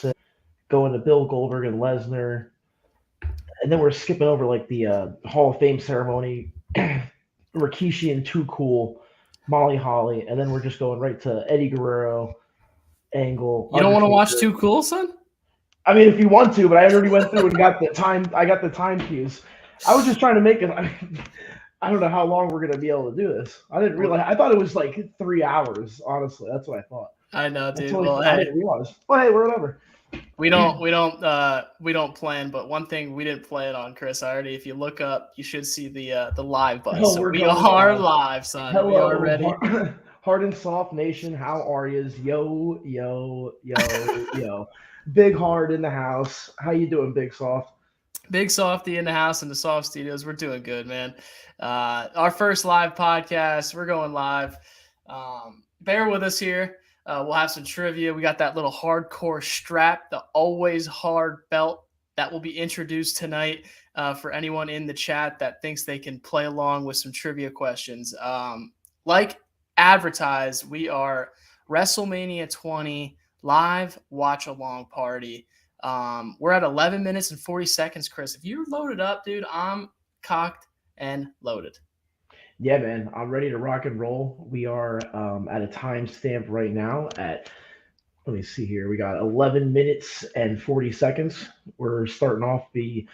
Morrison, going to Bill Goldberg and Lesnar, and then we're skipping over like the Hall of Fame ceremony, Rikishi and Too Cool, Molly Holly, and then we're just going right to Eddie Guerrero, Angle, You don't want to watch Undertaker. Too Cool, son? I mean, if you want to, but I already went through and got the time. I got the time cues. I was just trying to make it. I don't know how long we're gonna be able to do this. I didn't realize. I thought it was like 3 hours. Honestly, that's what I thought. I know, That's dude. what Well, I hey, didn't realize. Well, hey, whatever. we don't plan, but one thing we didn't plan on, Chris, already. If you look up, you should see the live button. Oh, So we're we going are live. live, son. We are Hello, ready. hard and soft nation. How are yous? Yo, yo, yo, yo. Big hard in the house. How you doing, Big Soft? Big Softy in the house in the Soft Studios. We're doing good, man. Our first live podcast. We're going live. Bear with us here. We'll have some trivia. We got that little hardcore strap, the always hard belt that will be introduced tonight for anyone in the chat that thinks they can play along with some trivia questions. Like advertised, we are WrestleMania 20 live watch along party. We're at 11 minutes and 40 seconds, Chris. If you're loaded up, dude, I'm cocked and loaded. Yeah, man, I'm ready to rock and roll. We are at a timestamp right now at, let me see here, we got 11 minutes and 40 seconds. We're starting off the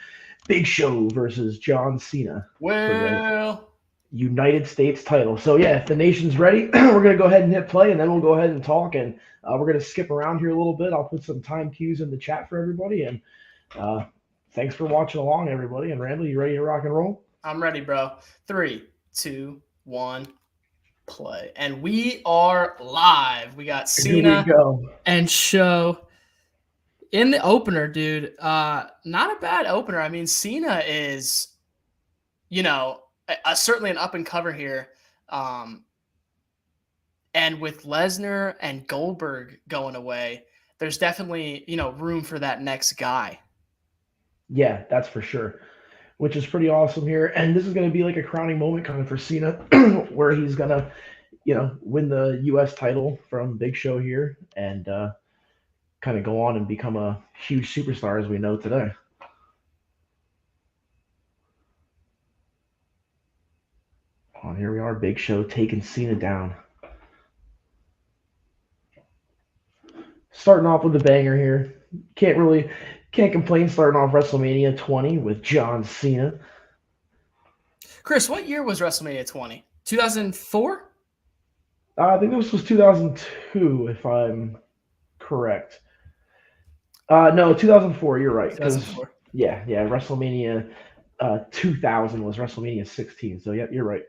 Big Show versus John Cena for the Well, United States title. So, yeah, if the nation's ready, we're going to go ahead and hit play, and then we'll go ahead and talk. And we're going to skip around here a little bit. I'll put some time cues in the chat for everybody. And thanks for watching along, everybody. And Randall, you ready to rock and roll? I'm ready, bro. 3, 2, 1, play. And we are live. We got Here we Cena go. and Show in the opener, dude. Not a bad opener. I mean, Cena is, certainly an up and cover here. And with Lesnar and Goldberg going away, there's definitely, room for that next guy. Yeah, that's for sure. Which is pretty awesome here. And this is going to be like a crowning moment kind of for Cena, where he's going to, win the U.S. title from Big Show here and kind of go on and become a huge superstar as we know today. Oh, here we are, Big Show taking Cena down. Starting off with a banger here. Can't complain starting off WrestleMania 20 with John Cena. Chris, what year was WrestleMania 20? 2004? I think this was 2002, if I'm correct. No, 2004. You're right. Because 2004. yeah, WrestleMania 2000 was WrestleMania 16. So yeah, you're right.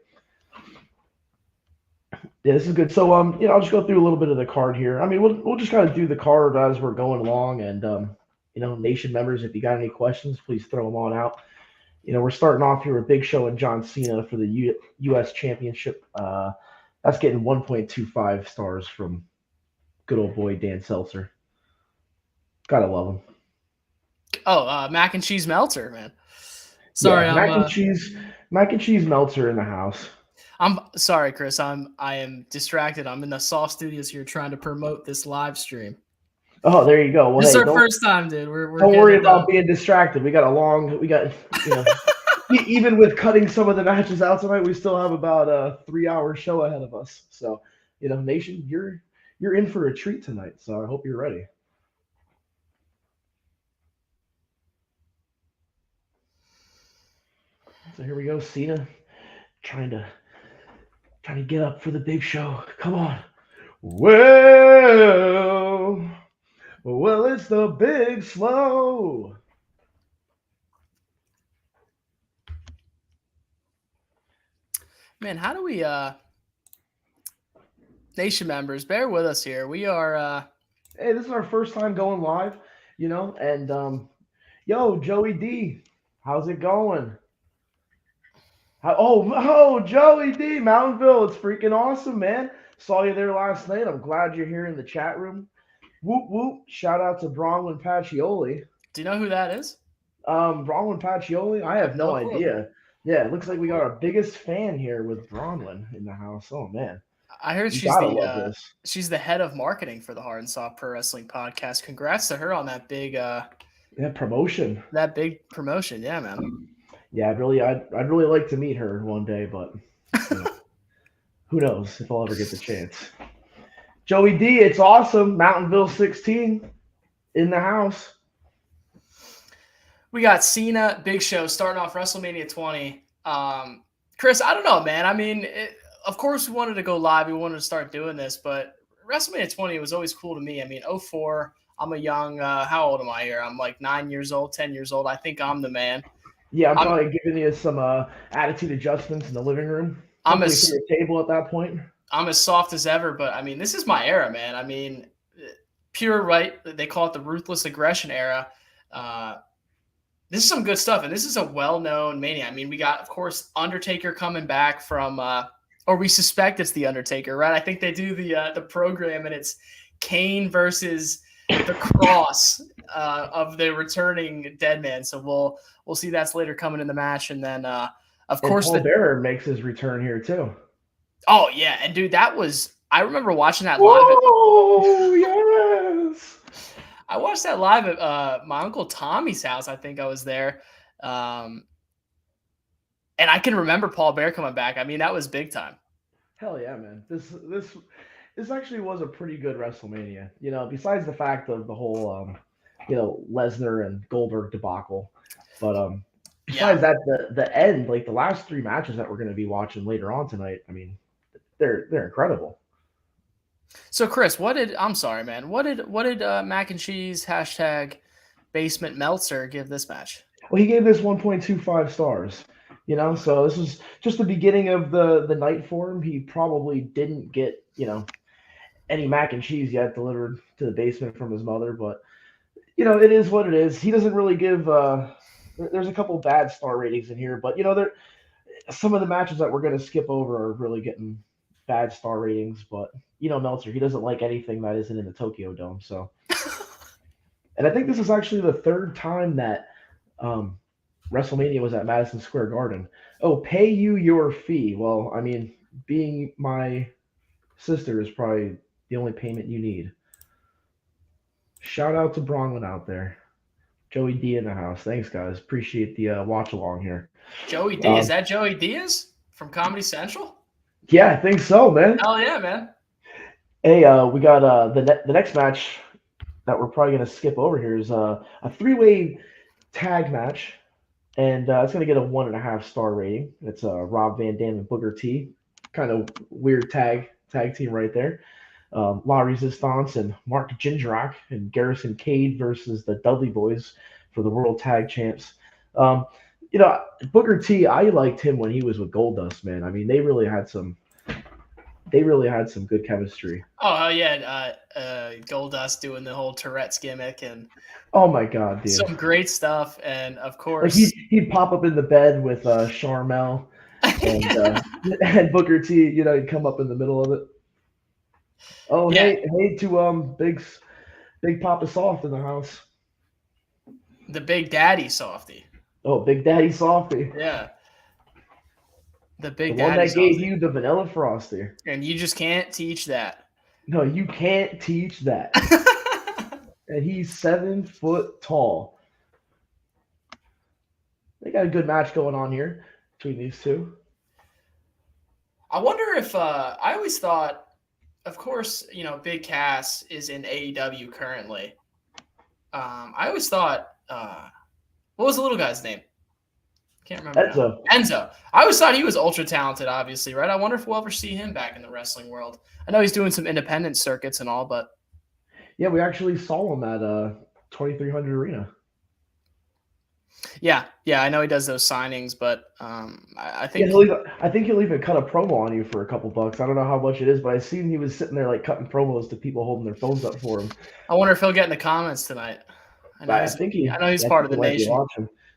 Yeah, this is good. So I'll just go through a little bit of the card here. I mean, we'll just kind of do the card as we're going along, and nation members, if you got any questions, please throw them on out. We're starting off here with Big Show and John Cena for the U.S. Championship. That's getting 1.25 stars from good old boy Dan Seltzer. Gotta love him. Oh, mac and cheese Meltzer, man. Sorry, yeah, mac and cheese Meltzer in the house. I'm sorry, Chris. I am distracted. I'm in the Soft Studios here trying to promote this live stream. Oh, there you go. Well, this is hey, our first time, dude. Don't worry about being distracted. We got even with cutting some of the matches out tonight, we still have about a 3-hour show ahead of us. So, nation, you're in for a treat tonight. So I hope you're ready. So here we go, Cena trying to get up for the Big Show. Come on. Well, it's the Big Slow. Man, how do we nation members, bear with us here. We are hey, this is our first time going live, and yo, Joey D, how's it going? Joey D, Mountainville, it's freaking awesome, man. Saw you there last night. I'm glad you're here in the chat room. Whoop whoop! Shout out to Bronwyn Pacioli. Do you know who that is? Bronwyn Pacioli. I have no idea. Yeah, it looks like we got our biggest fan here with Bronwyn in the house. Oh man. I heard You she's gotta love the this. she's the head of marketing for the Hard and Soft Pro Wrestling podcast. Congrats to her on Yeah, promotion. that big promotion. Yeah, man. Yeah, I'd really like to meet her one day, but you know, who knows if I'll ever get the chance. Joey D, it's awesome. Mountainville 16 in the house. We got Cena, Big Show starting off WrestleMania 20. Chris, I don't know, man. I mean, of course we wanted to go live. We wanted to start doing this, but WrestleMania 20 was always cool to me. I mean, '04, I'm a young, how old am I here? I'm like 9 years old, 10 years old. I think I'm the man. Yeah, I'm probably giving you some attitude adjustments in the living room. Hopefully for your table at that point. I'm as soft as ever, but I mean, this is my era, man. I mean, pure right. They call it the ruthless aggression era. This is some good stuff, and this is a well-known Mania. I mean, we got, of course, Undertaker coming back from, or we suspect it's the Undertaker, right? I think they do the program, and it's Kane versus the Cross of the returning dead man. So we'll see that's later coming in the match, and then of course Paul Bearer makes his return here too. Oh yeah, and dude, I remember watching that live. At, oh yes. I watched that live at my uncle Tommy's house. I think I was there. And I can remember Paul Bearer coming back. I mean, that was big time. Hell yeah, man. This actually was a pretty good WrestleMania. You know, besides the fact of the whole Lesnar and Goldberg debacle. But besides that, the end, like the last three matches that we're going to be watching later on tonight, I mean, they're incredible. So Chris, I'm sorry, man. What did Mac and Cheese # Basement Meltzer give this match? Well, he gave this 1.25 stars. You know, so this is just the beginning of the night for him. He probably didn't get, any mac and cheese yet delivered to the basement from his mother, but it is what it is. He doesn't really give there's a couple bad star ratings in here, but there some of the matches that we're going to skip over are really getting bad star ratings, but Meltzer, he doesn't like anything that isn't in the Tokyo Dome, so. And I think this is actually the third time that WrestleMania was at Madison Square Garden. Oh, pay you your fee. Well, I mean, being my sister is probably the only payment you need. Shout out to Bronwyn out there. Joey D in the house. Thanks, guys. Appreciate the watch along here. Joey D. Is that Joey Diaz from Comedy Central? Yeah, I think so, man. Hell yeah, man. Hey, we got the next match that we're probably going to skip over here is a three-way tag match. And it's going to get a 1.5 star rating. It's Rob Van Dam and Booker T. Kind of weird tag team right there. La Resistance and Mark Jindrak and Garrison Cade versus the Dudley Boys for the World Tag Champs. Booker T, I liked him when he was with Goldust, man. I mean, they really had some good chemistry. Oh hell yeah, Goldust doing the whole Tourette's gimmick and oh my god, dude, some great stuff. And of course, like he'd pop up in the bed with Charmel and and Booker T. He'd come up in the middle of it. Oh yeah. hey to Big Papa Soft in the house. The Big Daddy Softy. Oh, Big Daddy Softy. Yeah. The one that gave you the vanilla frosty. And you just can't teach that. No, you can't teach that. And he's 7 foot tall. They got a good match going on here between these two. I wonder if I always thought, of course, Big Cass is in AEW currently. I always thought, what was the little guy's name? Can't remember. Enzo. I always thought he was ultra talented, obviously, right? I wonder if we'll ever see him back in the wrestling world. I know he's doing some independent circuits and all, but yeah, we actually saw him at 2300 Arena. Yeah, I know he does those signings, but I think he'll even cut a promo on you for a couple bucks. I don't know how much it is, but I seen he was sitting there like cutting promos to people holding their phones up for him. I wonder if he'll get in the comments tonight. I know he's part of the nation.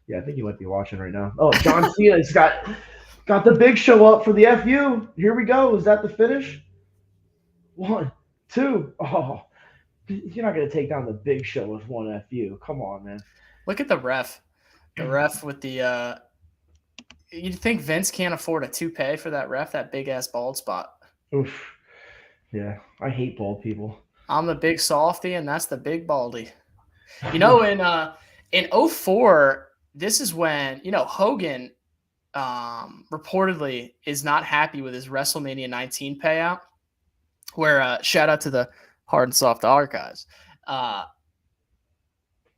Yeah, I think he might be watching right now. Oh, John Cena's got the Big Show up for the FU. Here we go. Is that the finish? 1, 2. Oh, you're not going to take down the Big Show with one FU. Come on, man. Look at the ref. The ref with the you'd think Vince can't afford a toupee for that ref, that big-ass bald spot. Oof. Yeah, I hate bald people. I'm the big softy, and that's the big baldy. In 04, this is when Hogan reportedly is not happy with his WrestleMania 19 payout. Where shout out to the Hard&Soft archives.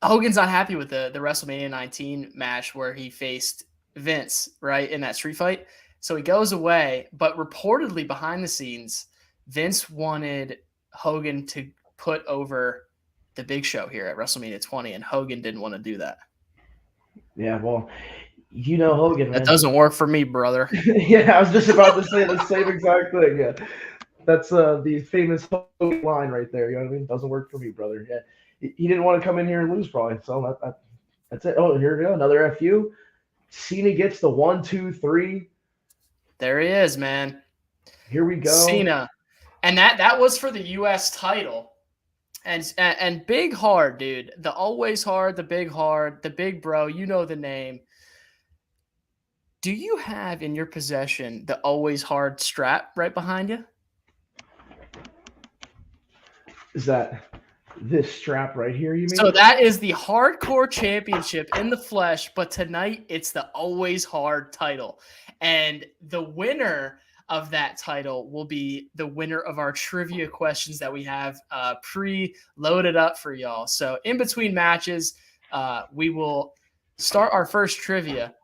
Hogan's not happy with the WrestleMania 19 match where he faced Vince, right, in that street fight. So he goes away, but reportedly behind the scenes, Vince wanted Hogan to put over the Big Show here at WrestleMania 20, and Hogan didn't want to do that. Yeah, well, Hogan, That man. doesn't work for me, brother. Yeah, I was just about to say the same exact thing. Yeah, that's the famous Hogan line right there. You know what I mean? Doesn't work for me, brother. Yeah, he didn't want to come in here and lose, probably. So that's it. Oh, here we go, another FU. Cena gets the 1, 2, 3. There he is, man. Here we go. Cena, and that was for the U.S. title. And Big Hard, dude. The always hard, the big hard, the big bro. You know the name. Do you have in your possession the always hard strap right behind you? Is that this strap right here, you mean? So that is the Hardcore Championship in the flesh, but tonight it's the always hard title. And the winner of that title will be the winner of our trivia questions that we have pre-loaded up for y'all. So in between matches, we will start our first trivia.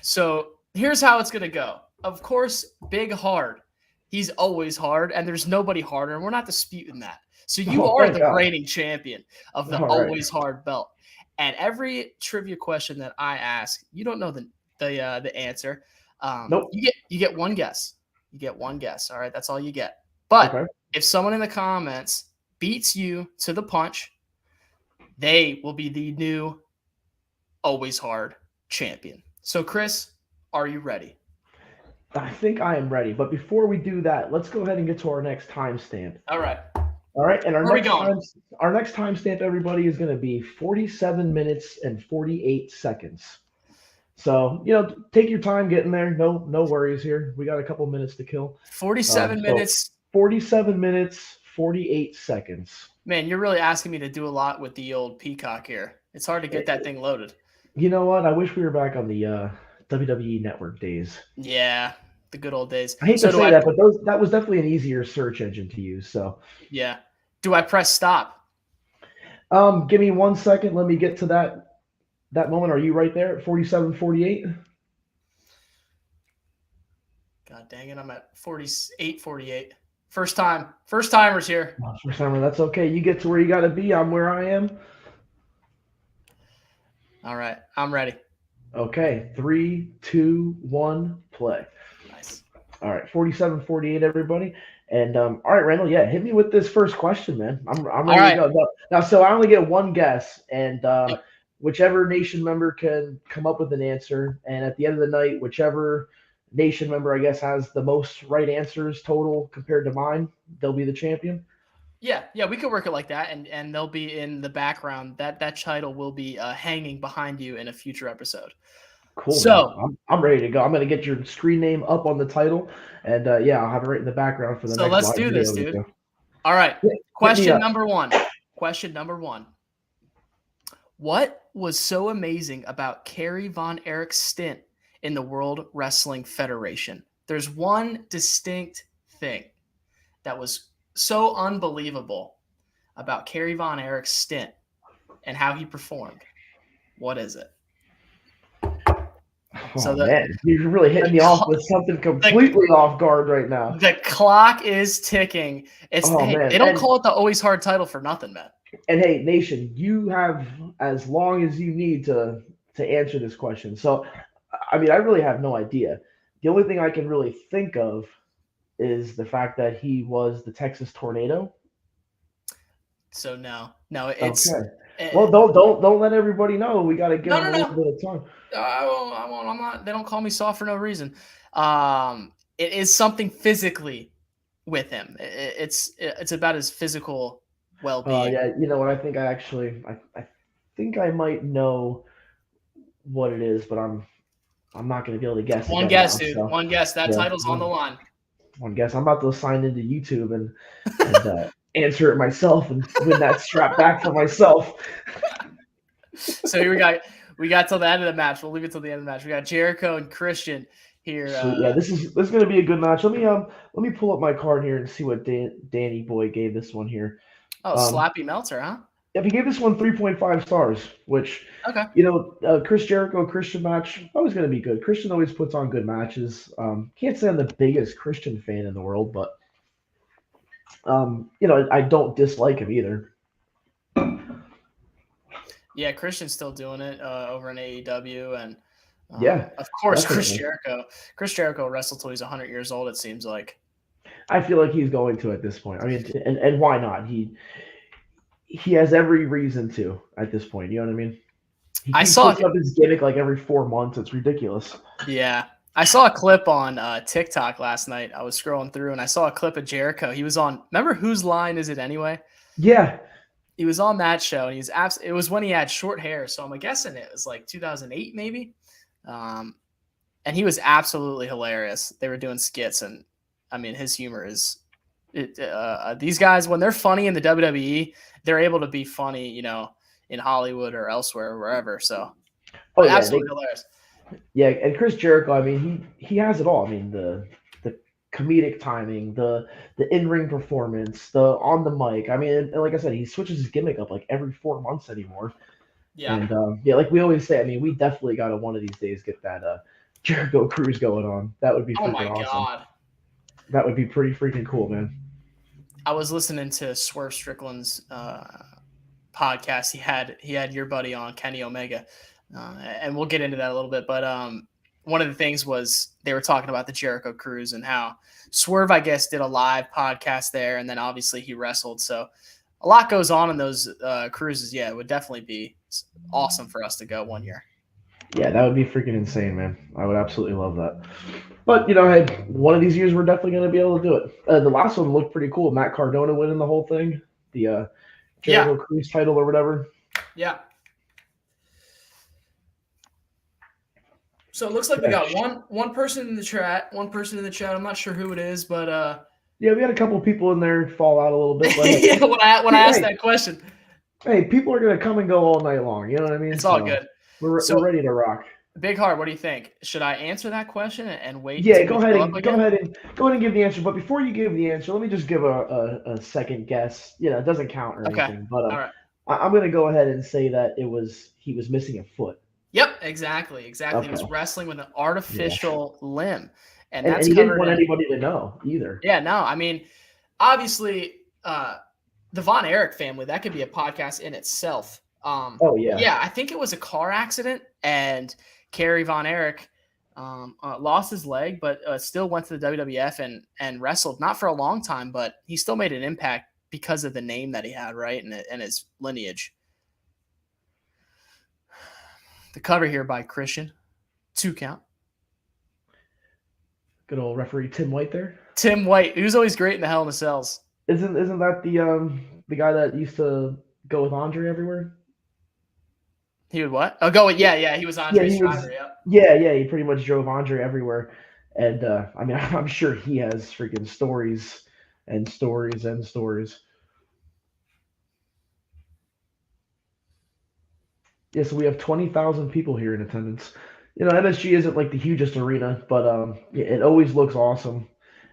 So here's how it's going to go. Of course, Big Hard. He's always hard, and there's nobody harder, and we're not disputing that. So you are the reigning champion of the always hard belt. And every trivia question that I ask, you don't know the answer. Nope. You get one guess. You get one guess. All right, that's all you get. But if someone in the comments beats you to the punch, they will be the new always hard champion. So, Chris, are you ready? I think I am ready. But before we do that, let's go ahead and get to our next timestamp. All right. All right. And our next timestamp, everybody, is going to be 47 minutes and 48 seconds. So, take your time getting there. No worries here. We got a couple minutes to kill. 47 minutes. 47 minutes, 48 seconds. Man, you're really asking me to do a lot with the old Peacock here. It's hard to get that thing loaded. You know what? I wish we were back on the WWE Network days. Yeah, the good old days. I hate to say that, but that was definitely an easier search engine to use. So yeah. Do I press stop? Give me 1 second. Let me get to that moment. Are you right there at 47:48? God dang it! I'm at 48:48. First timers here. First timer. That's okay. You get to where you got to be. I'm where I am. All right, I'm ready. Okay, 3, 2, 1, play. Nice. All right, 47:48, everybody. And all right, Randall, yeah, hit me with this first question, man. I'm ready to go. Now, so I only get one guess, and whichever nation member can come up with an answer, and at the end of the night, whichever nation member, I guess, has the most right answers total compared to mine, they'll be the champion. Yeah, we could work it like that, and they'll be in the background. That title will be hanging behind you in a future episode. Cool. So I'm ready to go. I'm going to get your screen name up on the title, and yeah, I'll have it right in the background for the next. So let's do this, dude. All right. Question number one. Question number one. What was so amazing about Kerry Von Erich's stint in the World Wrestling Federation? There's one distinct thing that was so unbelievable about Kerry Von Erich's stint and how he performed. What is it? Man, you're really hitting me off with something completely off guard right now. The clock is ticking. They don't call it the always hard title for nothing, man. And hey, Nation, you have as long as you need to answer this question. So, I mean, I really have no idea. The only thing I can really think of is the fact that he was the Texas Tornado. So no, it's okay. Well, don't let everybody know. We got to give them a little bit of time. I won't. I'm not. They don't call me soft for no reason. It is something physically with him. It's about his physical well-being. Yeah, you know what? I think I think I might know what it is, but I'm not going to be able to guess. One guess, dude. So, one guess. That title's on the line. I guess I'm about to sign into YouTube and answer it myself and win that strap back for myself. So here we got till the end of the match. We'll leave it till the end of the match. We got Jericho and Christian here. Sweet. Yeah, this is gonna be a good match. Let me pull up my card here and see what Danny Boy gave this one here. Slappy Meltzer, huh? If he gave this one 3.5 stars, which Okay. Chris Jericho Christian match always gonna be good. Christian always puts on good matches. Can't say I'm the biggest Christian fan in the world, but I don't dislike him either. Yeah, Christian's still doing it over in AEW, and Yeah, of course, definitely. Chris Jericho wrestled till he's 100 years old. It seems like. I feel like he's going to at this point. I mean, and why not? He has every reason to at this point. You know what I mean? He I keeps saw. switching up his gimmick like every 4 months. It's ridiculous. Yeah, I saw a clip on TikTok last night. I was scrolling through and I saw a clip of Jericho. He was on. Remember Whose Line Is It Anyway? Yeah, He was on that show, and it was when he had short hair, so I'm guessing it was like 2008 maybe. And he was absolutely hilarious. They were doing skits, and I mean his humor is. These guys, when they're funny in the WWE, they're able to be funny, in Hollywood or elsewhere or wherever. So, yeah, absolutely hilarious. Yeah, and Chris Jericho. I mean, he has it all. I mean, the comedic timing, the in-ring performance, the on the mic. I mean, and like I said, he switches his gimmick up like every 4 months anymore. Yeah. And like we always say, I mean, we definitely got to one of these days get that Jericho cruise going on. That would be freaking awesome. God. That would be pretty freaking cool, man. I was listening to Swerve Strickland's podcast. He had your buddy on, Kenny Omega, and we'll get into that a little bit. But one of the things was they were talking about the Jericho cruise and how Swerve, I guess, did a live podcast there, and then obviously he wrestled. So a lot goes on in those cruises. Yeah, it would definitely be awesome for us to go one year. Yeah, that would be freaking insane, man. I would absolutely love that. But hey, one of these years we're definitely going to be able to do it. The last one looked pretty cool. Matt Cardona winning the whole thing, the Jericho Cruise title or whatever. Yeah. So it looks like we got one person in the chat. I'm not sure who it is, but yeah, we had a couple people in there fall out a little bit. But yeah, when I asked that question, hey, people are gonna come and go all night long. You know what I mean? It's all good. We're ready to rock. Big Heart, what do you think? Should I answer that question and wait? Yeah, go ahead and give the answer. But before you give the answer, let me just give a second guess. It doesn't count or anything. But all right. I'm gonna go ahead and say that he was missing a foot. Yep, exactly. Okay. He was wrestling with an artificial limb, and he didn't want anybody to know either. Yeah, no. I mean, obviously, the Von Erich family, that could be a podcast in itself. Yeah, I think it was a car accident, and Kerry Von Erich lost his leg, but still went to the WWF and wrestled, not for a long time, but he still made an impact because of the name that he had, right, and his lineage. The cover here by Christian. 2 count. Good old referee Tim White there. Tim White, who's always great in the Hell in a Cells. Isn't that the guy that used to go with Andre everywhere? He would what? Oh, go with yeah. He was Andre's driver. Yeah. He pretty much drove Andre everywhere, and I mean, I'm sure he has freaking stories and stories and stories. Yeah, so we have 20,000 people here in attendance. MSG isn't like the hugest arena, but it always looks awesome,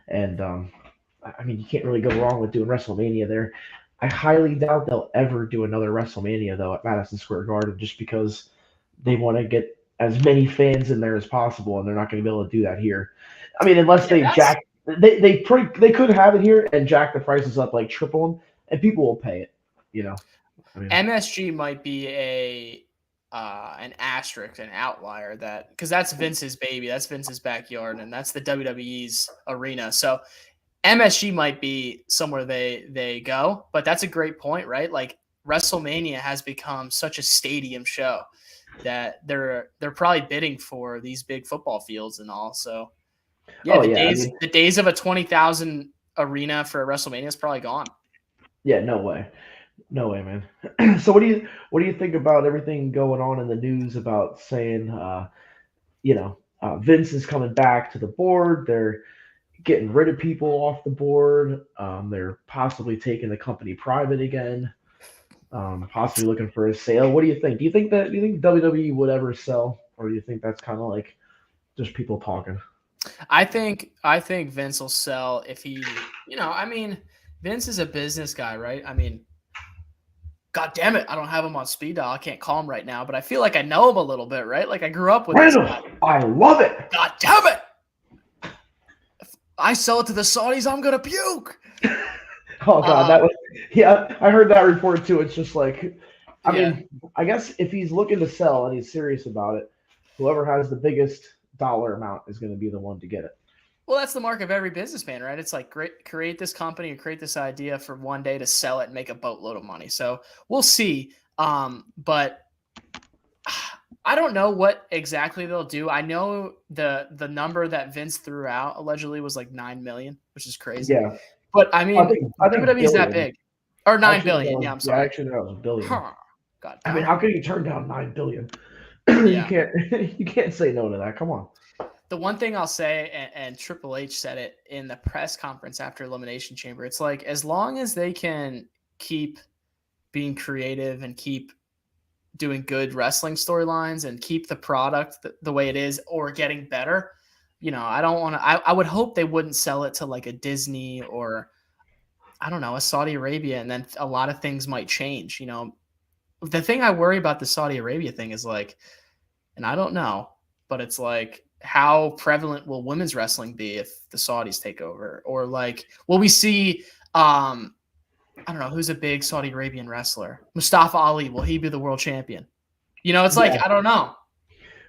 and I mean, you can't really go wrong with doing WrestleMania there. I highly doubt they'll ever do another WrestleMania though at Madison Square Garden, just because they want to get as many fans in there as possible, and they're not going to be able to do that here. I mean, unless they could have it here and jack the prices up like triple them, and people will pay it. I mean, MSG might be an asterisk, an outlier, that because that's Vince's baby, that's Vince's backyard, and that's the WWE's arena. So MSG might be somewhere they go, but that's a great point, right? Like WrestleMania has become such a stadium show that they're probably bidding for these big football fields and all. So yeah, the days of a 20,000 arena for a WrestleMania is probably gone. Yeah, no way, man. So what do you think about everything going on in the news about saying, Vince is coming back to the board? They're getting rid of people off the board. They're possibly taking the company private again. Possibly looking for a sale. What do you think? Do you think WWE would ever sell, or do you think that's kind of like just people talking? I think Vince will sell if he, I mean, Vince is a business guy, right? I mean, God damn it, I don't have him on speed dial. I can't call him right now, but I feel like I know him a little bit, right? Like I grew up with this Randall, guy. I love it. God damn it! If I sell it to the Saudis, I'm gonna puke. Oh God, that was yeah. I heard that report too. It's just like, I Yeah. mean, I guess if he's looking to sell and he's serious about it, whoever has the biggest dollar amount is going to be the one to get it. Well, that's the mark of every businessman, right? It's like create this company or create this idea for one day to sell it and make a boatload of money. So we'll see. But I don't know what exactly they'll do. I know the number that Vince threw out allegedly was like 9 million, which is crazy. Yeah, But I mean, I think WWE's that billion. big, or 9 Actually, billion. no, Yeah, I'm sorry. actually, no, it was a billion. Huh. God, I mean, how can you turn down 9 billion? Yeah. You can't say no to that. Come on. The one thing I'll say, and Triple H said it in the press conference after Elimination Chamber, it's like as long as they can keep being creative and keep doing good wrestling storylines and keep the product the way it is or getting better, I don't want to. I would hope they wouldn't sell it to like a Disney or I don't know, a Saudi Arabia, and then a lot of things might change. The thing I worry about the Saudi Arabia thing is like, and I don't know, but it's like, how prevalent will women's wrestling be if the Saudis take over? Or like, will we see, I don't know, who's a big Saudi Arabian wrestler? Mustafa Ali, will he be the world champion? It's like, I don't know.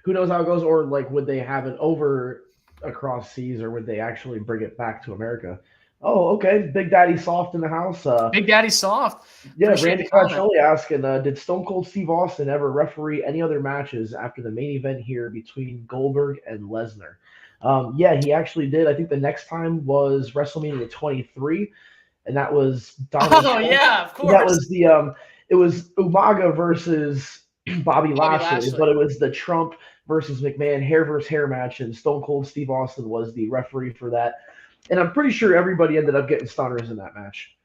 Who knows how it goes? Or like, would they have it over across seas, or would they actually bring it back to America? Oh, okay. Big Daddy Soft in the house. Big Daddy Soft. Yeah, Appreciate Randy the comment. Caccioli asking, did Stone Cold Steve Austin ever referee any other matches after the main event here between Goldberg and Lesnar? Yeah, he actually did. I think the next time was WrestleMania 23, and that was Donald Oh, Trump. yeah, of course. That was it was Umaga versus Bobby Lashley, but it was the Trump versus McMahon hair versus hair match, and Stone Cold Steve Austin was the referee for that. And I'm pretty sure everybody ended up getting stunners in that match.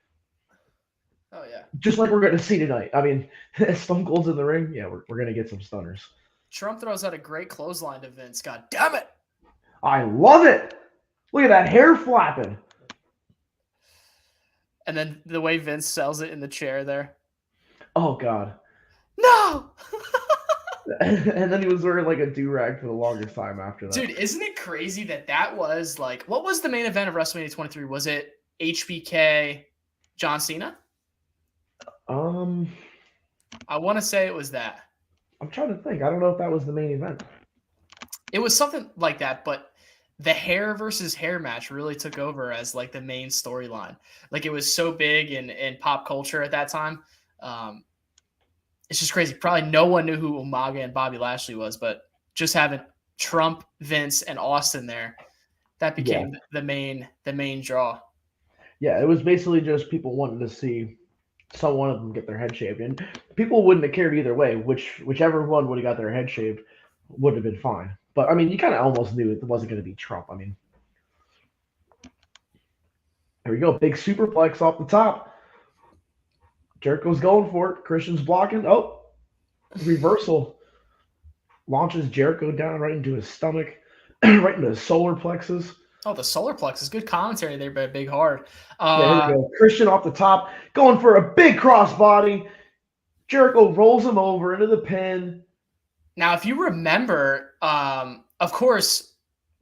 Oh, yeah. Just like we're going to see tonight. I mean, Stone Cold's in the ring. Yeah, we're going to get some stunners. Trump throws out a great clothesline to Vince. God damn it. I love it. Look at that hair flapping. And then the way Vince sells it in the chair there. Oh, God. No! And then he was wearing like a do-rag for the longest time after that. Dude, isn't it crazy that was like, what was the main event of WrestleMania 23? Was it HBK John Cena? I want to say it was that. I'm trying to think. I don't know if that was the main event. It was something like that, but the hair versus hair match really took over as like the main storyline. Like it was so big in pop culture at that time. It's just crazy. Probably no one knew who Umaga and Bobby Lashley was, but just having Trump, Vince, and Austin there, that became the main draw. Yeah, it was basically just people wanting to see one of them get their head shaved, and people wouldn't have cared either way. Whichever one would have got their head shaved would have been fine. But I mean, you kind of almost knew it wasn't going to be Trump. I mean, there we go, big superplex off the top. Jericho's going for it. Christian's blocking. Oh, reversal. Launches Jericho down right into his stomach, right into his solar plexus. Oh, the solar plexus. Good commentary there by Big Hard. There we go. Christian off the top, going for a big crossbody. Jericho rolls him over into the pin. Now, if you remember, of course,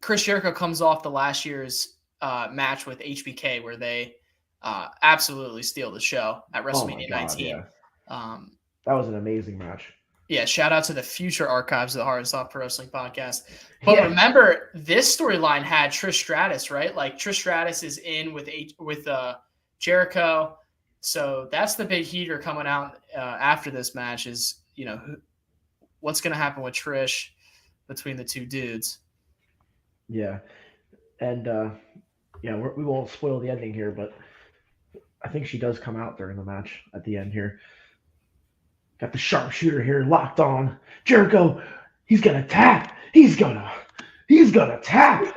Chris Jericho comes off the last year's match with HBK where they absolutely steal the show at WrestleMania 19. Yeah. That was an amazing match. Yeah, shout out to the future archives of the Hard&Soft Pro Wrestling Podcast. But remember, this storyline had Trish Stratus, right? Like Trish Stratus is in with Jericho. So that's the big heater coming out after this match is, what's going to happen with Trish between the two dudes. Yeah. And, we won't spoil the ending here, but I think she does come out during the match at the end here. Got the sharpshooter here locked on. Jericho, he's going to tap. He's going to tap.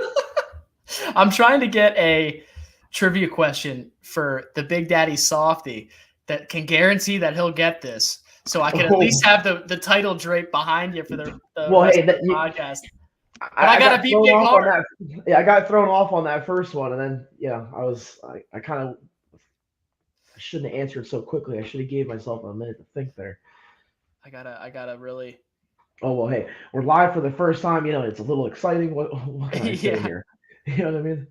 I'm trying to get a trivia question for the Big Daddy Softy that can guarantee that he'll get this. So I can at least have the title drape behind you for the Well, rest hey, of the podcast. But I got gotta be thrown Big off Hard. on that. Yeah, I got thrown off on that first one, and then I kind of shouldn't have answered so quickly. I should have gave myself a minute to think there. I gotta really. Oh well, hey, we're live for the first time. It's a little exciting. What can I say Yeah. here? You know what I mean?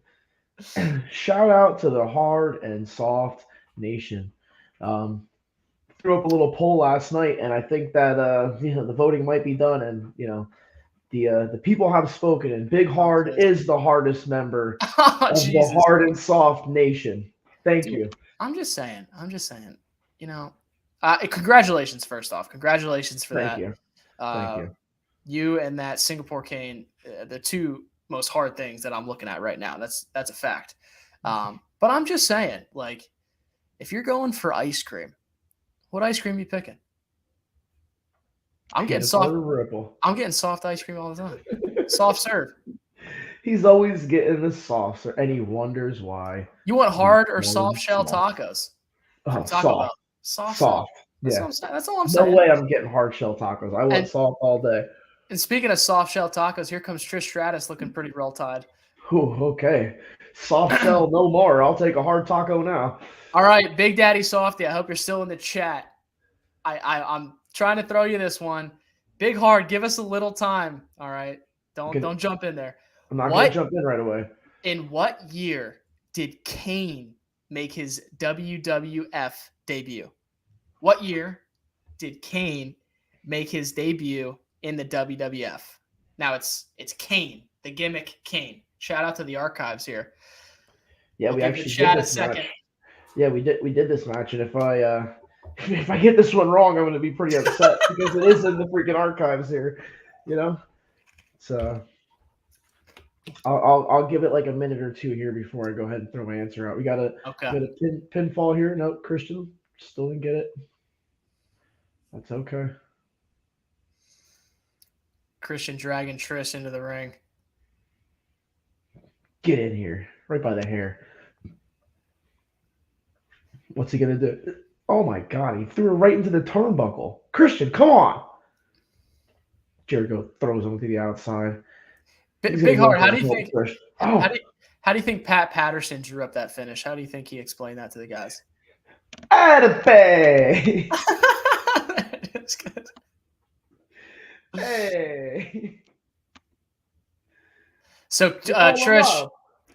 Shout out to the Hard and Soft Nation. Threw up a little poll last night, and I think that the voting might be done, and the people have spoken, and Big Hard is the hardest member Oh, of the Jesus. Hard and Soft Nation. Thank you. I'm just saying. Congratulations, first off. Congratulations for that. Thank you. Thank you. You and that Singapore cane, the two most hard things that I'm looking at right now. That's a fact. But I'm just saying, like, if you're going for ice cream, what ice cream are you picking? I'm getting soft. I'm getting soft ice cream all the time. Soft serve. He's always getting the soft serve, and he wonders why. You want hard or soft shell tacos? Oh, Taco Bell. Soft. That's Yeah. what I'm saying. That's all I'm saying. No way I'm getting hard shell tacos. I want soft all day. And speaking of soft shell tacos, here comes Trish Stratus looking pretty roll tide. Ooh, okay. Soft shell, no more. I'll take a hard taco now. All right, Big Daddy Softy. I hope you're still in the chat. I'm trying to throw you this one. Big Hard, give us a little time. All right. Don't jump in there. I'm not going to jump in right away. In what year did Kane make his WWF debut? What year did Kane make his debut in the WWF? Now it's Kane, the gimmick Kane. Shout out to the archives here. Yeah, we actually did this match. Yeah, we did this match, and if I get this one wrong, I'm going to be pretty upset because it is in the freaking archives here, So I'll give it like a minute or two here before I go ahead and throw my answer out. We got a pinfall here. No, Christian still didn't get it. That's okay. Christian dragging Trish into the ring. Get in here, right by the hair. What's he gonna do? Oh my God, he threw her right into the turnbuckle. Christian, come on. Jericho throws him to the outside. Big Hard, how do you think? How do you think Pat Patterson drew up that finish? How do you think he explained that to the guys? Attaboy! That's good. Hey. So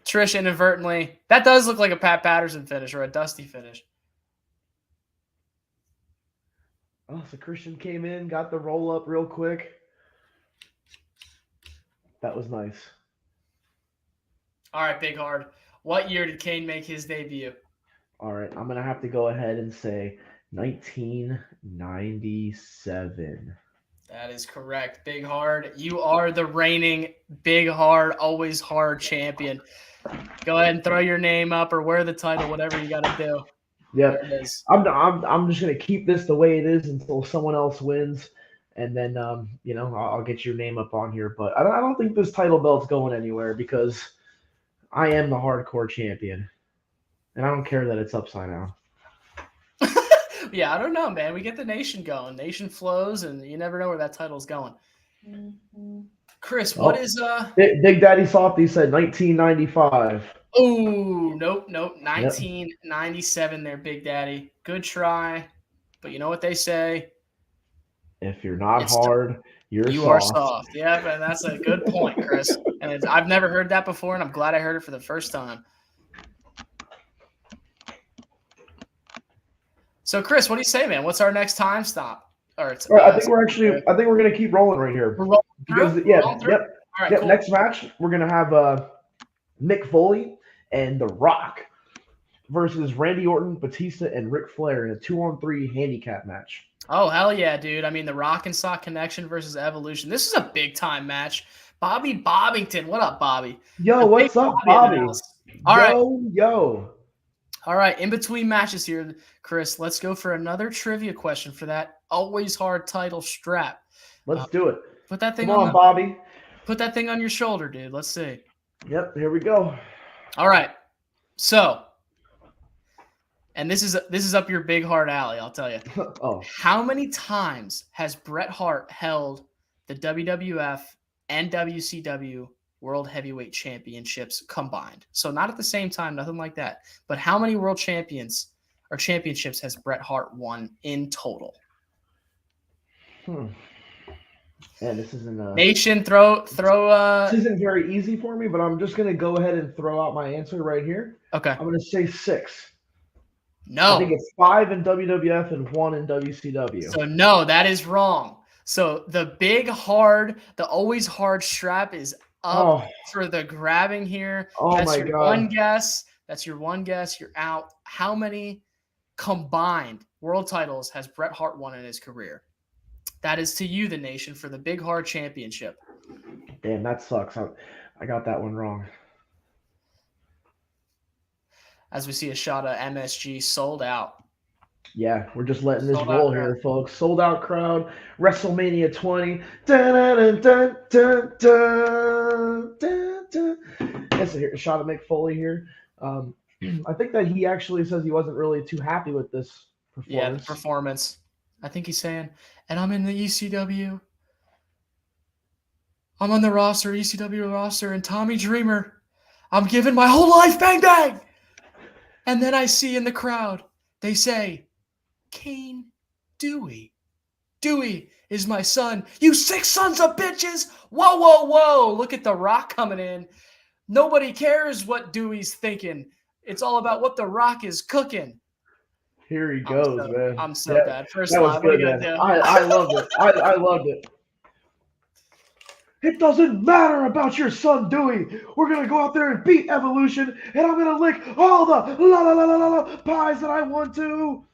Trish inadvertently, that does look like a Pat Patterson finish or a Dusty finish. Oh, so Christian came in, got the roll up real quick. That was nice. All right, Big Hard. What year did Kane make his debut? All right, I'm going to have to go ahead and say 1997. That is correct, Big Hard. You are the reigning Big Hard, always hard champion. Go ahead and throw your name up or wear the title, whatever you got to do. Yeah, I'm just gonna keep this the way it is until someone else wins, and then I'll get your name up on here. But I don't think this title belt's going anywhere because I am the hardcore champion, and I don't care that it's upside down. Yeah, I don't know, man. We get the nation going. Nation flows, and you never know where that title's going. Chris, what is Big Daddy Softy said 1995. Oh, nope. 1997 there, Big Daddy. Good try. But you know what they say? If you're not hard, you are soft. Yeah, and that's a good point, Chris. And I've never heard that before, and I'm glad I heard it for the first time. So, Chris, what do you say, man? What's our next time stop? I think we're gonna keep rolling right here. We're rolling through? Yep. All right, cool. Next match, we're gonna have Mick Foley and The Rock versus Randy Orton, Batista, and Ric Flair in a 2-on-3 handicap match. Oh, hell yeah, dude. I mean, the Rock and Sock Connection versus Evolution. This is a big-time match. Bobby Bobbington. What up, Bobby? Yo, what's up, Bobby? Yo. All right, in between matches here, Chris, let's go for another trivia question for that always hard title strap. Let's do it. Put that thing on Bobby. Put that thing on your shoulder, dude. Let's see. Yep, here we go. All right. So, and this is up your big hard alley, I'll tell you. Oh, How many times has Bret Hart held the WWF and WCW World Heavyweight Championships combined? So not at the same time, nothing like that. But how many world championships has Bret Hart won in total? Man, this isn't Nation, throw. this isn't very easy for me, but I'm just gonna go ahead and throw out my answer right here. Okay. I'm gonna say 6. No. I think it's 5 in WWF and 1 in WCW. So no, that is wrong. So the big hard, the always hard strap is up for the grabbing here. Oh That's my your God. one guess. That's your one guess. You're out. How many combined world titles has Bret Hart won in his career? That is to you, the nation, for the big hard championship. Damn, that sucks. I got that one wrong. As we see a shot of MSG sold out. Yeah, we're just letting this Sold roll out here, crowd. folks. Sold out crowd. WrestleMania 20. Dun, dun, dun, dun, dun, dun, dun. Yes, a shot of Mick Foley here. I think that he actually says he wasn't really too happy with this performance. Yeah, the performance. I think he's saying, and I'm in the ECW. I'm on the roster, ECW roster, and Tommy Dreamer. I'm giving my whole life, bang, bang. And then I see in the crowd, they say, Kane Dewey. Dewey is my son. You 6 sons of bitches. Whoa, whoa, whoa. Look at The Rock coming in. Nobody cares what Dewey's thinking. It's all about what The Rock is cooking. Here he goes, man. I'm so bad. First that was live, good, what man. do you do? I loved it. I loved it. It doesn't matter about your son Dewey. We're gonna go out there and beat Evolution, and I'm gonna lick all the la pies that I want to.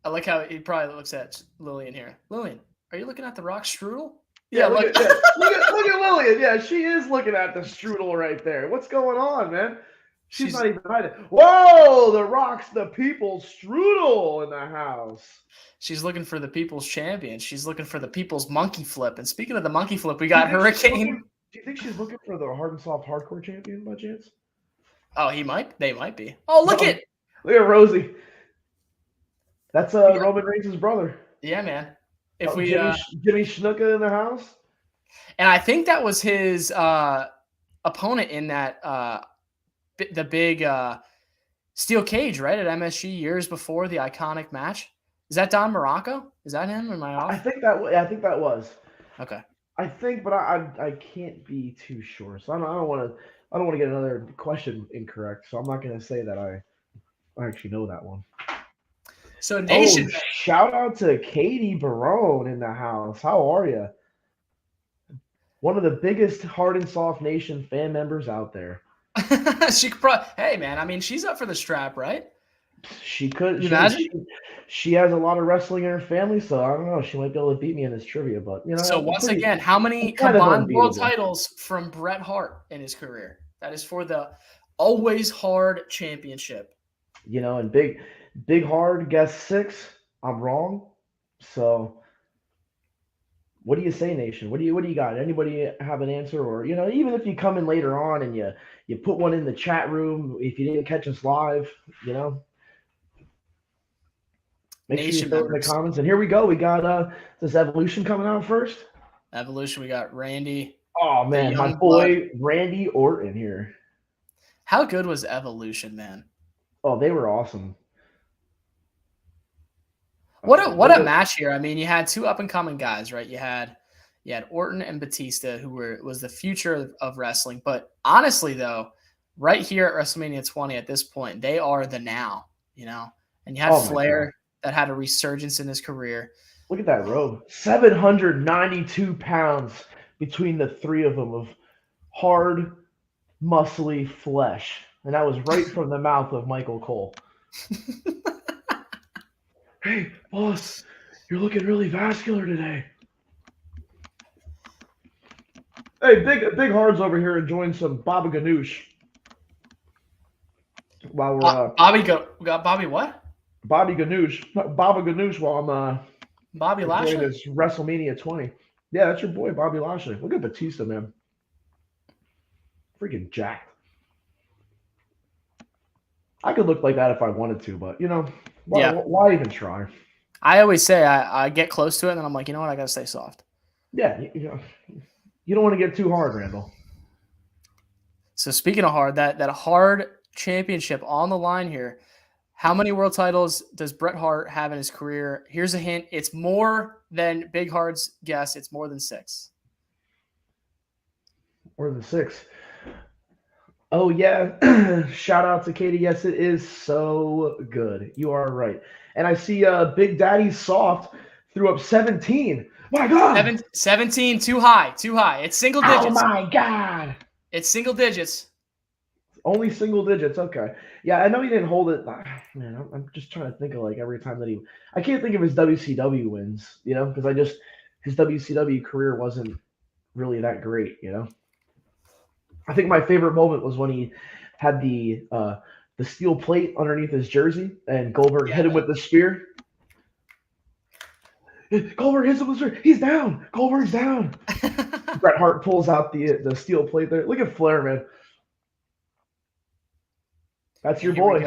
I like how he probably looks at Lillian here. Lillian, are you looking at the Rock strudel? Yeah, look at Lillian. Yeah, she is looking at the strudel right there. What's going on, man? She's not even hiding. Whoa, the Rock's the people's strudel in the house. She's looking for the people's champion. She's looking for the people's monkey flip. And speaking of the monkey flip, we got Hurricane. Do you think she's looking for the Hard&Soft hardcore champion by chance? Oh, they might be. Oh, look at Rosie. That's Roman Reigns' brother. Yeah, man. Jimmy Snuka in the house. And I think that was his opponent in that the big steel cage, right, at MSG years before the iconic match. Is that Don Morocco? Is that him? Am I off? I think that was. Okay. I think, but I can't be too sure. So I don't want to get another question incorrect. So I'm not going to say that I actually know that one. So Nation, shout out to Katie Barone in the house. How are you? One of the biggest Hard&Soft Nation fan members out there. She could probably. Hey, man. I mean, she's up for the strap, right? She could. Imagine. She has a lot of wrestling in her family, so I don't know. She might be able to beat me in this trivia, but So once again, how many combined world titles from Bret Hart in his career? That is for the Always Hard Championship. And Big Hard guess 6. I'm wrong. So what do you say, Nation? What do you got? Anybody have an answer? Or even if you come in later on and you put one in the chat room, if you didn't catch us live, make sure you throw it in the comments. And here we go. We got this Evolution coming out first. Evolution. We got Randy. Oh man, my boy Randy Orton here. How good was Evolution, man? Oh, they were awesome. What a match here. I mean, you had 2 up-and-coming guys, right? You had Orton and Batista, who was the future of wrestling. But honestly, though, right here at WrestleMania 20 at this point, they are the now, And you had Flair that had a resurgence in his career. Look at that robe. 792 pounds between the 3 of them of hard, muscly flesh. And that was right from the mouth of Michael Cole. Hey, boss, you're looking really vascular today. Hey, big Hard's over here enjoying some Baba Ganoush. While we're we got Bobby what? Baba Ganoush while I'm Bobby Lashley. This WrestleMania 20. Yeah, that's your boy Bobby Lashley. Look at Batista, man. Freaking jacked. I could look like that if I wanted to, but Yeah. why even try? I always say I get close to it, and then I'm like, you know what? I gotta stay soft. Yeah, you don't want to get too hard, Randall. So speaking of hard, that hard championship on the line here. How many world titles does Bret Hart have in his career? Here's a hint. It's more than Big Hard's guess. It's more than 6. Or the 6. Oh yeah, shout out to Katie. Yes, it is so good. You are right. And I see Big Daddy Soft threw up 17. My God. 17, too high. It's single Oh digits. my God. It's single digits. Only single digits. Okay. Yeah, I know he didn't hold it. Man, I'm just trying to think of like every time that I can't think of his WCW wins, because his WCW career wasn't really that great. I think my favorite moment was when he had the steel plate underneath his jersey and Goldberg hit him with the spear. Goldberg hits him with the spear. He's down. Goldberg's down. Bret Hart pulls out the steel plate there. Look at Flair, man. That's your boy.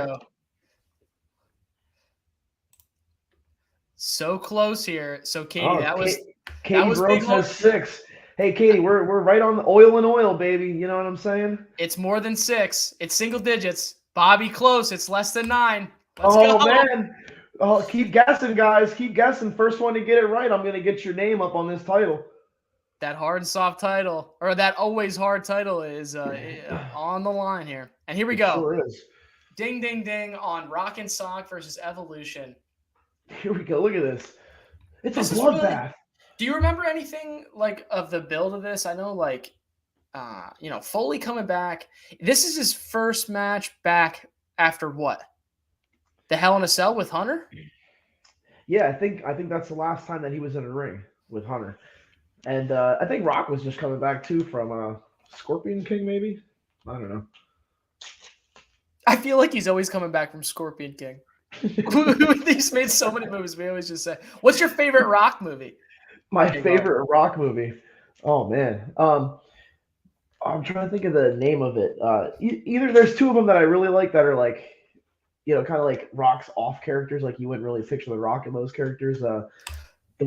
So close here. So Katie, Katie Rhodes has 6. Hey Katie, we're right on the oil, baby. You know what I'm saying? It's more than 6. It's single digits. Bobby close. It's less than 9. Let's go. Man. Oh, keep guessing, guys. Keep guessing. First one to get it right, I'm gonna get your name up on this title. That hard and soft title, or that always hard title, is on the line here. And here we go. Sure is. Ding, ding, ding on Rock and Sock versus Evolution. Here we go. Look at this. It's a bloodbath. Do you remember anything like of the build of this? I know, like, Foley coming back. This is his first match back after what? The Hell in a Cell with Hunter? Yeah, I think that's the last time that he was in a ring with Hunter. And I think Rock was just coming back too from Scorpion King, maybe. I don't know. I feel like he's always coming back from Scorpion King. He's made so many movies. We always just say, "What's your favorite Rock movie?" My favorite Rock movie. Oh man, I'm trying to think of the name of it. Either there's 2 of them that I really like that are like, kind of like Rock's off characters. Like you wouldn't really picture the Rock in those characters. The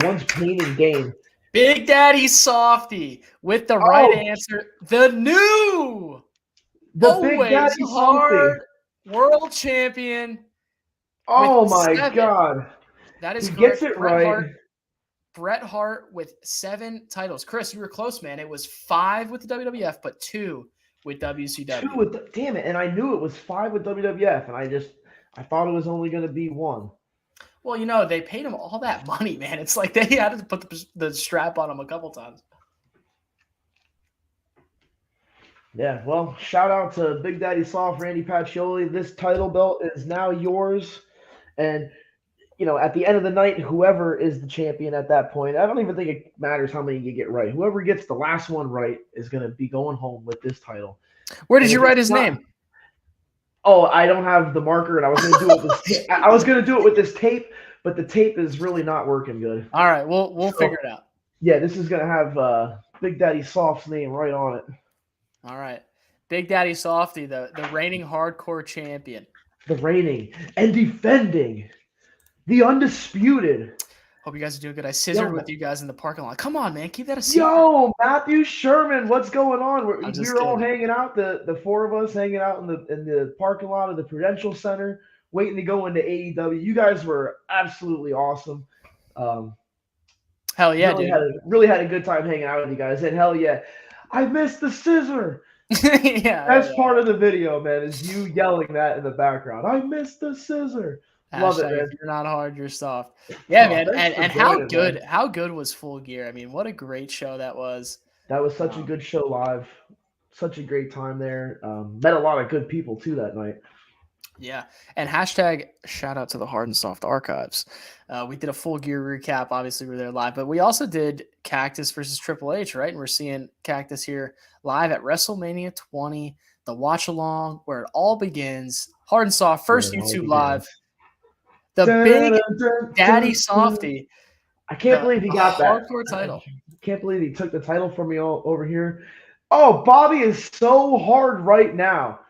one's Pain and Gain. Big Daddy Softy with the right answer. The new Big Daddy Softy world champion. Oh my 7. God. That is he correct. Gets it right. Bret Hart with 7 titles. Chris, you were close, man. It was 5 with the WWF, but 2 with WCW. 2 with damn it. And I knew it was 5 with WWF, and I thought it was only going to be 1. Well, they paid him all that money, man. It's like they had to put the strap on him a couple times. Yeah, well, shout out to Big Daddy Soft, Randy Pacioli. This title belt is now yours. And, at the end of the night, whoever is the champion at that point, I don't even think it matters how many you get right. Whoever gets the last one right is going to be going home with this title. Where did you write his name? Oh, I don't have the marker, and I was going to do it with this. I was going to do it with this tape, but the tape is really not working good. All right, we'll figure it out. Yeah, this is going to have Big Daddy Soft's name right on it. All right, Big Daddy Softy, the reigning hardcore champion, the reigning and defending, the undisputed. Hope you guys are doing good. I scissored with you guys in the parking lot. Come on, man, keep that a secret. Yo, Matthew Sherman, what's going on? We're all hanging out, the 4 of us hanging out in the parking lot of the Prudential Center, waiting to go into AEW. You guys were absolutely awesome. Hell yeah, dude. Really had a good time hanging out with you guys. And hell yeah, I missed the scissor. Yeah, that's part of the video, man. Is you yelling that in the background? I missed the scissor. Love it, man. If you're not hard, you're soft. Yeah, man. And how good was Full Gear? I mean, what a great show that was. That was such a good show live. Such a great time there. Met a lot of good people too that night. Yeah. And hashtag shout out to the Hard and Soft archives. We did a Full Gear recap. Obviously, we were there live, but we also did Cactus versus Triple H, right? And we're seeing Cactus here live at WrestleMania 20, the watch along where it all begins. Hard and Soft, first YouTube live. The Big Daddy Softy. I can't believe he got that hardcore title. I can't believe he took the title from me over here. Oh, Bobby is so hard right now.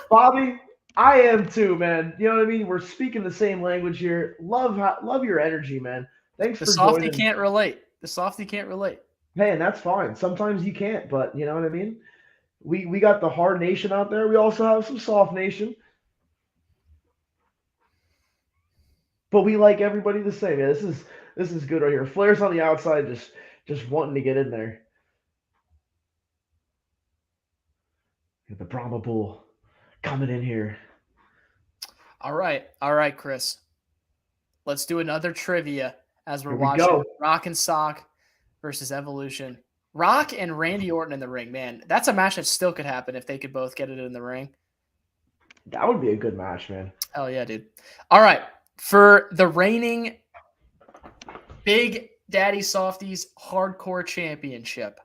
Bobby, I am too, man. You know what I mean? We're speaking the same language here. Love your energy, man. Thanks The for softy joining. can't relate. The softy can't relate. Hey, and that's fine. Sometimes you can't, but you know what I mean? We got the hard nation out there. We also have some soft nation, but we like everybody the same. Yeah, this is good right here. Flair's on the outside, just wanting to get in there. The Brahma Bull coming in here. All right, Chris. Let's do another trivia as we're Here we watching go. Rock and Sock versus Evolution. Rock and Randy Orton in the ring, man. That's a match that still could happen if they could both get it in the ring. That would be a good match, man. Hell yeah, dude. All right. For the reigning Big Daddy Softies Hardcore Championship,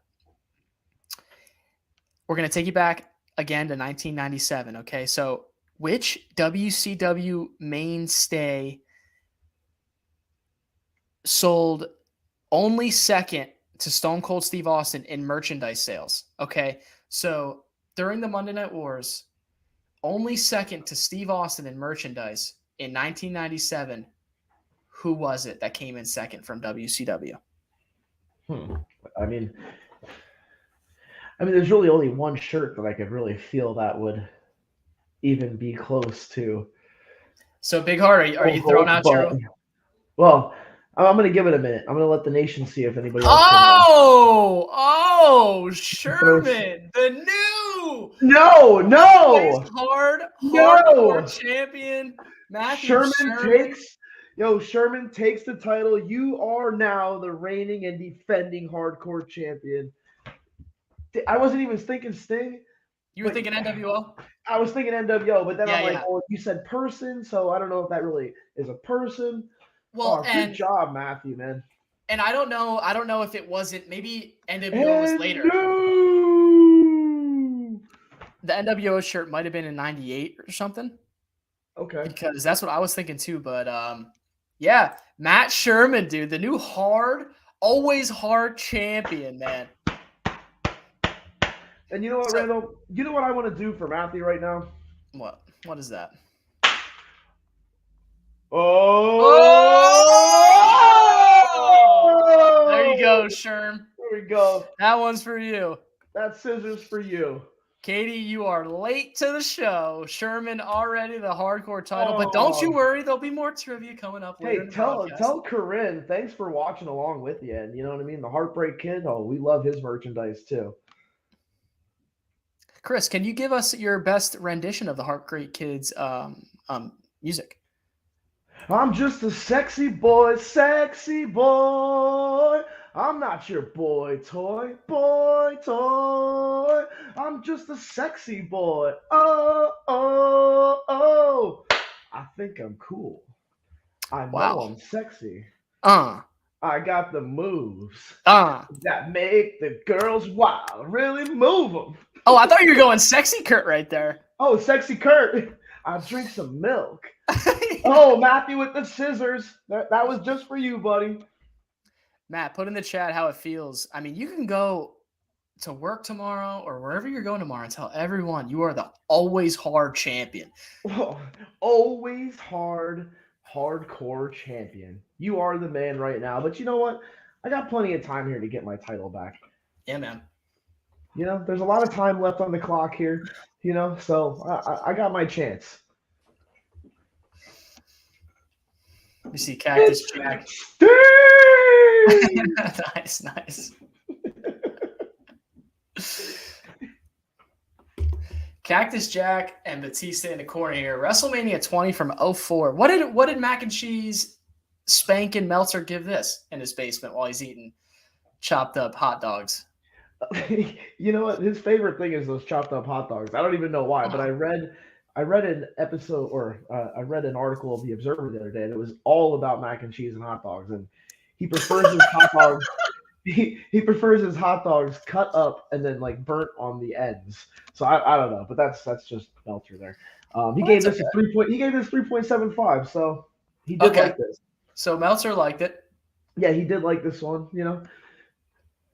we're going to take you back again to 1997. Okay. So, which WCW mainstay sold only second to Stone Cold Steve Austin in merchandise sales? Okay. So, during the Monday Night Wars, only second to Steve Austin in merchandise in 1997. Who was it that came in second from WCW? I mean, there's really only one shirt that I could really feel that would even be close to. So, Big Heart, are you throwing out your? Well, I'm going to give it a minute. I'm going to let the nation see if anybody else. Oh, Sherman, the new hardcore champion. Sherman takes the title. You are now the reigning and defending hardcore champion. I wasn't even thinking Sting. You were thinking NWO? I was thinking NWO, but then I'm like, oh, you said person, so I don't know if that really is a person. Well, good job, Matthew, man. And I don't know if it wasn't. Maybe NWO was later. The NWO shirt might have been in '98 or something. Okay. Because that's what I was thinking too. But yeah, Matt Sherman, dude, the new always hard champion, man. And you know what, Randall? You know what I want to do for Matthew right now? What? What is that? Oh! There you go, Sherm. There we go. That one's for you. That scissors for you. Katie, you are late to the show. Sherman already the hardcore title, but don't you worry, there'll be more trivia coming up later. Hey, tell Corinne, thanks for watching along with you. And you know what I mean? The Heartbreak Kid, we love his merchandise too. Chris, can you give us your best rendition of the Heartbreak Kid's music? I'm just a sexy boy. I'm not your boy toy. I'm just a sexy boy. Oh. I think I'm cool. I know I'm sexy. I got the moves that make the girls wild. Really move them. Oh, I thought you were going sexy Kurt right there. Oh, sexy Kurt. I'll drink some milk. Oh, Matthew with the scissors. That was just for you, buddy. Matt, put in the chat how it feels. I mean, you can go to work tomorrow or wherever you're going tomorrow and tell everyone you are the always hard champion. Oh, always hardcore champion. You are the man right now. But you know what? I got plenty of time here to get my title back. Yeah, man. You know, there's a lot of time left on the clock here, you know, so I got my chance. You see Cactus Jack. Nice. Cactus Jack and Batista in the corner here. WrestleMania 20 from 04. What did Mac and Cheese, Spank, and Meltzer give this in his basement while he's eating chopped up hot dogs? You know what? His favorite thing is those chopped up hot dogs. I don't even know why, but I read an episode or I read an article of the Observer the other day, and it was all about mac and cheese and hot dogs, and he prefers his hot dogs. He prefers his hot dogs cut up and then like burnt on the ends. So I don't know, but that's just Meltzer there. He gave this a 3.75, so he did like this. So Meltzer liked it. Yeah, he did like this one. You know.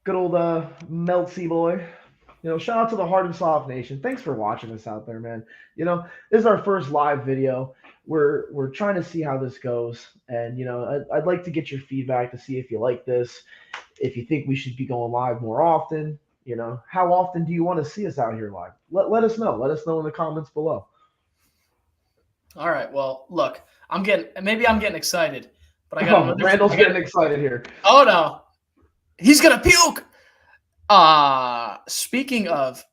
Good old Meltsy boy. Shout out to the Hard&Soft Nation. Thanks for watching us out there, man. This is our first live video. We're trying to see how this goes, and I'd like to get your feedback to see if you like this, if you think we should be going live more often. How often do you want to see us out here live? Let us know. Let us know in the comments below. All right. Well, look, maybe I'm getting excited, but I got another. Randall's getting excited here. Oh no, he's gonna puke. Speaking of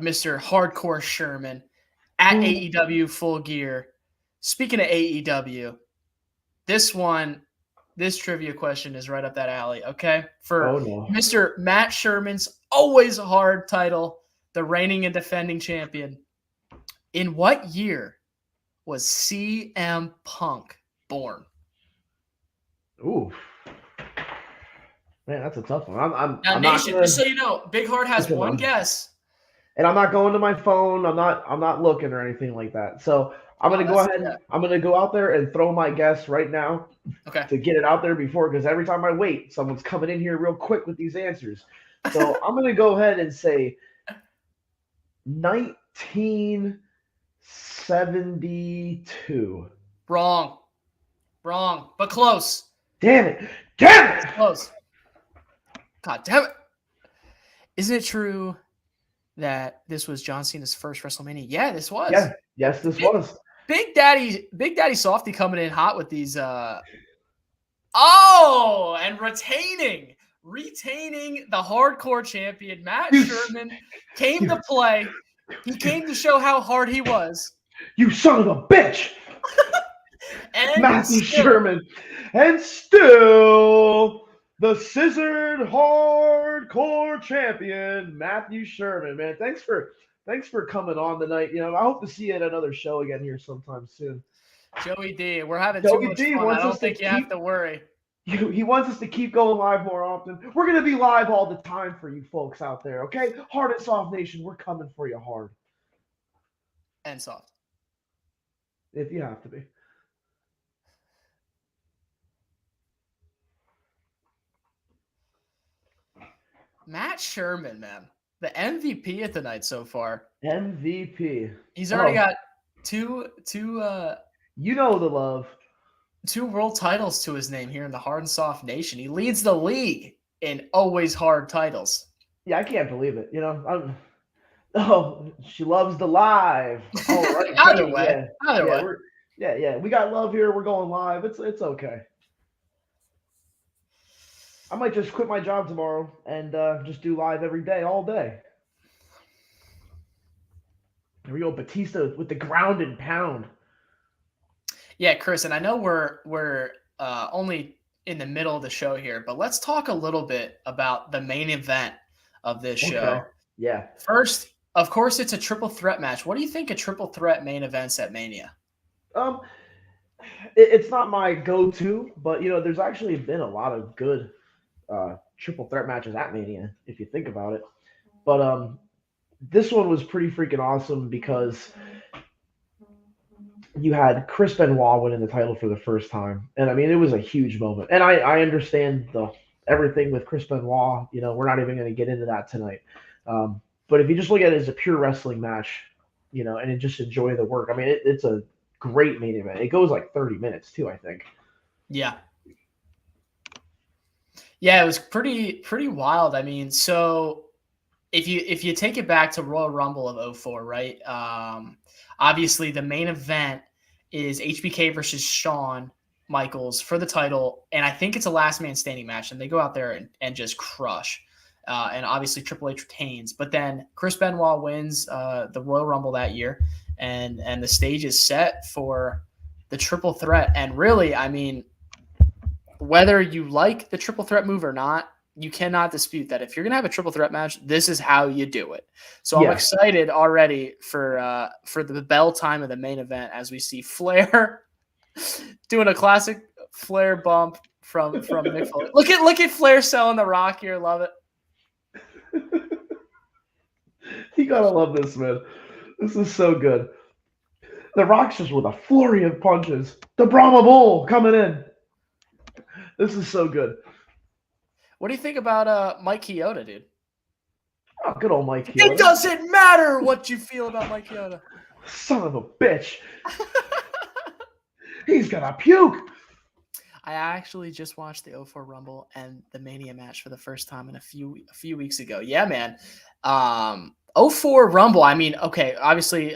Mr. Hardcore Sherman at AEW Full Gear. Speaking of AEW, this trivia question is right up that alley, okay? For Mr. Matt Sherman's always hard title, the reigning and defending champion. In what year was CM Punk born? Ooh. Man, that's a tough one. I'm Nation, not gonna, just so you know, Big Hard has one guess. And I'm not going to my phone. I'm not looking or anything like that. So I'm gonna go ahead. Yeah. I'm gonna go out there and throw my guess right now. Okay. To get it out there before, because every time I wait, someone's coming in here real quick with these answers. So I'm gonna go ahead and say 1972. Wrong, but close. Damn it! Close. God damn it! Isn't it true that this was John Cena's first WrestleMania? Yeah, this was. Yeah, yes, this was. Big Daddy Softy coming in hot with these. And retaining the hardcore champion Matt Sherman came to play. He came to show how hard he was. You son of a bitch! And Matthew Sherman, and still the scissored hardcore champion Matthew Sherman. Man, thanks for coming on tonight. I hope to see you at another show again here sometime soon. Joey D, we're having too much fun. I don't think you have to worry. He wants us to keep going live more often. We're going to be live all the time for you folks out there, okay? Hard&Soft Nation, we're coming for you hard. And soft. If you have to be. Matt Sherman, man. The MVP of the night so far. MVP. He's already got two the love. 2 world titles to his name here in the Hard&Soft Nation. He leads the league in always hard titles. Yeah, I can't believe it. She loves the live. Oh, right. Either way. Yeah. We got love here. We're going live. It's okay. I might just quit my job tomorrow and just do live every day, all day. There we go, Batista with the ground and pound. Yeah, Chris, and I know we're only in the middle of the show here, but let's talk a little bit about the main event of this show. Yeah. First, of course, it's a triple threat match. What do you think of triple threat main events at Mania? It's not my go-to, but there's actually been a lot of good triple threat matches at Mania, if you think about it. But this one was pretty freaking awesome because you had Chris Benoit winning the title for the first time. And I mean, it was a huge moment. And I understand everything with Chris Benoit. We're not even going to get into that tonight. But if you just look at it as a pure wrestling match, and just enjoy the work, I mean, it's a great main event. It goes like 30 minutes too, I think. Yeah. Yeah, it was pretty wild. I mean, so if you take it back to Royal Rumble of 2004, right? Obviously, the main event is HBK versus Shawn Michaels for the title, and I think it's a last man standing match, and they go out there and just crush. And obviously, Triple H retains. But then Chris Benoit wins the Royal Rumble that year, and the stage is set for the triple threat. And really, I mean, whether you like the triple threat move or not, you cannot dispute that if you're going to have a triple threat match, this is how you do it. So I'm excited already for the bell time of the main event as we see Flair doing a classic Flair bump from Mick Foley. Look at Flair selling the Rock here. Love it. You gotta love this, man. This is so good. The Rock's just with a flurry of punches. The Brahma Bull coming in. This is so good. What do you think about Mike Chioda, dude? Oh, good old Mike It Chioda. doesn't matter what you feel about Mike Chioda. Son of a bitch. He's gonna puke. I actually just watched the 04 Rumble and the Mania match for the first time in a few weeks ago. Yeah, man. 04 Rumble. I mean, okay, obviously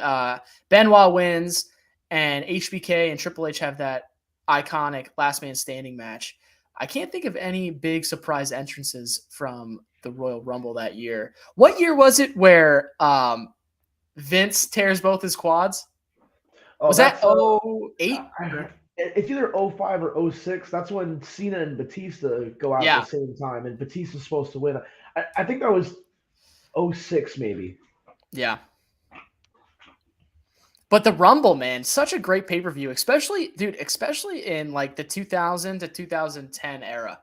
Benoit wins and HBK and Triple H have that iconic last man standing match. I can't think of any big surprise entrances from the Royal Rumble that year. What year was it where Vince tears both his quads? Oh, Was that 08? It's either 05 or 06. That's when Cena and Batista go out at the same time, and Batista's supposed to win. I think that was 06 maybe. Yeah. But the Rumble, man, such a great pay-per-view, especially in like the 2000 to 2010 era,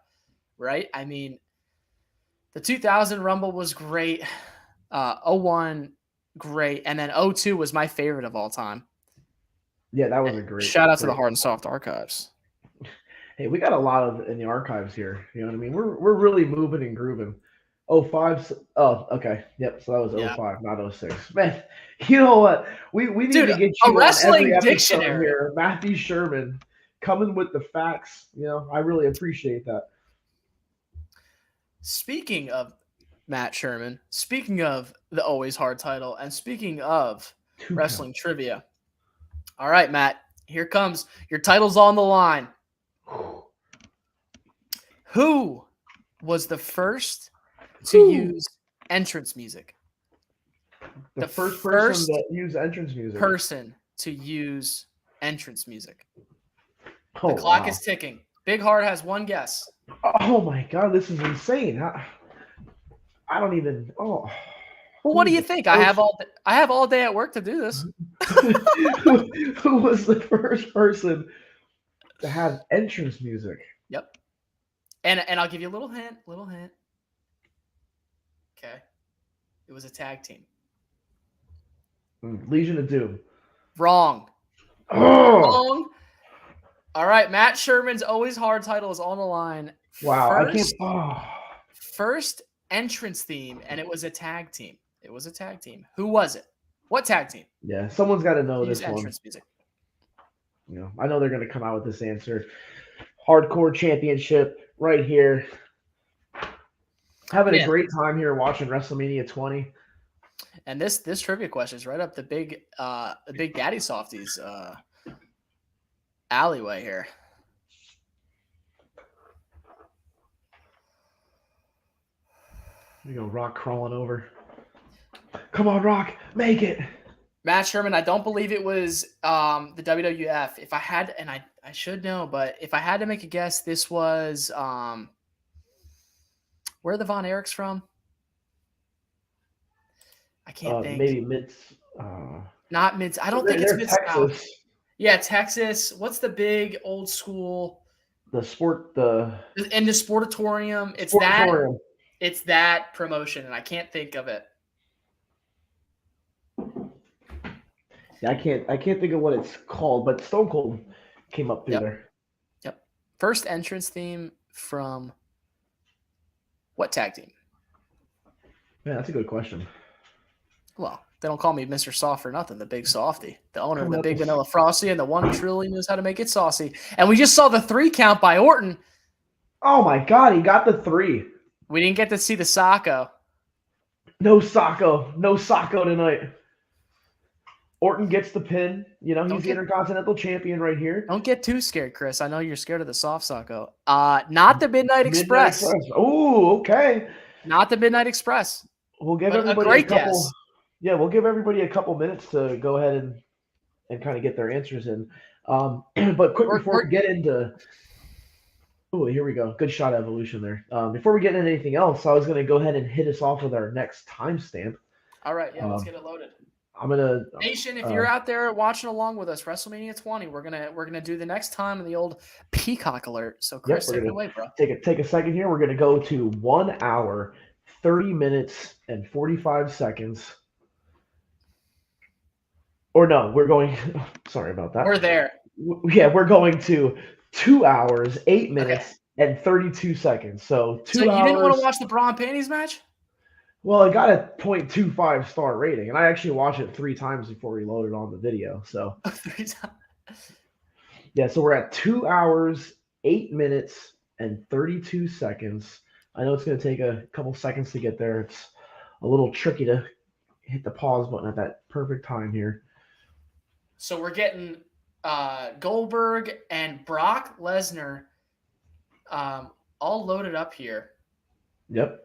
right? I mean, the 2000 Rumble was great. 01, great. And then 02 was my favorite of all time. Yeah, that was a great. Shout out to the Hard&Soft archives. Hey, we got a lot of in the archives here. You know what I mean? We're really moving and grooving. 05. Oh, okay. Yep. So that was 05, not 06. Man, you know what? We need to get you a wrestling on every dictionary here. Matthew Sherman coming with the facts. You know, I really appreciate that. Speaking of Matt Sherman, speaking of the Always Hard title, and speaking of wrestling trivia. All right, Matt, here comes. Your title's on the line. Who was the first to use entrance music? The first person that used entrance music. Person to use entrance music. The clock is ticking. Big Hard has one guess. Oh my God, this is insane. I don't even. Oh. Well, what do you think? I have all day at work to do this. Who was the first person to have entrance music? Yep. And I'll give you a little hint. Okay. It was a tag team. Legion of Doom. Wrong. Oh. Wrong. All right, Matt Sherman's Always Hard title is on the line. Wow, I can't. First entrance theme, and it was a tag team. Who was it? What tag team? Yeah, someone's got to know this entrance music. You know, I know they're going to come out with this answer. Hardcore Championship right here. Having a great time here watching WrestleMania 20. And this trivia question is right up the big Daddy Softies alleyway here. There you go, Rock crawling over. Come on, Rock, make it. Matt Sherman, I don't believe it was the WWF. If I had, and I should know, but if I had to make a guess, this was where are the Von Erichs from? I can't think. Maybe Mid. Not Mid. I don't think it's Mid South. Yeah, Texas. What's the big old school? In the Sportatorium. It's that promotion, and I can't think of it. Yeah, I can't think of what it's called, but Stone Cold came up through there. Yep. First entrance theme from what tag team? Yeah, that's a good question. Well, they don't call me Mr. Soft for nothing. The Big Softy, the owner of the Big Vanilla Frosty, and the one who truly knows how to make it saucy. And we just saw the 3 count by Orton. Oh my God, he got the 3. We didn't get to see the Socko. No Socko tonight. Orton gets the pin. You know, he's the Intercontinental Champion right here. Don't get too scared, Chris. I know you're scared of the soft Socko. Not the Midnight Express. Oh, okay. Not the Midnight Express. We'll give everybody a couple. Guess. Yeah, we'll give everybody a couple minutes to go ahead and kind of get their answers in. But quick before we get into. Oh, here we go. Good shot evolution there. Before we get into anything else, I was going to go ahead and hit us off with our next timestamp. All right, yeah, let's get it loaded. I'm gonna Nation, if you're out there watching along with us, WrestleMania 20, we're gonna do the next time in the old Peacock alert. So Chris, take it away, bro. Take a second here. We're gonna go to 1 hour, 30 minutes, and 45 seconds. Or no, we're going. Sorry about that. We're there. Yeah, we're going to 2 hours, 8 minutes, and 32 seconds. So 2 hours. You didn't want to watch the bra and panties match? Well, it got a 0.25 star rating, and I actually watched it 3 times before we loaded on the video. So, 3 times. yeah, so we're at 2 hours, 8 minutes, and 32 seconds. I know it's going to take a couple seconds to get there. It's a little tricky to hit the pause button at that perfect time here. So we're getting Goldberg and Brock Lesnar all loaded up here. Yep.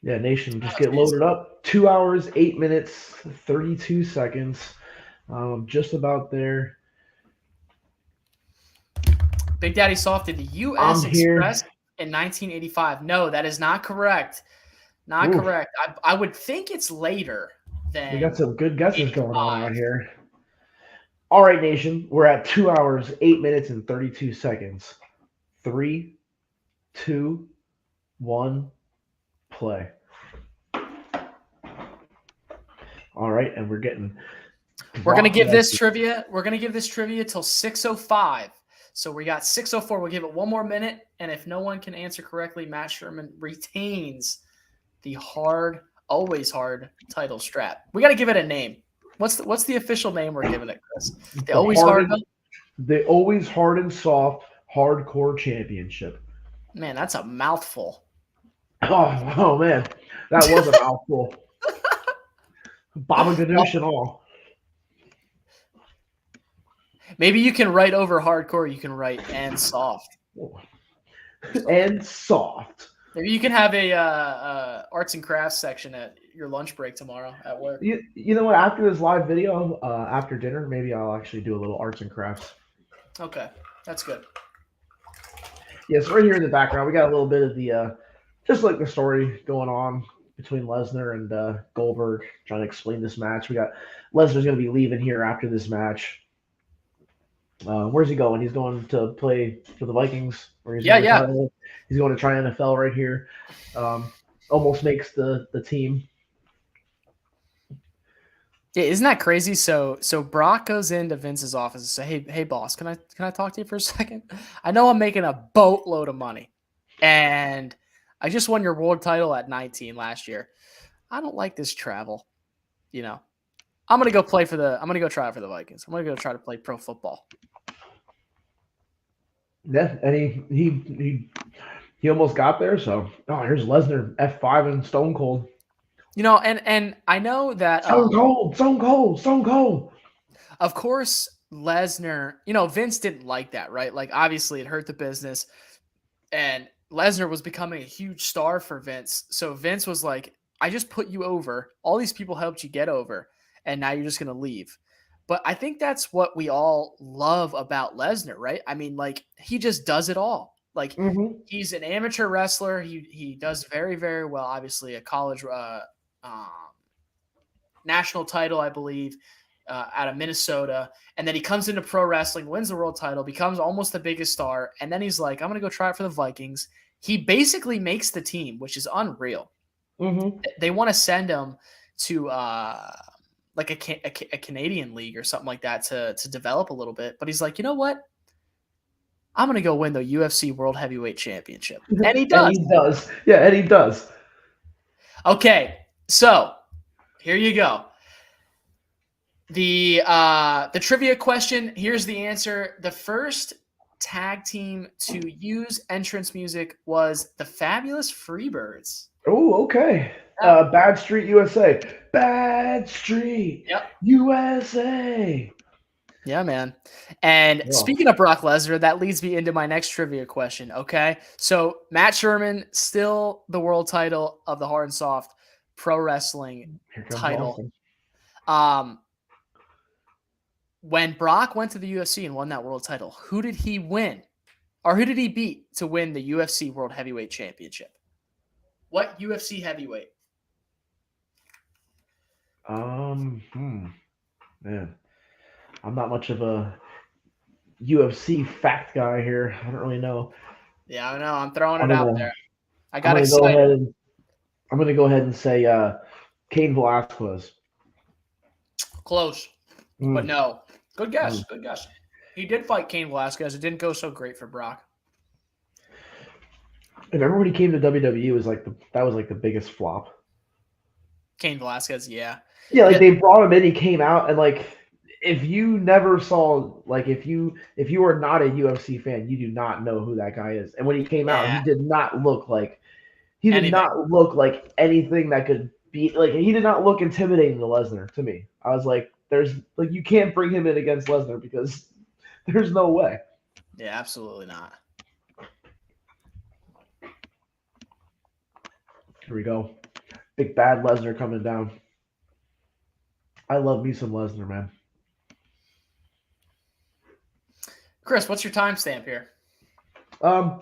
Yeah, Nation, just get loaded up. 2 hours, 8 minutes, 32 seconds. Just about there. Big Daddy Soft did the U.S. Express in 1985. No, that is not correct. Not correct. I would think it's later than. We got some good guesses going on out here. All right, Nation, we're at 2 hours, 8 minutes, and 32 seconds. 3, 2, 1, play. All right, and we're going to give this trivia. We're going to give this trivia till 6:05. So we got 6:04. We'll give it one more minute, and if no one can answer correctly, Matt Sherman retains the always hard title strap. We got to give it a name. What's the official name we're giving it, Chris? The always hard and soft hardcore championship. Man, that's a mouthful. Oh man, that was a mouthful. Baba Ganoush and all. Maybe you can write over hardcore. You can write and soft. And soft. Maybe you can have a arts and crafts section at your lunch break tomorrow at work. You know what? After this live video, after dinner, maybe I'll actually do a little arts and crafts. Okay, that's good. Yes, right here in the background, we got a little bit of the just like the story going on between Lesnar and Goldberg, trying to explain this match. We got Lesnar's going to be leaving here after this match. Where's he going? He's going to play for the Vikings. Or he's going to try NFL right here. Almost makes the team. Yeah, isn't that crazy? So Brock goes into Vince's office and say, "Hey, boss, can I talk to you for a second? I know I'm making a boatload of money, and I just won your world title at 19 last year. I don't like this travel. You know, I'm gonna go try it for the Vikings. I'm gonna go try to play pro football." Yeah, and he almost got there. So, here's Lesnar, F5 and Stone Cold. You know, and I know that Stone Cold. Of course, Lesnar. You know, Vince didn't like that, right? Like, obviously, it hurt the business, and Lesnar was becoming a huge star for Vince. So Vince was like, "I just put you over. All these people helped you get over, and now you're just gonna leave." But I think that's what we all love about Lesnar, right? I mean, like, he just does it all. Like, he's an amateur wrestler. He does very, very well. Obviously, a college national title, I believe, out of Minnesota. And then he comes into pro wrestling, wins the world title, becomes almost the biggest star. And then he's like, "I'm going to go try it for the Vikings." He basically makes the team, which is unreal. They want to send him to like a Canadian league or something like that to develop a little bit. But he's like, "You know what? I'm going to go win the UFC World Heavyweight Championship." And he does. And he does. Yeah, and he does. Okay, so here you go. The trivia question, here's the answer. The first tag team to use entrance music was the Fabulous Freebirds. Oh, okay. Bad Street USA. Bad Street USA. Yeah, man. And speaking of Brock Lesnar, that leads me into my next trivia question, okay? So Matt Sherman, still the world title of the Hard and Soft Pro Wrestling title. When Brock went to the UFC and won that world title, who did he win? Or who did he beat to win the UFC World Heavyweight Championship? What UFC heavyweight? Man. I'm not much of a UFC fact guy here. I don't really know. Yeah, I know. I'm throwing it out there. I got excited. I'm going to go ahead and say Cain Velasquez. Close, but no. Good guess. Good guess. He did fight Cain Velasquez. It didn't go so great for Brock. I remember when he came to WWE, that was like the biggest flop. Cain Velasquez, yeah. Yeah, like Yeah, they brought him in, he came out, and like if you never saw, like if you are not a UFC fan, you do not know who that guy is. And when he came out, yeah. he did Anything. not look like anything that could be like he did not look intimidating to Lesnar to me. I was like, there's like you can't bring him in against Lesnar because there's no way. Yeah, absolutely not. Here we go. Big bad Lesnar coming down. I love me some Lesnar, man. Chris, what's your timestamp here? Let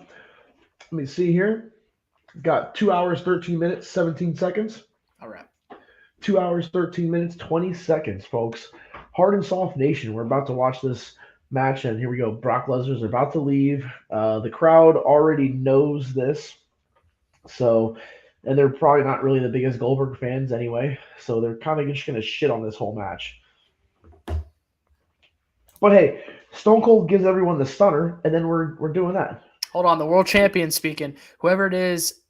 me see here. Got 2 hours, 13 minutes, 17 seconds. All right. 2 hours, 13 minutes, 20 seconds, folks. Hard and Soft Nation. We're about to watch this match, and here we go. Brock Lesnar's about to leave. The crowd already knows this, so and they're probably not really the biggest Goldberg fans anyway, so they're kind of just gonna shit on this whole match. But hey, Stone Cold gives everyone the stunner, and then we're doing that. Hold on, the world champion speaking. Whoever it is,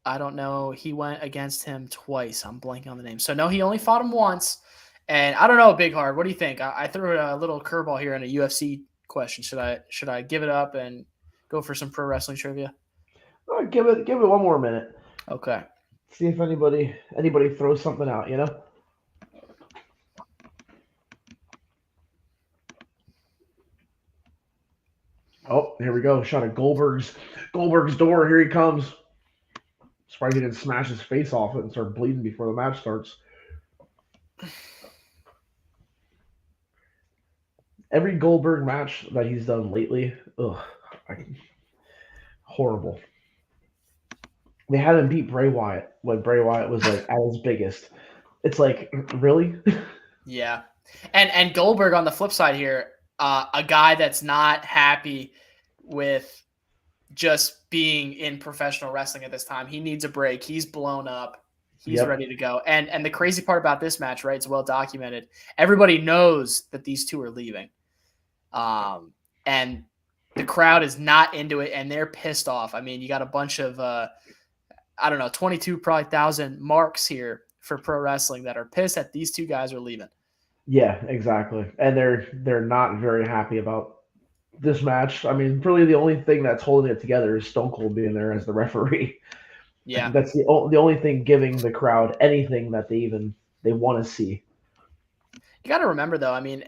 I don't know. He went against him twice. I'm blanking on the name. So no, he only fought him once. And I don't know, Big Hard. What do you think? I threw a little curveball here in a UFC question. Should I give it up and go for some pro wrestling trivia? All right, give it one more minute. Okay. See if anybody throws something out. You know. Oh, here we go. Shot at Goldberg's door. Here he comes. Surprised he didn't smash his face off it and start bleeding before the match starts. Every Goldberg match that he's done lately, horrible. They had him beat Bray Wyatt when Bray Wyatt was like at his biggest. It's like, really? Yeah. And Goldberg on the flip side here, a guy that's not happy with just being in professional wrestling at this time. He needs a break. He's blown up. He's ready to go. And the crazy part about this match, right? It's well documented. Everybody knows that these two are leaving. And the crowd is not into it, and they're pissed off. I mean, you got a bunch of 22 probably thousand marks here for pro wrestling that are pissed that these two guys are leaving. Yeah, exactly. And they're not very happy about this match. I mean, really the only thing that's holding it together is Stone Cold being there as the referee. Yeah. That's the only thing giving the crowd anything that they want to see. You got to remember, though, I mean,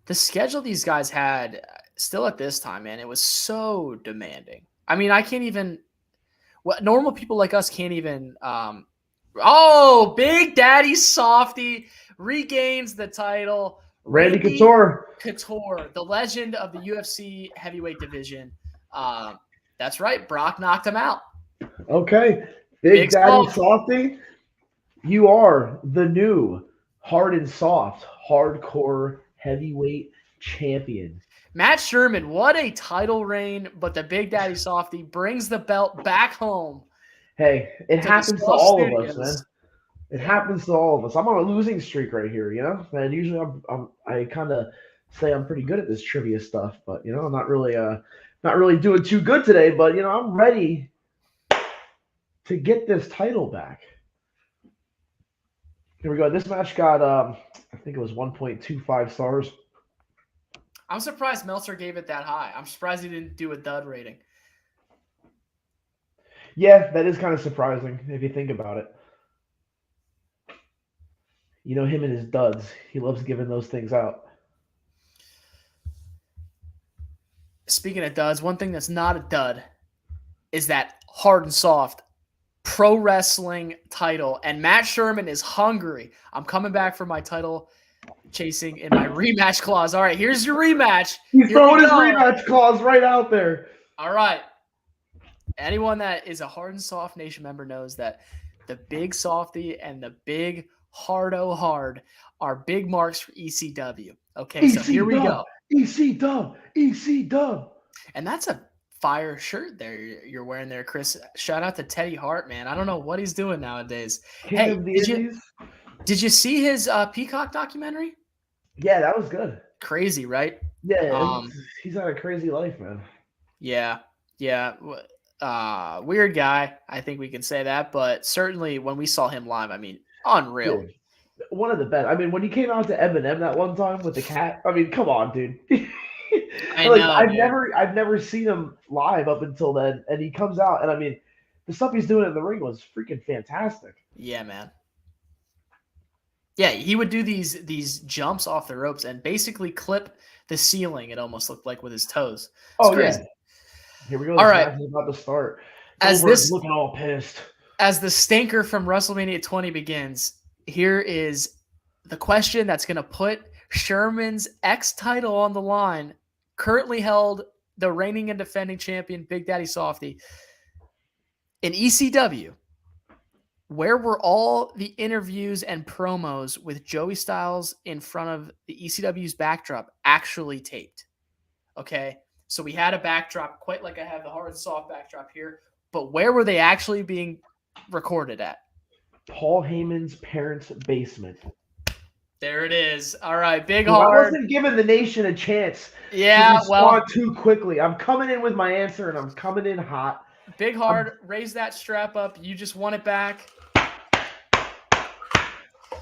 the schedule these guys had still at this time, man, it was so demanding. I mean, I can't even – normal people like us can't even Big Daddy Softy regains the title. Randy Couture, the legend of the UFC heavyweight division. That's right. Brock knocked him out. Okay. Big Daddy Softy, you are the new Hard and Soft hardcore heavyweight champion. Matt Sherman, what a title reign, but the Big Daddy Softy brings the belt back home. Hey, it happens to all of us, man. It happens to all of us. I'm on a losing streak right here, you know? And usually I kind of say I'm pretty good at this trivia stuff, but you know, I'm not really doing too good today, but you know, I'm ready to get this title back. Here we go. This match got I think it was 1.25 stars. I'm surprised Meltzer gave it that high. I'm surprised he didn't do a dud rating. Yeah, that is kind of surprising if you think about it. You know him and his duds. He loves giving those things out. Speaking of duds, one thing that's not a dud is that Hard and Soft pro wrestling title. And Matt Sherman is hungry. I'm coming back for my title chasing in my rematch clause. All right, here's your rematch. He's throwing his rematch clause right out there. All right. Anyone that is a Hard and Soft Nation member knows that the Big Softy and the Big Hardo Hard are big marks for ECW. Okay, so here we go. ECW. And that's a fire shirt there you're wearing there, Chris. Shout out to Teddy Hart, man. I don't know what he's doing nowadays. Hey, did you see his Peacock documentary? Yeah, that was good. Crazy, right? Yeah, he's had a crazy life, man. Yeah. Weird guy. I think we can say that. But certainly when we saw him live, I mean, Unreal. Dude, one of the best. I mean, when he came out to Eminem that one time with the cat, I mean, come on, dude. I Like know, dude. I've never seen him live up until then, and he comes out, and I mean, the stuff he's doing in the ring was freaking fantastic. Yeah, man. Yeah, he would do these jumps off the ropes and basically clip the ceiling. It almost looked like with his toes. It's Oh yeah, crazy. here we go. All This right, match is about to start. as Goldberg's this looking all pissed. as the stinker from WrestleMania 20 begins, here is the question that's going to put Sherman's X title on the line. Currently held the reigning and defending champion Big Daddy Softy in ECW. Where were all the interviews and promos with Joey Styles in front of the ECW's backdrop actually taped? Okay, so we had a backdrop, quite like I have the Hard&Soft backdrop here, but where were they actually being recorded at? Paul Heyman's parents' basement. There it is. All right, Big I Hard. wasn't giving the nation a chance Yeah, to respond well, too quickly. I'm coming in with my answer, and I'm coming in hot. Big Hard, raise that strap up. You just won it back.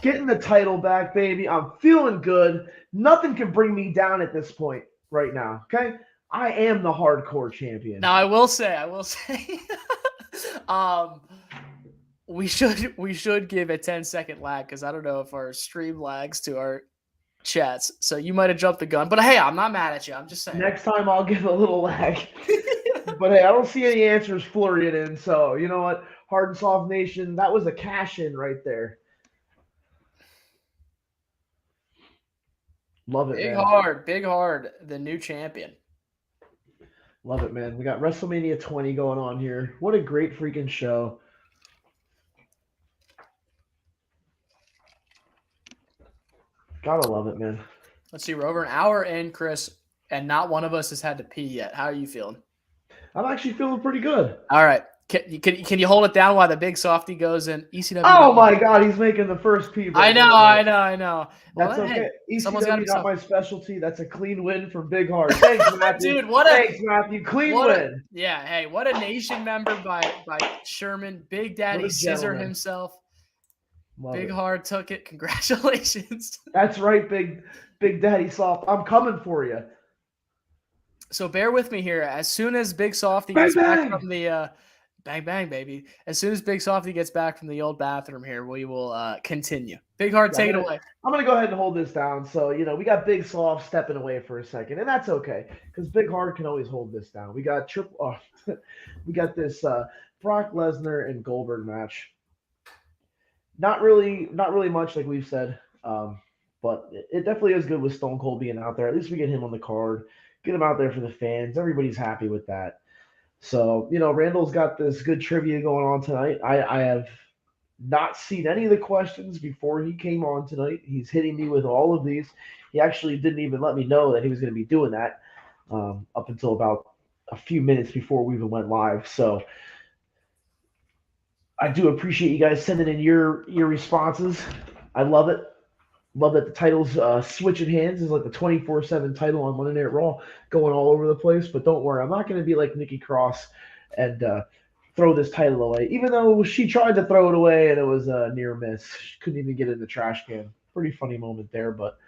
Getting the title back, baby. I'm feeling good. Nothing can bring me down at this point right now. Okay, I am the hardcore champion. Now I will say, we should give a 10-second lag because I don't know if our stream lags to our chats. So you might have jumped the gun, but hey, I'm not mad at you. I'm just saying. Next time I'll give a little lag. But hey, I don't see any answers flurrying in. So you know what, Hard&Soft Nation, that was a cash in right there. Love it, Big Hard, the new champion. Love it, man. We got WrestleMania 20 going on here. What a great freaking show. Gotta love it, man. Let's see, we're over an hour in, Chris, and not one of us has had to pee yet. How are you feeling? I'm actually feeling pretty good. All right. Can you hold it down while the big softy goes in ECW? Oh my God, he's making the first pee. I know. That's well, okay. Hey, ECW not my specialty. That's a clean win from Big Hard. Thanks, Matthew. Dude, Thanks, Matthew. Clean win. Yeah, hey, what a nation member by Sherman. Big Daddy Scissor himself. Love Big it. Hard took it. Congratulations. That's right, Big Daddy Soft. I'm coming for you. So bear with me here. As soon as Big Softy gets back from the bang bang baby, as soon as Big Softy gets back from the old bathroom here, we will continue. Big Hard, take it away. I'm gonna go ahead and hold this down. So we got Big Soft stepping away for a second, and that's okay because Big Hard can always hold this down. We got we got this Brock Lesnar and Goldberg match. Not really much like we've said, but it definitely is good with Stone Cold being out there. At least we get him on the card. Get him out there for the fans. Everybody's happy with that. So, Randall's got this good trivia going on tonight. I have not seen any of the questions before he came on tonight. He's hitting me with all of these. He actually didn't even let me know that he was going to be doing that up until about a few minutes before we even went live. So I do appreciate you guys sending in your responses. I love it. Love that the title's switching hands. Is like the 24/7 title on Monday Night Raw going all over the place. But don't worry, I'm not going to be like Nikki Cross and throw this title away. Even though she tried to throw it away and it was a near miss. She couldn't even get it in the trash can. Pretty funny moment there. But,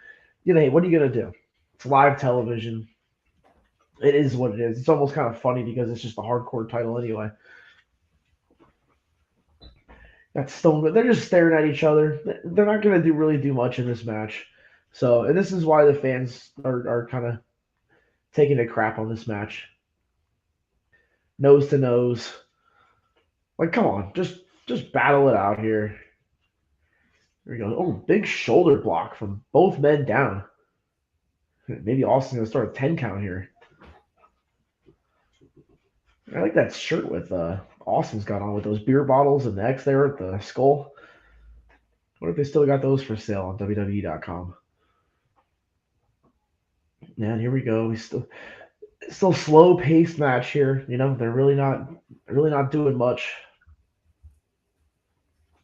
hey, what are you going to do? It's live television. It is what it is. It's almost kind of funny because it's just a hardcore title anyway. That's Stone. They're just staring at each other. They're not going to really do much in this match. So, and this is why the fans are kind of taking a crap on this match. Nose to nose. Like, come on, just battle it out here. There we go. Oh, big shoulder block from both men down. Maybe Austin's going to start a 10 count here. I like that shirt with Austin's got on with those beer bottles and the X there at the skull. What if they still got those for sale on WWE.com? Man, here we go. We still slow paced match here. They're really not doing much.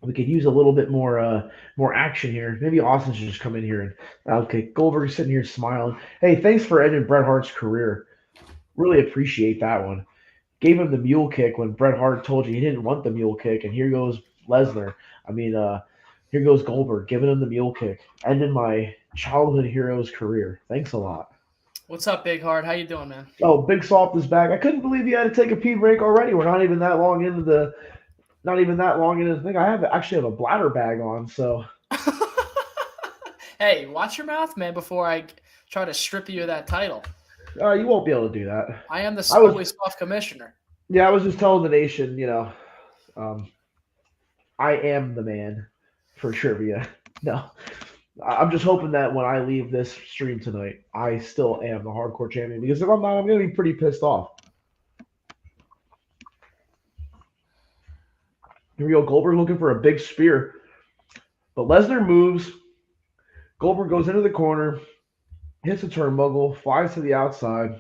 We could use a little bit more action here. Maybe Austin should just come in here and okay. Goldberg's sitting here smiling. Hey, thanks for ending Bret Hart's career. Really appreciate that one. Gave him the mule kick when Bret Hart told you he didn't want the mule kick, and here goes Lesnar. I mean, here Here goes Goldberg, giving him the mule kick, ending my childhood hero's career. Thanks a lot. What's up, Big Hard? How you doing, man? Oh, Big Soft is back. I couldn't believe you had to take a pee break already. We're not even that long into the thing. I actually have a bladder bag on, so Hey, watch your mouth, man, before I try to strip you of that title. you won't be able to do that. I am the I was- Holy Soft commissioner. Yeah, I was just telling the nation, I am the man for trivia. No, I'm just hoping that when I leave this stream tonight, I still am the hardcore champion. Because if I'm not, I'm going to be pretty pissed off. Here we go. Goldberg looking for a big spear. But Lesnar moves. Goldberg goes into the corner, hits a turnbuckle, flies to the outside.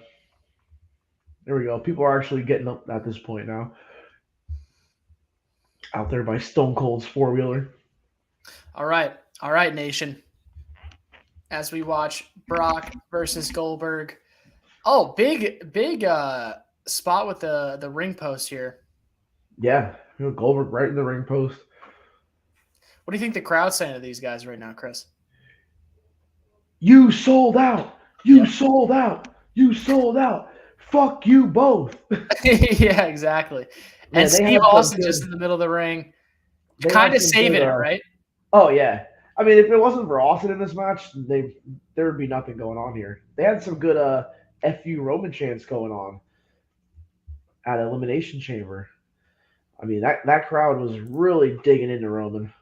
There we go. People are actually getting up at this point now. Out there by Stone Cold's four-wheeler. All right, nation. As we watch Brock versus Goldberg. Oh, big spot with the ring post here. Yeah, Goldberg right in the ring post. What do you think the crowd's saying to these guys right now, Chris? You sold out. You Yep. sold out. You sold out. Fuck you both. Yeah, exactly. Man, And they Steve had some Austin good- just in the middle of the ring, they kind had of some saving good, it, right? Oh yeah. I mean, if it wasn't for Austin in this match, there would be nothing going on here. They had some good FU Roman chants going on at Elimination Chamber. I mean, that crowd was really digging into Roman.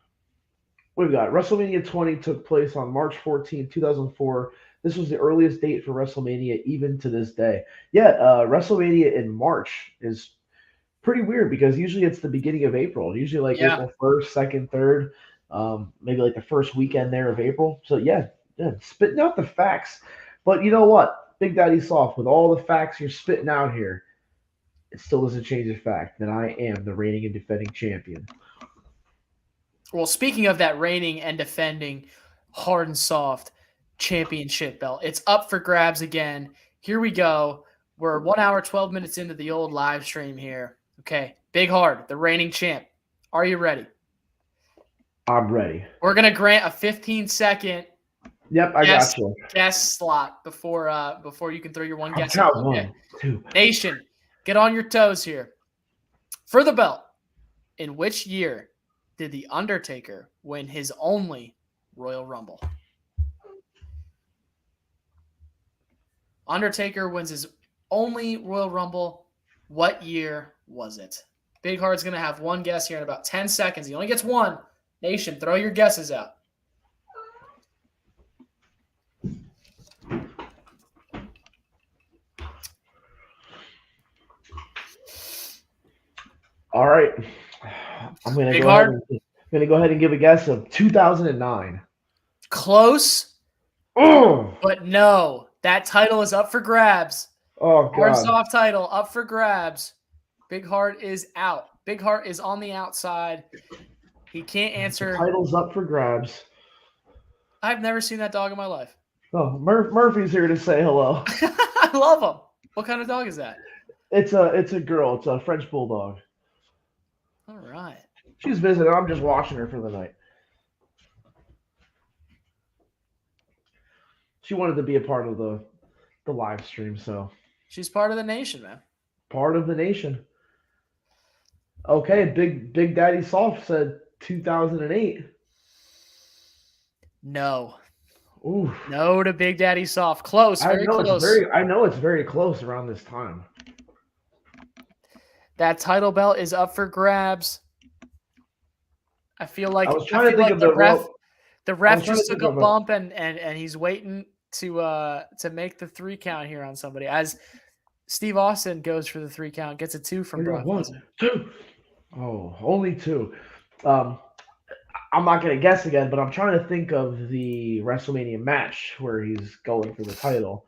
What have we got? WrestleMania 20 took place on March 14, 2004. This was the earliest date for WrestleMania, even to this day. Yeah, WrestleMania in March is pretty weird because usually it's the beginning of April. Usually like Yeah. April 1st, 2nd, 3rd, maybe like the first weekend there of April. So yeah, spitting out the facts. But you know what? Big Daddy Soft, with all the facts you're spitting out here, it still doesn't change the fact that I am the reigning and defending champion. Well, speaking of that reigning and defending Hard&Soft championship belt, it's up for grabs again. Here we go. We're 1 hour, 12 minutes into the old live stream here. Okay, Big Hard, the reigning champ. Are you ready? I'm ready. We're going to grant a 15-second Yep, I got you. guess slot before you can throw your one guess. Count in. 1, 2. Nation, get on your toes here. For the belt, in which year did The Undertaker win his only Royal Rumble? Undertaker wins his only Royal Rumble. What year was it? Big Hard's going to have one guess here in about 10 seconds. He only gets one. Nation, throw your guesses out. All right. I'm going to go ahead and give a guess of 2009. Close, Oh, but no. That title is up for grabs. oh God. Hard&Soft title up for grabs. Big Hard is out. Big Hard is on the outside. He can't answer. Title's up for grabs. I've never seen that dog in my life. Oh, Murphy's here to say hello. I love him. What kind of dog is that? It's a girl. It's a French bulldog. All right. She's visiting. I'm just watching her for the night. She wanted to be a part of the live stream, so She's part of the nation, man. part of the nation. Okay, Big Daddy Soft said 2008. No. Ooh. No to Big Daddy Soft. Close. Very close. I know it's very close around this time. That title belt is up for grabs. I feel like I was trying to think of the ref. The I was ref trying to just took think a of a- bump and he's waiting to make the 3 count here on somebody. As Steve Austin goes for the 3 count, gets a 2 from Brock Lesnar. 1, 2. Oh, only 2. I'm not gonna guess again, but I'm trying to think of the WrestleMania match where he's going for the title.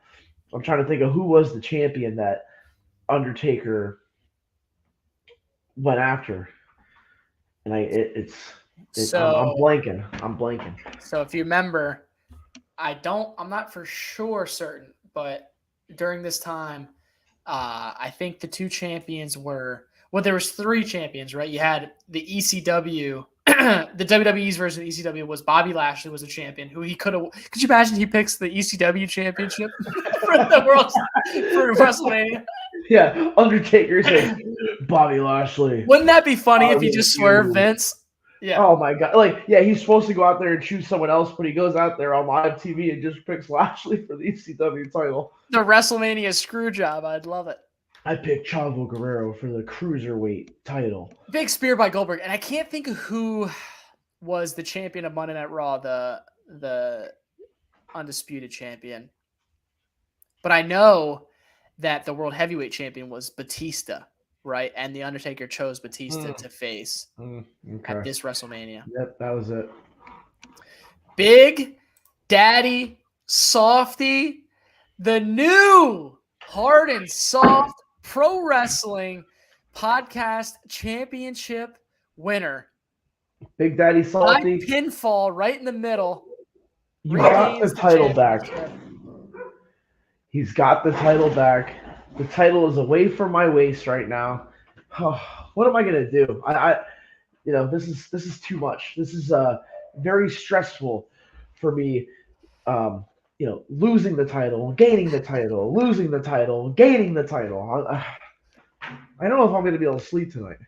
I'm trying to think of who was the champion that Undertaker went after, and I'm blanking. I'm blanking. So if you remember, I'm not for sure certain, but during this time, I think the 2 champions were, well, there was 3 champions, right? You had the ECW the WWE's version of ECW was Bobby Lashley was a champion who he could have. Could you imagine he picks the ECW championship for the world for WrestleMania? Yeah, Undertaker says, Bobby Lashley. Wouldn't that be funny I if he want just swerved you. Vince? Yeah. Oh my god! Like, yeah, he's supposed to go out there and choose someone else, but he goes out there on live TV and just picks Lashley for the ECW title. The WrestleMania screw job. I'd love it. I picked Chavo Guerrero for the cruiserweight title. Big spear by Goldberg, and I can't think of who was the champion of Monday Night Raw, the undisputed champion. But I know that the world heavyweight champion was Batista, right? And the Undertaker chose Batista to face at this WrestleMania. Yep, that was it. Big Daddy Softy, the new Hard&Soft Pro Wrestling Podcast Championship winner. Big Daddy Salty. By pinfall right in the middle. You got the title back. He's got the title back. The title is away from my waist right now. Oh, what am I gonna do? This is too much. This is very stressful for me. Losing the title, gaining the title, losing the title, gaining the title. I don't know if I'm gonna be able to sleep tonight.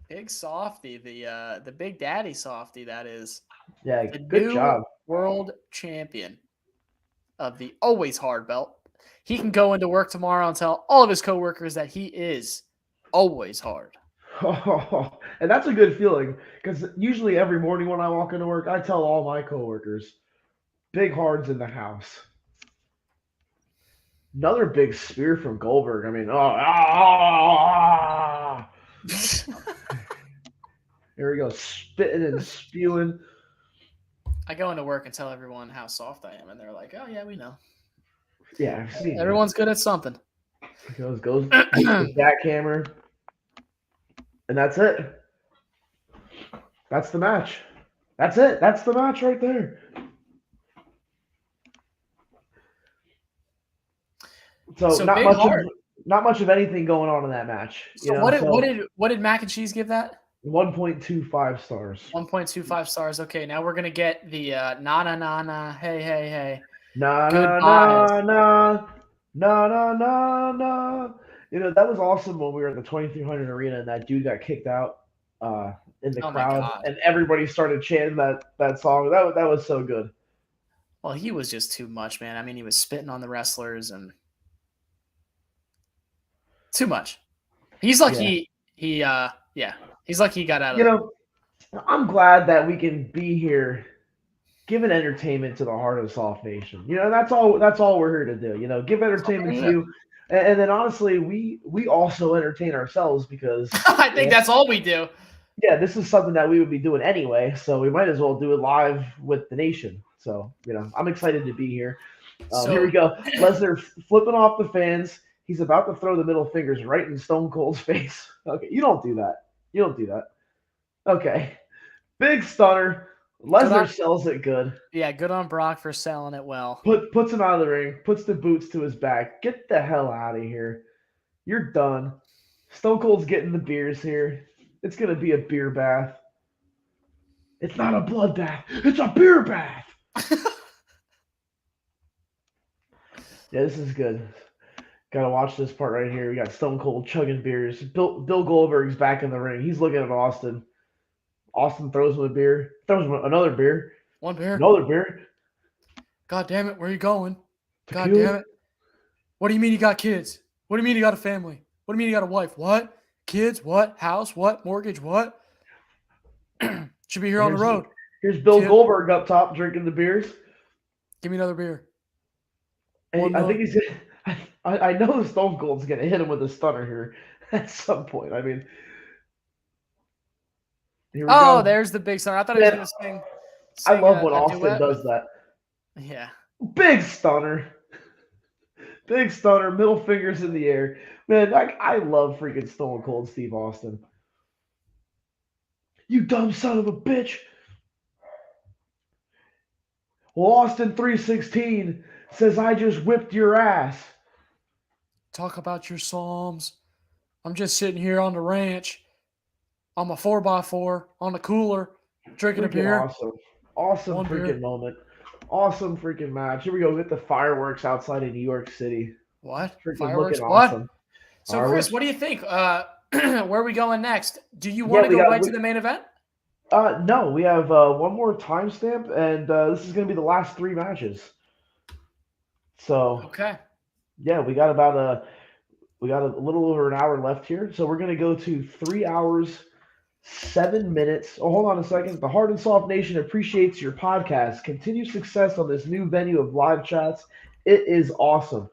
Big Softy, the Big Daddy Softy, that is. Yeah, the good new job. World champion of the always hard belt. He can go into work tomorrow and tell all of his coworkers that he is always hard. Oh, and that's a good feeling because usually every morning when I walk into work, I tell all my coworkers, big hard's in the house. Another big spear from Goldberg. I mean, here we go, spitting and spewing. I go into work and tell everyone how soft I am, and they're like, "Oh yeah, we know." Yeah, I've seen. Everyone's good at something. Goes jackhammer, and that's it. That's the match. That's it. That's the match right there. So not much of anything going on in that match. So what did Mac and Cheese give that? 1.25 stars. 1.25 stars. Okay, now we're gonna get the na na na na hey hey hey. Na na na na na na na na. That was awesome when we were at the 2300 arena and that dude got kicked out in the crowd and everybody started chanting that song. That was so good. Well, he was just too much, man. I mean, he was spitting on the wrestlers and too much. He's like he's like he got out of I'm glad that we can be here giving entertainment to the Hard&Soft Nation. That's all we're here to do. Give entertainment to you. And then honestly, we also entertain ourselves because I think that's all we do. Yeah, this is something that we would be doing anyway, so we might as well do it live with the nation. So, I'm excited to be here. Here we go. Lesnar flipping off the fans. He's about to throw the middle fingers right in Stone Cold's face. Okay, you don't do that. Okay. Big stunner. Lesnar sells it good. Yeah, good on Brock for selling it well. Puts him out of the ring, puts the boots to his back. Get the hell out of here. You're done. Stone Cold's getting the beers here. It's going to be a beer bath. It's not a blood bath. It's a beer bath. Yeah, this is good. Got to watch this part right here. We got Stone Cold chugging beers. Bill Goldberg's back in the ring. He's looking at Austin. Austin throws him a beer. Throws him another beer. One beer. Another beer. God damn it. Where are you going? Tequila? God damn it. What do you mean you got kids? What do you mean you got a family? What do you mean you got a wife? What? Kids? What? House? What? Mortgage? What? Should be here on the road. Here's Bill Goldberg up top drinking the beers. Give me another beer. And I think he's I know Stone Cold's going to hit him with a stunner here at some point. I mean, here we go. There's the big stunner. I thought he was going to sing. I love when Austin does that. Yeah. Big stunner. Big stunner. Middle fingers in the air. Man, I love freaking Stone Cold Steve Austin. You dumb son of a bitch. Well, Austin 316 says, I just whipped your ass. Talk about your Psalms. I'm just sitting here on the ranch on my 4x4 on the cooler Drinking a Freaking beer. awesome. Awesome One beer. freaking moment. Awesome freaking match. Here we go. We get the fireworks outside of New York City. What? Freaking looking Fireworks? What? awesome. So, Chris, Fireworks. what do you think? Where are we going next? Do you Yeah, want to go right to the main event? no, we have one more timestamp, and this is gonna be the last three matches. So Okay. yeah, we got a little over an hour left here. So we're gonna go to 3 hours, 7 minutes. Oh, hold on a second. The Hard and Soft Nation appreciates your podcast. Continued success on this new venue of live chats. It is awesome.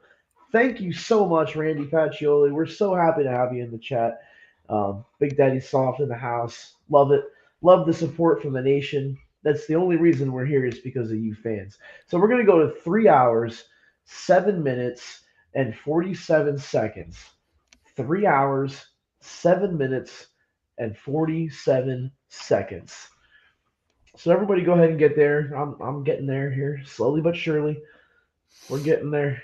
Thank you so much, Randy Pacioli. We're so happy to have you in the chat. Big Daddy Soft in the house. Love it. Love the support from the nation. That's the only reason we're here is because of you fans. So we're going to go to 3 hours, 7 minutes, and 47 seconds. 3 hours, 7 minutes, and 47 seconds. So everybody go ahead and get there. I'm getting there here, slowly but surely. We're getting there.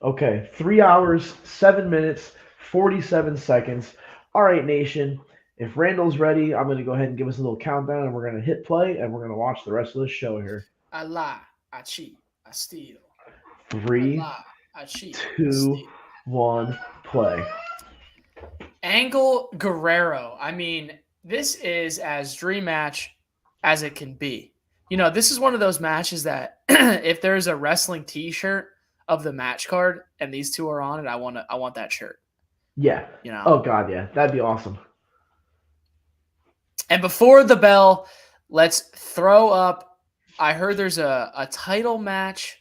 Okay, 3 hours, 7 minutes, 47 seconds. All right, Nation. If Randall's ready, I'm going to go ahead and give us a little countdown, and we're going to hit play, and we're going to watch the rest of the show here. I lie, I cheat, I steal. I Three, lie, I cheat, I two, steal. 1, play. Angle Guerrero. I mean, this is as dream match as it can be. You know, this is one of those matches that if there's a wrestling T-shirt of the match card and these two are on it, I want that shirt. Yeah. You know. Oh God, yeah, that'd be awesome. And before the bell, let's throw up. I heard there's a title match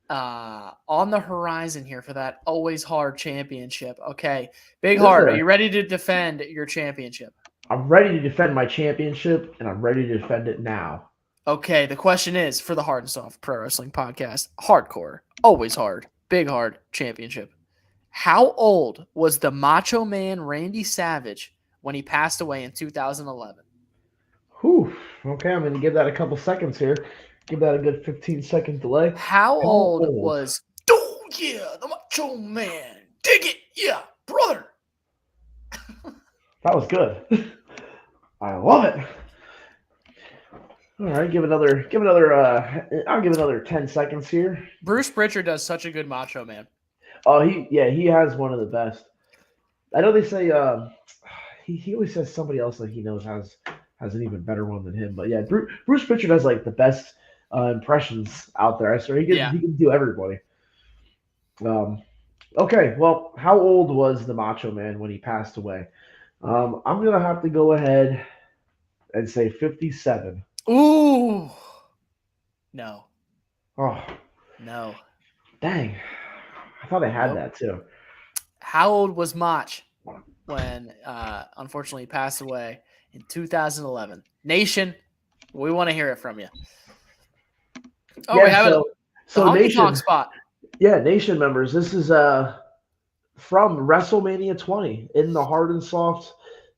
on the horizon here for that Always Hard championship. Okay, Big Hard, are you ready to defend your championship? I'm ready to defend my championship, and I'm ready to defend it now. Okay, the question is for the Hard and Soft Pro Wrestling Podcast, hardcore, always hard, Big Hard championship. How old was the Macho Man Randy Savage when he passed away in 2011? Whew. Okay, I'm going to give that a couple seconds here. Give that a good 15-second delay. How old was? Oh yeah, the Macho Man. Dig it, yeah, brother. That was good. I love it. All right, I'll give another 10 seconds here. Bruce Pritchard does such a good Macho Man. Oh, he has one of the best. I know they say he always says somebody else that he knows has an even better one than him. But yeah, Bruce Pritchard has like the best impressions out there. I swear he can do everybody. Okay, well, how old was the Macho Man when he passed away? I'm gonna have to go ahead and say 57. Ooh, no. Oh, no. Dang, I thought I had that too. How old was Mach when unfortunately he passed away in 2011? Nation, we want to hear it from you. Oh, yeah, we have the honky tonk spot. Yeah, Nation members, this is from WrestleMania 20 in the Hard and Soft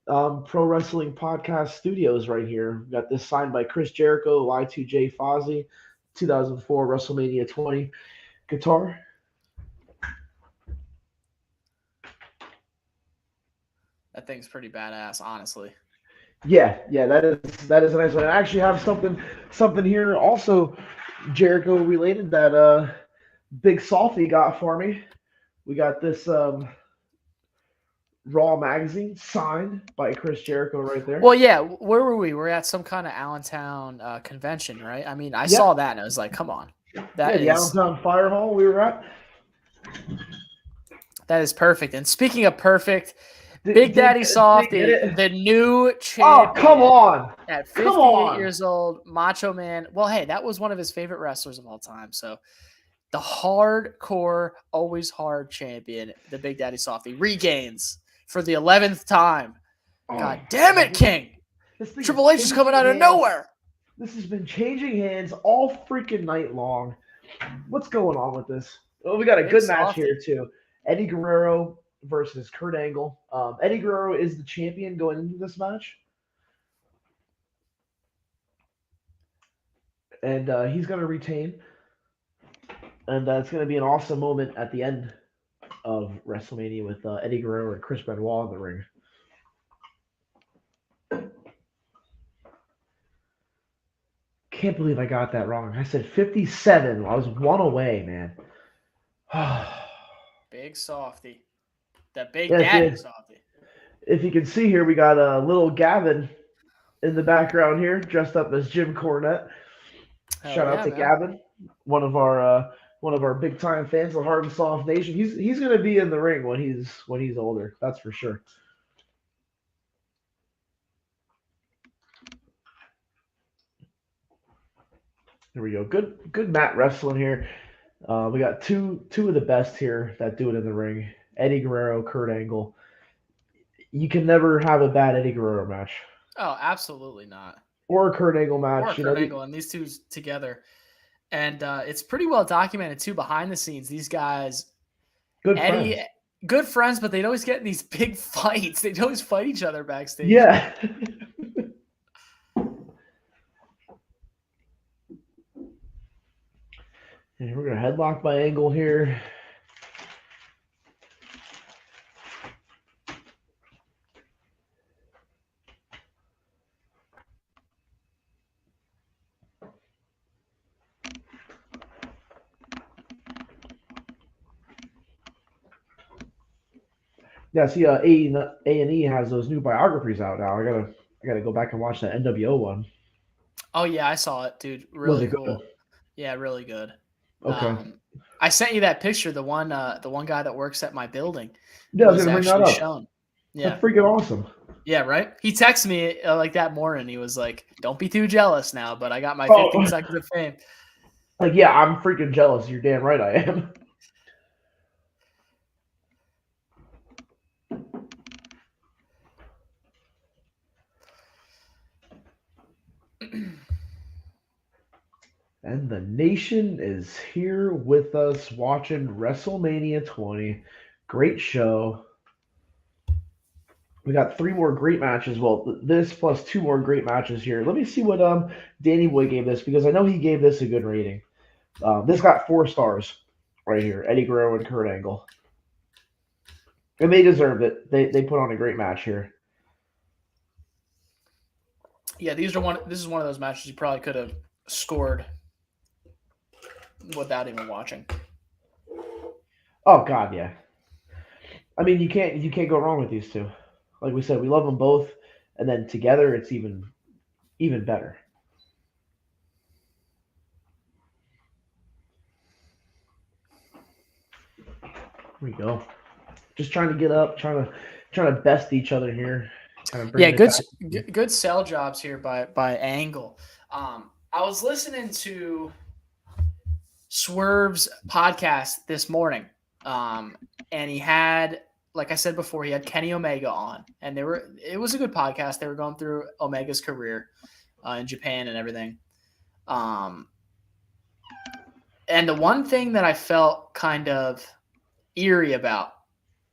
Pro Wrestling Podcast Studios right here. We got this signed by Chris Jericho, Y2J Fozzy, 2004 WrestleMania 20 guitar. That thing's pretty badass, honestly. Yeah, that is a nice one. I actually have something here also Jericho related that Big Softy got for me. We got this Raw magazine signed by Chris Jericho right there. Well, yeah, where were we? We're at some kind of Allentown convention, right? I mean, I saw that and I was like, come on. The Allentown Fire Hall we were at. That is perfect. And speaking of perfect, Big Daddy Soft, the new champion. Oh, come on. At 58 years old, Macho Man. Well, hey, that was one of his favorite wrestlers of all time. So the hardcore, always hard champion, the Big Daddy Softy, regains for the 11th time. God damn it, King. Triple H is coming out of nowhere. This has been changing hands all freaking night long. What's going on with this? Oh, we got a good match here, too. Eddie Guerrero versus Kurt Angle. Eddie Guerrero is the champion going into this match. And he's going to retain. And it's going to be an awesome moment at the end of WrestleMania with Eddie Guerrero and Chris Benoit in the ring. Can't believe I got that wrong. I said 57. I was one away, man. Big softy. That Big Yeah, Daddy softy. if you can see here, we got a little Gavin in the background here, dressed up as Jim Cornette. Hell Shout out yeah, to man. Gavin, one of our big time fans of the Hard and Soft Nation. He's gonna be in the ring when he's older. That's for sure. Here we go. Good mat wrestling here. We got two of the best here that do it in the ring. Eddie Guerrero, Kurt Angle. You can never have a bad Eddie Guerrero match Oh, absolutely not. or a Kurt Angle Or match. Kurt Angle, and these two together. And it's pretty well documented too behind the scenes. These guys, good Eddie, friends. good friends, but they'd always get in these big fights. They'd always fight each other backstage. Yeah. And we're gonna headlock by Angle here. Yeah, see, A&E has those new biographies out now. I gotta go back and watch that NWO one. Oh yeah, I saw it, dude. Was Really it cool. good? Yeah, really good. Okay. I sent you that picture. The one guy that works at my building Yeah, I was was gonna bring that actually up. shown. Yeah, That's freaking awesome. yeah, right. He texted me like that morning. He was like, "Don't be too jealous now," but I got my Oh. 15 seconds of fame. Like, yeah, I'm freaking jealous. You're damn right I am. And the nation is here with us watching WrestleMania 20. Great show. We got 3 more great matches. Well, this plus 2 more great matches here. Let me see what Danny Boy gave this because I know he gave this a good rating. This got 4 stars right here. Eddie Guerrero and Kurt Angle. And they deserved it. They put on a great match here. Yeah, this is one of those matches you probably could have scored without even watching. Oh God, yeah. I mean, you can't go wrong with these two. Like we said, we love them both, and then together it's even better. Here we go. Just trying to get up, trying to best each other here. Kind of Yeah, good sell jobs here by Angle. I was listening to Swerve's podcast this morning, and he had, like I said before, he had Kenny Omega on, and it was a good podcast. They were going through Omega's career in Japan and everything. And the one thing that I felt kind of eerie about,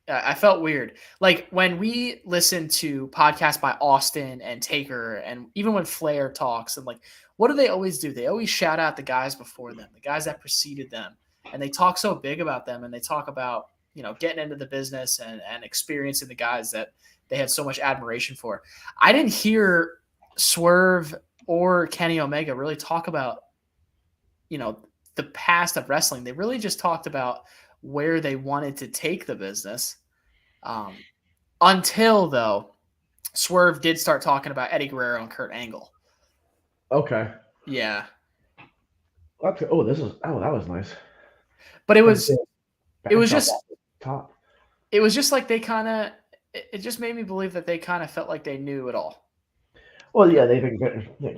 I felt weird. Like when we listen to podcasts by Austin and Taker, and even when Flair talks, and like, what do they always do? They always shout out the guys before them, the guys that preceded them, and they talk so big about them, and they talk about, you know, getting into the business and experiencing the guys that they had so much admiration for. I didn't hear Swerve or Kenny Omega really talk about, you know, the past of wrestling. They really just talked about where they wanted to take the business. Until, though, Swerve did start talking about Eddie Guerrero and Kurt Angle. Okay. Yeah. That was nice. But it was just top. It was just like they kind of, it just made me believe that they kind of felt like they knew it all. Well, yeah, they think.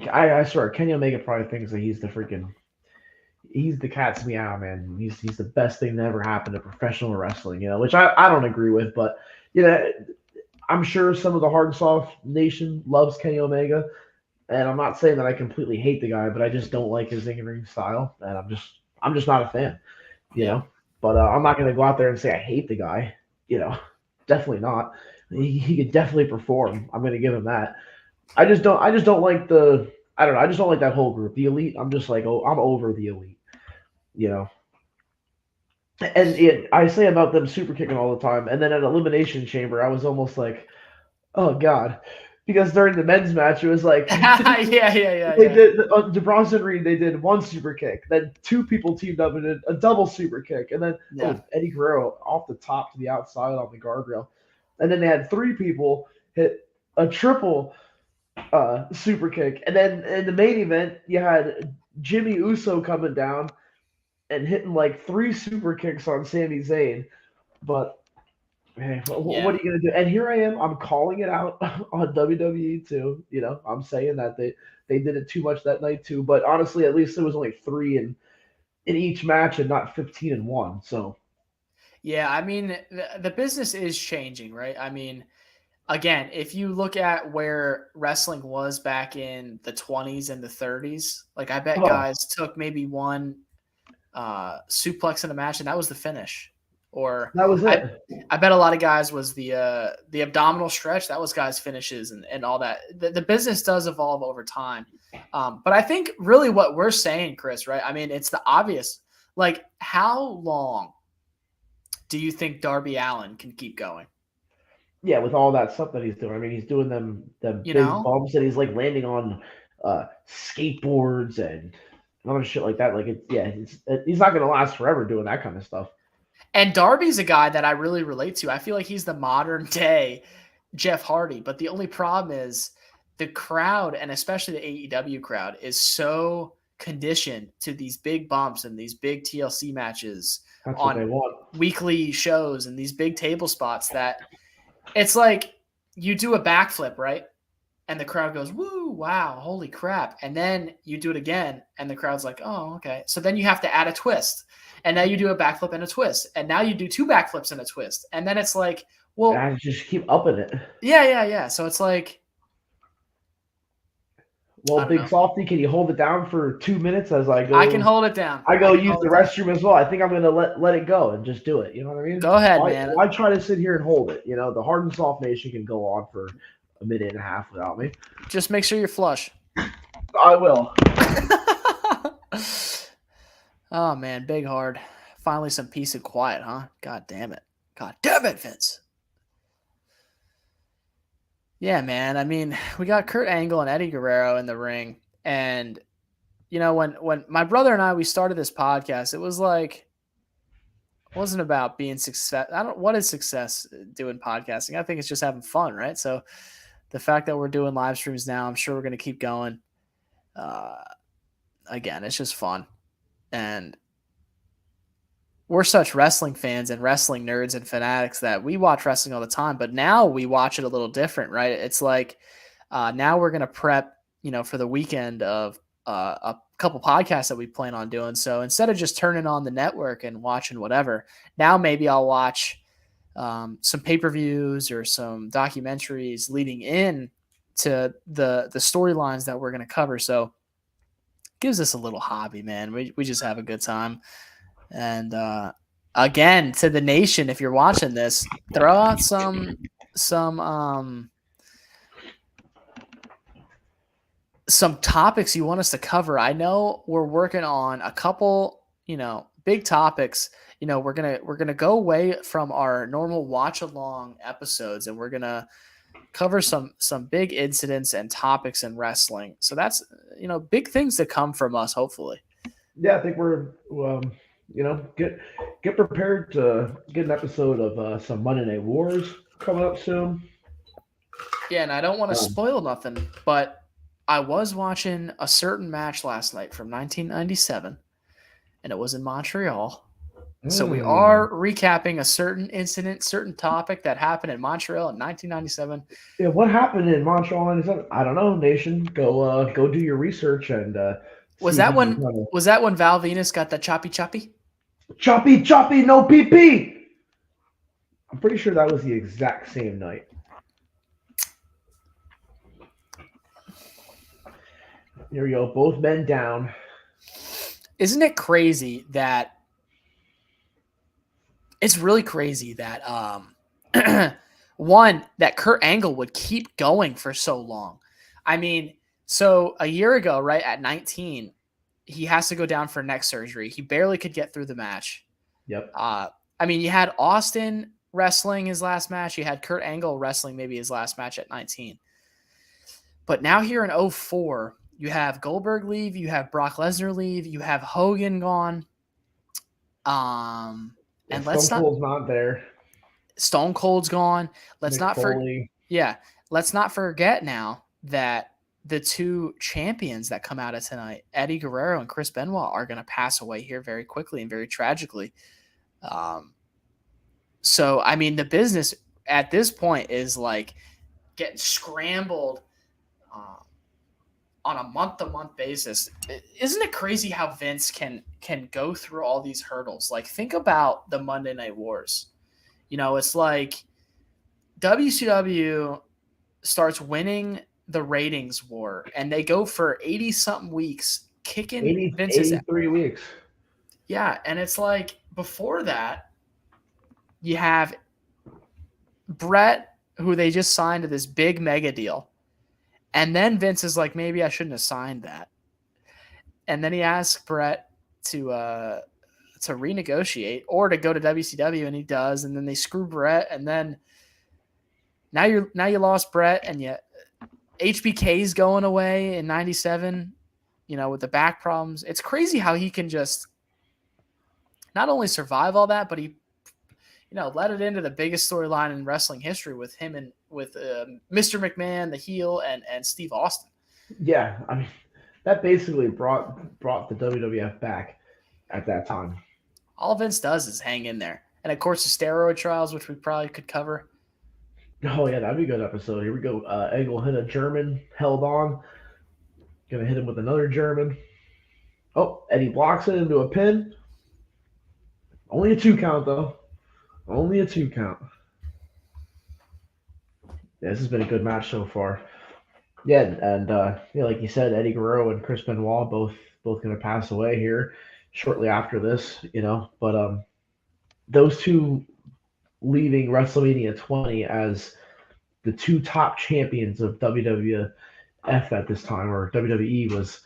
I swear, Kenny Omega probably thinks that he's the cat's meow, man. He's the best thing that ever happened to professional wrestling, you know, which I don't agree with, but you know, I'm sure some of the Hard and Soft Nation loves Kenny Omega, and I'm not saying that I completely hate the guy, but I just don't like his in-ring style, and I'm just not a fan, you know. But I'm not going to go out there and say I hate the guy, you know. Definitely not. He could definitely perform. I'm going to give him that. I just don't like I just don't like that whole group. The Elite, I'm just like, oh, I'm over the Elite. You know. And I say about them super kicking all the time, and then at Elimination Chamber, I was almost like, oh god, because during the men's match, it was like they Yeah. did the Bronson Reed. They did one super kick, then two people teamed up and did a double super kick, and then Yeah. Eddie Guerrero off the top to the outside on the guardrail, and then they had three people hit a triple super kick, and then in the main event, you had Jimmy Uso coming down and hitting like three super kicks on Sami Zayn, but. Hey, Yeah. what are you gonna do? And here I am. I'm calling it out on WWE too. I'm saying that they did it too much that night too. But honestly, at least it was only three in each match and not 15-1. So Yeah, I mean, the business is changing, right? I mean, again, if you look at where wrestling was back in the 20s and the 30s, like I bet oh, guys took maybe one suplex in a match and that was the finish. Or that was I it. I bet a lot of guys was the abdominal stretch. That was guys' finishes and all that. The business does evolve over time. But I think really what we're saying, Chris, right? I mean, it's the obvious. Like, how long do you think Darby Allin can keep going? Yeah, with all that stuff that he's doing. I mean, he's doing them You big know? bumps and he's like landing on skateboards and other shit like that. Like he's not gonna last forever doing that kind of stuff. And Darby's a guy that I really relate to. I feel like he's the modern day Jeff Hardy. But the only problem is the crowd, and especially the AEW crowd, is so conditioned to these big bumps and these big TLC matches That's what they on want. weekly shows and these big table spots that it's like you do a backflip, right? And the crowd goes, woo, wow, holy crap. And then you do it again, and the crowd's like, oh, okay. So then you have to add a twist. And now you do a backflip and a twist. And now you do two backflips and a twist. And then it's like, well, I just keep upping it. yeah. So it's like, Well, I don't Big know. Softy, can you hold it down for 2 minutes as I I can go? hold it down. I I go can use hold the it down. restroom as well. I think I'm gonna let it go and just do it. You know what I mean? Go ahead, Why man. why try to sit here and hold it? The Hard and Soft Nation can go on for a minute and a half without me. Just make sure you're flush. I will. Oh, man. Big hard. Finally, some peace and quiet, huh? God damn it. God damn it, Vince. Yeah, man. I mean, we got Kurt Angle and Eddie Guerrero in the ring. And, when my brother and I, we started this podcast, it was like, it wasn't about being success. What is success doing podcasting? I think it's just having fun, right? So the fact that we're doing live streams now, I'm sure we're going to keep going. Again, it's just fun. And we're such wrestling fans and wrestling nerds and fanatics that we watch wrestling all the time, but now we watch it a little different, right? It's like now we're going to prep, for the weekend of a couple podcasts that we plan on doing. So instead of just turning on the network and watching whatever, now maybe I'll watch some pay-per-views or some documentaries leading in to the storylines that we're going to cover. So it gives us a little hobby, man. We just have a good time. And again, to the nation, if you're watching this, throw out some topics you want us to cover. I know we're working on a couple, big topics. We're gonna go away from our normal watch along episodes, and we're gonna cover some big incidents and topics in wrestling. So that's big things to come from us, hopefully. Yeah, I think we're get prepared to get an episode of some Monday Night Wars coming up soon. Yeah, and I don't want to spoil nothing, but I was watching a certain match last night from 1997, and it was in Montreal. So we are recapping a certain incident, certain topic that happened in Montreal in 1997. Yeah, what happened in Montreal '97? I don't know, Nation. Go do your research and Was see if that you can when Val Venus got the choppy? choppy choppy no PP. I'm pretty sure that was the exact same night. Here we go, both men down. Isn't it crazy that it's really crazy that one, that Kurt Angle would keep going for so long. I mean, so a year ago, right at 19, he has to go down for neck surgery. He barely could get through the match. Yep. I mean, you had Austin wrestling his last match. You had Kurt Angle wrestling maybe his last match at 19. But now here in 04, you have Goldberg leave, you have Brock Lesnar leave, you have Hogan gone. And Stone Cold's not there. Stone Cold's gone. Let's Mick Foley. let's not forget now that the two champions that come out of tonight, Eddie Guerrero and Chris Benoit, are going to pass away here very quickly and very tragically. So, I mean, the business at this point is like getting scrambled on a month-to-month basis. Isn't it crazy how Vince can go through all these hurdles? Like, think about the Monday Night Wars. You know, it's like WCW starts winning the ratings war, and they go for 80-something weeks, kicking Vince's 83 weeks. Yeah, and it's like before that, you have Brett, who they just signed to this big mega deal. And then Vince is like, maybe I shouldn't have signed that. And then he asks Brett to renegotiate or to go to WCW, and he does. And then they screw Brett, and then now you lost Brett, and yet HBK's going away in '97. You know, with the back problems. It's crazy how he can just not only survive all that, but he, led it into the biggest storyline in wrestling history with him and with Mr. McMahon, the heel, and Steve Austin. Yeah, I mean, that basically brought the WWF back at that time. All Vince does is hang in there. And, of course, the steroid trials, which we probably could cover. Oh, yeah, that'd be a good episode. Here we go. Angle hit a German, held on. Gonna hit him with another German. Oh, Eddie blocks it into a pin. Only a 2 count, though. Only a 2 count. Yeah, this has been a good match so far. Yeah, and like you said, Eddie Guerrero and Chris Benoit both going to pass away here shortly after this. But those two leaving WrestleMania 20 as the two top champions of WWF at this time, or WWE was.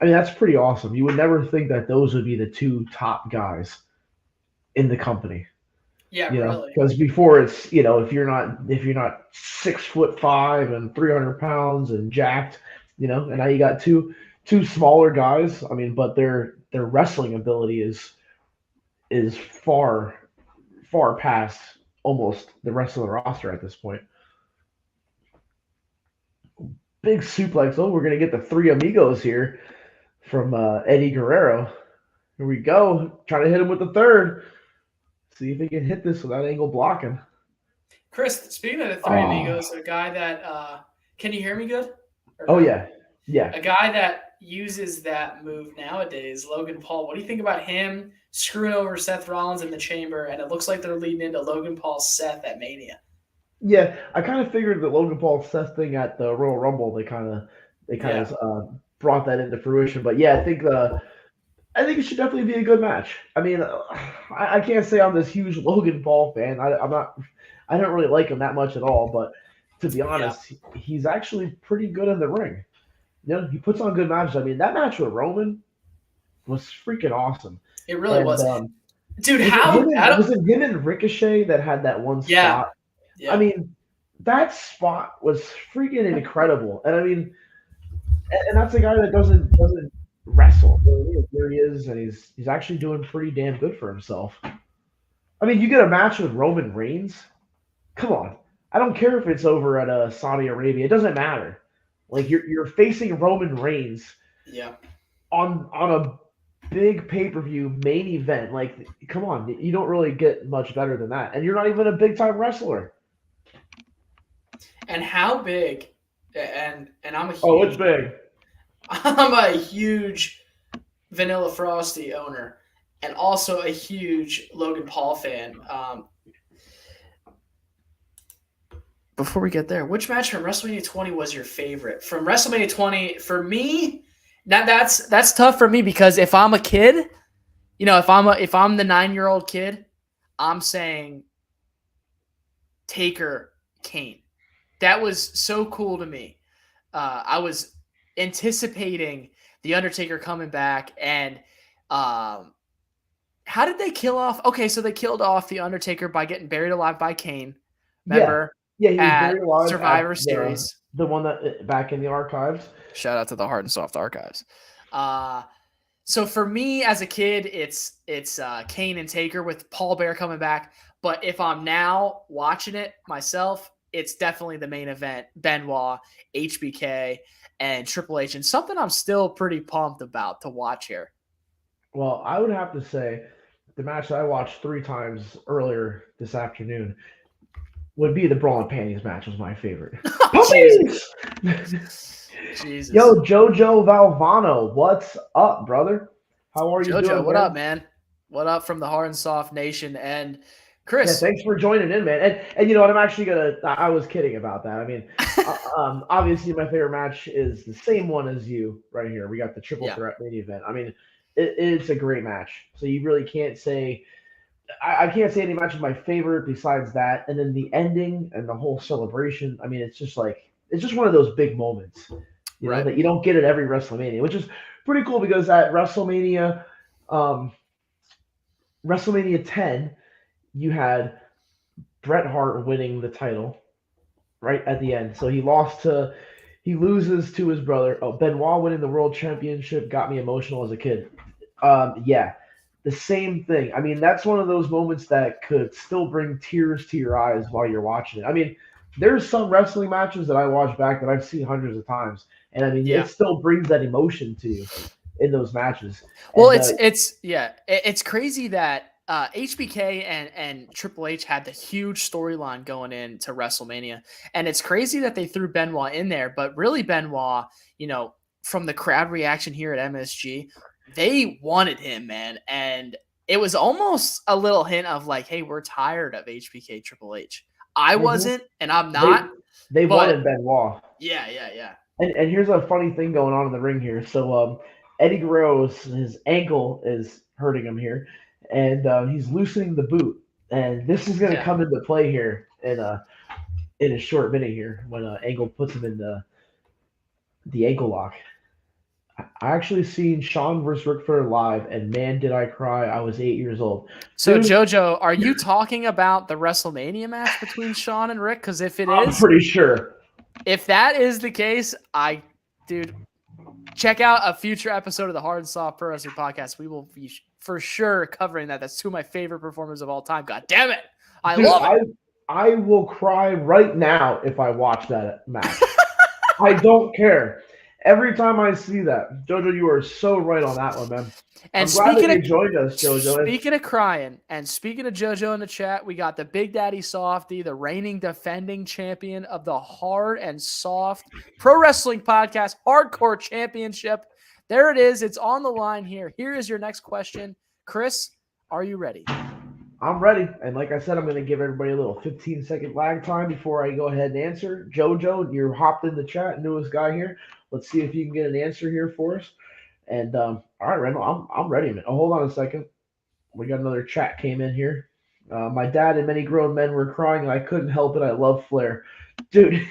I mean, that's pretty awesome. You would never think that those would be the two top guys in the company. Yeah, really. Because before it's if you're not 6'5" and 300 pounds and jacked, and now you got two smaller guys. I mean, but their wrestling ability is far past almost the rest of the roster at this point. Big suplex. Oh, we're gonna get the Three Amigos here from Eddie Guerrero. Here we go. Trying to hit him with the third. See if he can hit this without Angle blocking. Chris, speaking of the Three Amigos, a guy that can you hear me good? Oh, yeah. A guy that uses that move nowadays, Logan Paul. What do you think about him screwing over Seth Rollins in the chamber? And it looks like they're leading into Logan Paul Seth at Mania. Yeah, I kind of figured the Logan Paul Seth thing at the Royal Rumble, they kind of brought that into fruition. But yeah, I think it should definitely be a good match. I mean, I can't say I'm this huge Logan Paul fan. I don't really like him that much at all. But to be honest, he's actually pretty good in the ring. He puts on good matches. I mean, that match with Roman was freaking awesome. It really was. Dude, was it him and Ricochet that had that one spot? Yeah. I mean, that spot was freaking incredible. And I mean, and that's a guy that doesn't wrestle. Here he is, and he's actually doing pretty damn good for himself. I mean, you get a match with Roman Reigns. Come on, I don't care if it's over at Saudi Arabia. It doesn't matter. Like you're facing Roman Reigns. Yeah. On a big pay-per-view main event. Like, come on, you don't really get much better than that. And you're not even a big-time wrestler. And how big? And I'm a huge. Oh, it's big. I'm a huge Vanilla Frosty owner, and also a huge Logan Paul fan. Before we get there, which match from WrestleMania 20 was your favorite? From WrestleMania 20, for me, that's tough for me because if I'm a kid, if I'm the 9-year-old kid, I'm saying Taker Kane. That was so cool to me. I was anticipating The Undertaker coming back, and How did they kill off? Okay, so they killed off the Undertaker by getting buried alive by Kane. Yeah, Remember yeah, he was at buried alive at Survivor the Series. the one that back in the archives. Shout out to the Hard and Soft archives. So for me as a kid, it's Kane and Taker with Paul Bear coming back. But if I'm now watching it myself, it's definitely the main event: Benoit, HBK, and Triple H, and something I'm still pretty pumped about to watch here. Well, I would have to say the match that I watched 3 times earlier this afternoon would be the Brawl and Panties match. Was my favorite. Jesus, Puppies! Jesus, Yo, Jojo Valvano, what's up, brother? How are you JoJo, doing, what up, man? man? What up from the Hard and Soft Nation and Yeah, Chris? thanks for joining in, man. And you know what? I'm actually gonna. I was kidding about that. I mean, obviously my favorite match is the same one as you right here. We got the triple Yeah, threat main event. I mean, it's a great match. So you really can't say. I can't say any match is my favorite besides that. And then the ending and the whole celebration. I mean, it's just like it's just one of those big moments, right. that you don't get at every WrestleMania, which is pretty cool because at um, WrestleMania 10, you had Bret Hart winning the title right at the end. So he loses to his brother. Oh, Benoit winning the world championship got me emotional as a kid. Yeah, the same thing. I mean, that's one of those moments that could still bring tears to your eyes while you're watching it. I mean, there's some wrestling matches that I watch back that I've seen hundreds of times, and I mean, Yeah. it still brings that emotion to you in those matches. Well, And it's crazy that HBK and Triple H had the huge storyline going into WrestleMania, and it's crazy that they threw Benoit in there. But really, Benoit, from the crowd reaction here at MSG, they wanted him, man, and it was almost a little hint of like, "Hey, we're tired of HBK Triple H." I mhm, wasn't, and I'm they not, they but wanted Benoit. yeah. And here's a funny thing going on in the ring here. So Eddie Guerrero's his ankle is hurting him here, and he's loosening the boot. And this is going to Yeah. come into play here in a short minute here when Angle puts him in the ankle lock. I actually seen Shawn versus Ric Flair live, and man, did I cry! I was 8 years old, So, dude. JoJo, are you talking about the WrestleMania match between Shawn and Rick? Because if it I'm is, pretty sure. if that is the case, dude, check out a future episode of the Hard and Soft Pro Wrestling Podcast. We will be for sure covering that. That's two of my favorite performers of all time. God damn it. I Dude, love it. I will cry right now if I watch that match. I don't care. Every time I see that, Jojo, you are so right on that one, man. And I'm glad that speaking of you joined us, Jojo. speaking of crying, and speaking of JoJo in the chat, we got the Big Daddy Softy, the reigning defending champion of the Hard and Soft Pro Wrestling Podcast Hardcore Championship. There it is. It's on the line here. Here is your next question. Chris, are you ready? I'm ready. And like I said, I'm going to give everybody a little 15-second lag time before I go ahead and answer. Jojo, you're hopped in the chat, newest guy here. Let's see if you can get an answer here for us. And all right, Randall, I'm ready, man. Oh, hold on a second. We got another chat came in here. My dad and many grown men were crying, and I couldn't help it. I love Flair, dude.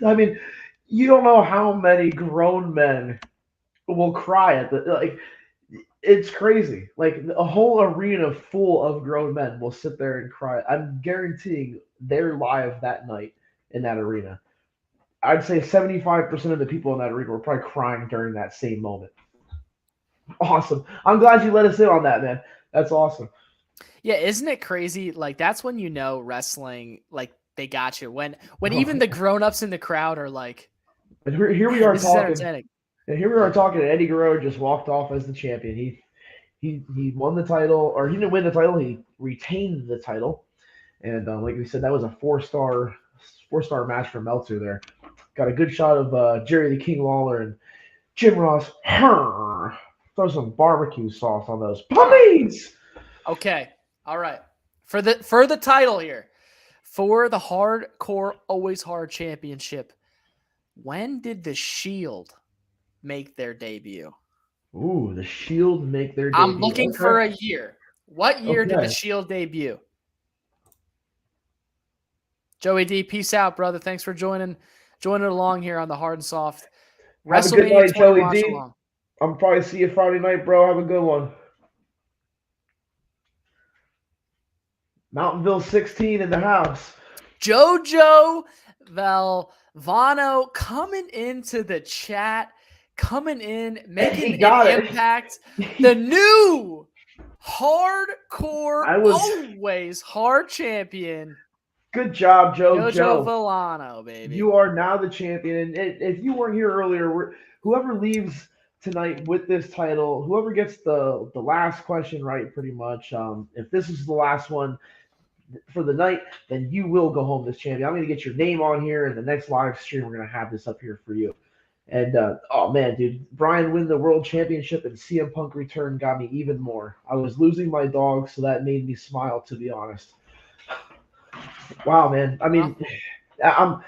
I mean, you don't know how many grown men will cry at the like. It's crazy. Like a whole arena full of grown men will sit there and cry. I'm guaranteeing they're live that night in that arena. I'd say 75% of the people in that arena were probably crying during that same moment. Awesome. I'm glad you let us in on that, man. That's awesome. Yeah, isn't it crazy? Like that's when you know wrestling, like they got you. When Oh, even the grown-ups in the crowd are like, and here we man, are this is talking. entertaining. And here we are talking. And Eddie Guerrero just walked off as the champion. He won the title, or he didn't win the title. He retained the title. And like we said, that was a four star match for Meltzer there. Got a good shot of Jerry the King Lawler and Jim Ross. Throw some barbecue sauce on those puppies. Okay. All right. For the title here. For the Hardcore Always Hard Championship. When did the Shield make their debut? Ooh, the Shield make their I'm debut. looking for a year. What year did the Okay. Shield debut? Joey D, peace out, brother. Thanks for joining along here on the Hard and Soft Have a good WrestleMania night, 20 Joey watch D. along. I'm probably see you Friday night, bro. Have a good one. Mountainville 16 in the house. Jojo Valvano coming into the chat, coming in, making He an got it. impact. The new hardcore, I was always hard champion, good job, Jojo Joe. Valvano, baby. You are now the champion. And if you weren't here earlier, whoever leaves tonight with this title, whoever gets the last question right, pretty much. If this is the last one for the night, then you will go home this champion. I'm going to get your name on here, and the next live stream, we're going to have this up here for you. And oh man, dude, Brian win the world championship and CM Punk return got me even more. I was losing my dog, so that made me smile, to be honest. Wow, man. I mean, I'm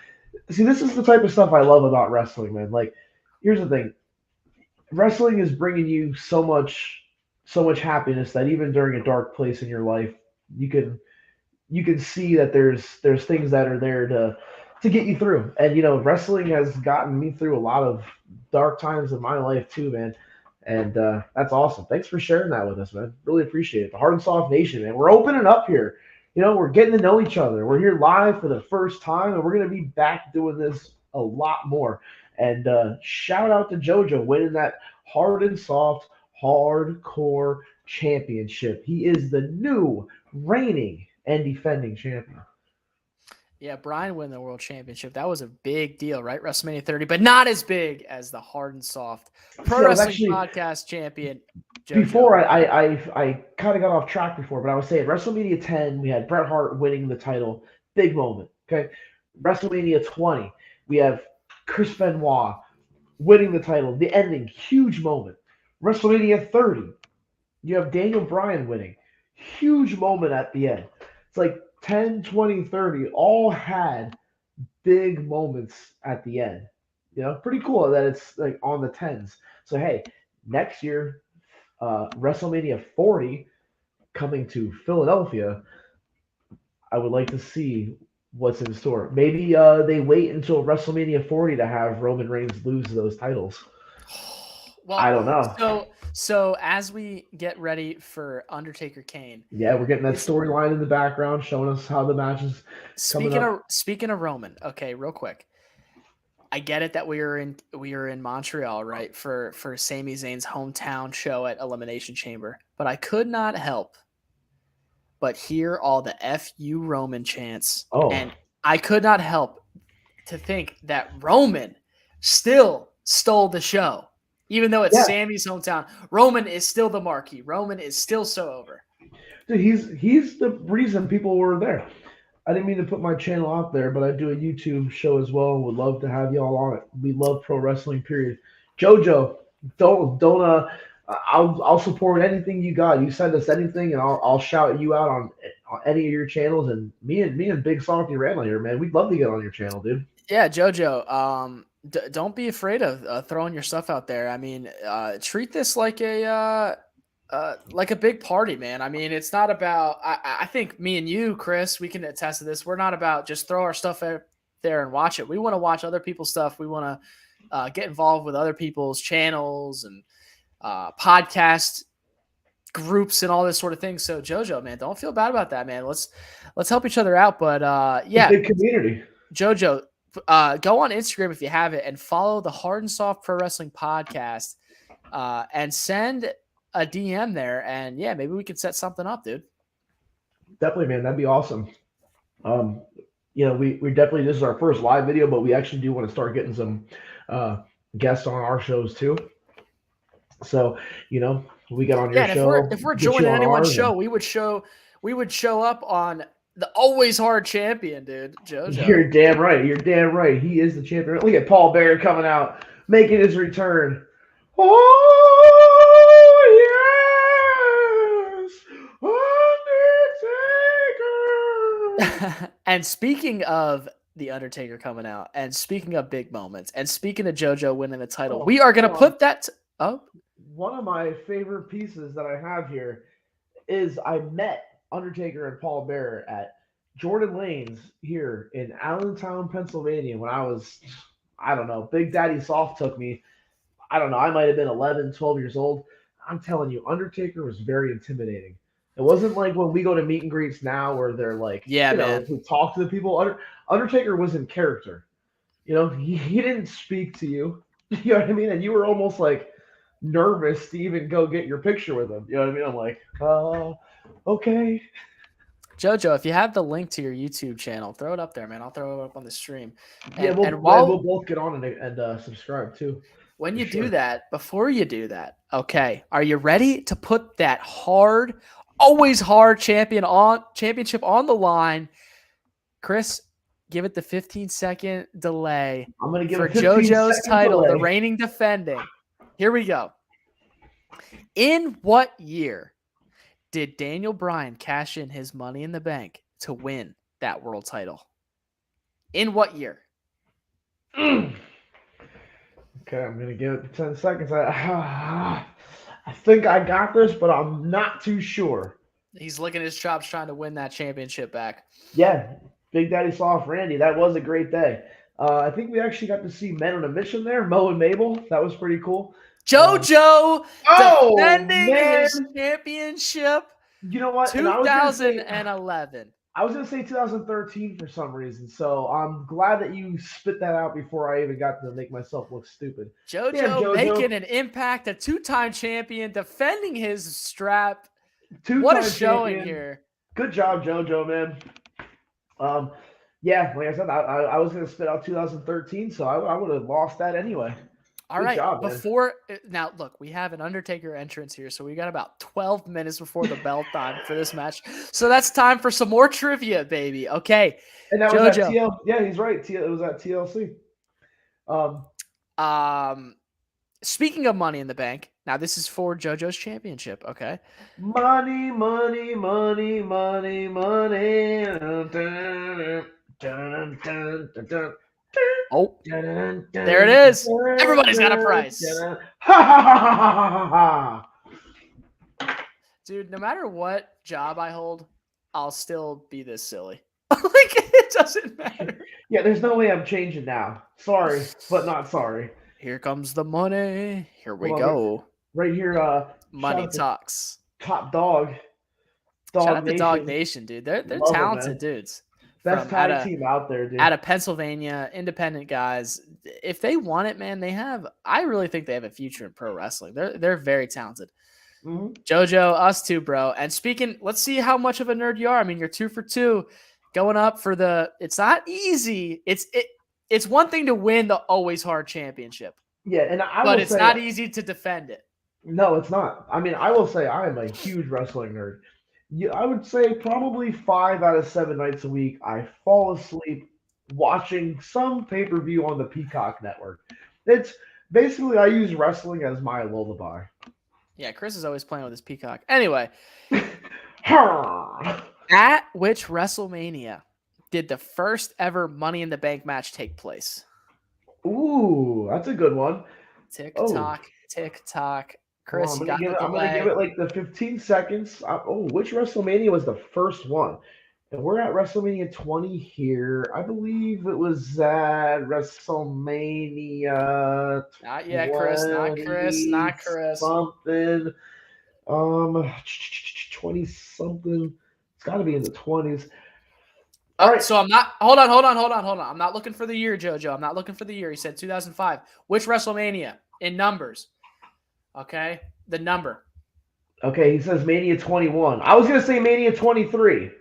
see, this is the type of stuff I love about wrestling, man. Like, here's the thing: wrestling is bringing you so much happiness that even during a dark place in your life, you can you can see that there's things that are there to get you through. And wrestling has gotten me through a lot of dark times in my life too, man. And that's awesome. Thanks for sharing that with us, man. Really appreciate it. The Hard and Soft Nation, man. We're opening up here. We're getting to know each other. We're here live for the first time, and we're gonna be back doing this a lot more. And shout out to JoJo winning that Hard and Soft Hardcore Championship. He is the new reigning and defending champion. Yeah, Brian win the world championship. That was a big deal, right? WrestleMania 30, but not as big as the Hard and Soft Pro See, I was Wrestling actually Podcast champion, before JoJo. I kind of got off track before, but I was saying WrestleMania 10, we had Bret Hart winning the title, big moment. Okay, WrestleMania 20, we have Chris Benoit winning the title, the ending, huge moment. WrestleMania 30, you have Daniel Bryan winning, huge moment at the end. It's like 10, 20, 30 all had big moments at the end. Pretty cool that it's like on the tens. So hey, next year, WrestleMania 40 coming to Philadelphia. I would like to see what's in store. Maybe they wait until WrestleMania 40 to have Roman Reigns lose those titles. I Well, don't know. so as we get ready for Undertaker Kane, Yeah, we're getting that this storyline in the background showing us how the match is coming speaking up. of speaking of Roman, okay, real quick. I get it that we were in Montreal, right, for Sami Zayn's hometown show at Elimination Chamber, but I could not help but hear all the "F you Roman" chants, Oh, and I could not help to think that Roman still stole the show, even though it's yeah. Sammy's hometown. Roman is still the marquee. Roman is still so over. Dude, he's the reason people were there. I didn't mean to put my channel out there, but I do a YouTube show as well. Would love to have y'all on it. We love pro wrestling. Period. JoJo, don't I'll support anything you got. You send us anything, and I'll shout you out on any of your channels. And me and Big Softy Randall here, man. We'd love to get on your channel, dude. Yeah, JoJo. Don't be afraid of throwing your stuff out there. I mean, treat this like a big party, man. I mean, it's not about. I think me and you, Chris, we can attest to this. We're not about just throw our stuff out there and watch it. We want to watch other people's stuff. We want to get involved with other people's channels and podcast groups and all this sort of thing. So, JoJo, man, don't feel bad about that, man. Let's help each other out. But A yeah, big community. JoJo, go on Instagram if you have it and follow the Hard and Soft Pro Wrestling Podcast and send a DM there. And yeah, maybe we could set something up, dude. Definitely, man. That'd be awesome. We definitely this is our first live video, but we actually do want to start getting some guests on our shows too. So, we get on your Yeah, and show. if we're get you joining on anyone's ours, show, we would show up on the always hard champion, dude. JoJo. You're damn right. You're damn right. He is the champion. Look at Paul Bear coming out, making his return. Oh yes, Undertaker. And speaking of the Undertaker coming out, and speaking of big moments, and speaking of JoJo winning the title, we are gonna put that up. One of my favorite pieces that I have here is I met Undertaker and Paul Bearer at Jordan Lane's here in Allentown, Pennsylvania when I don't know, Big Daddy Soft took me. I don't know, I might have been 11, 12 years old. I'm telling you, Undertaker was very intimidating. It wasn't like when we go to meet and greets now where they're like, Yeah, man. to talk to the people. Undertaker was in character. He didn't speak to you. You know what I mean? And you were almost like nervous to even go get your picture with him. You know what I mean? I'm like, okay. Jojo, if you have the link to your YouTube channel, throw it up there, man. I'll throw it up on the stream. Yeah, And we'll while both get on and subscribe too, when for you do sure. that, before you do that, okay, are you ready to put that hard, always hard championship on the line? Chris, give it the 15-second delay I'm gonna give for a 15 JoJo's second title, the delay. reigning defending. Here we go. In what year did Daniel Bryan cash in his Money in the Bank to win that world title? In what year? Okay, I'm gonna give it 10 seconds. I think I got this, but I'm not too sure. He's licking his chops trying to win that championship back. Yeah, Big Daddy Soft Randy. That was a great day. I think we actually got to see Men on a Mission there, Mo and Mabel. That was pretty cool. JoJo Oh defending man, his championship you know what? And 2011. I was gonna say 2013 for some reason. So I'm glad that you spit that out before I even got to make myself look stupid. Damn, JoJo JoJo, making an impact, a two-time champion, defending his strap. two-time What a showing champion. here. Good job, JoJo, man. Yeah, like I said, I was gonna spit out 2013, so I would have lost that anyway. All right. Now, look, we have an Undertaker entrance here, so we got about 12 minutes before the bell time for this match. So that's time for some more trivia, baby. Okay. And that JoJo. was at TL. Yeah, he's right. It was at TLC. Speaking of Money in the Bank, now this is for JoJo's championship. Okay. Money, money, money, money, money. Oh, there it is. Everybody's got a price. Dude, no matter what job I hold, I'll still be this silly. Like, it doesn't matter. Yeah, there's no way I'm changing now. Sorry, but not sorry. Here comes the money. Here we Hold on, go. Right here, Money talks. Top dog. Shout out to Dog Nation, dude. They're talented dudes. Best tag team out there, dude. Out of Pennsylvania, independent guys. If they want it, man, I really think they have a future in pro wrestling. They're very talented. Mm-hmm. JoJo, us too, bro. And speaking, let's see how much of a nerd you are. I mean, you're 2 for 2 going up for it's not easy. It's one thing to win the always hard championship. Yeah, but it's not easy to defend it. No, it's not. I mean, I will say I am a huge wrestling nerd. I would say probably 5 out of 7 nights a week I fall asleep watching some pay-per-view on the Peacock network. It's basically I use wrestling as my lullaby. Yeah, Chris is always playing with his Peacock. Anyway, at which WrestleMania did the first ever Money in the Bank match take place? Ooh, that's a good one. Tick tock, tick tock. Chris, I'm gonna give it like the 15 seconds. Which WrestleMania was the first one? And we're at WrestleMania 20 here. I believe it was at WrestleMania. Not yet, Chris. Not Chris. Not Chris. Something. 20 something. It's got to be in the 20s. All right. So I'm not. Hold on. I'm not looking for the year, JoJo. I'm not looking for the year. He said 2005. Which WrestleMania in numbers? Okay, the number. Okay, he says Mania 21. I was gonna say Mania 23.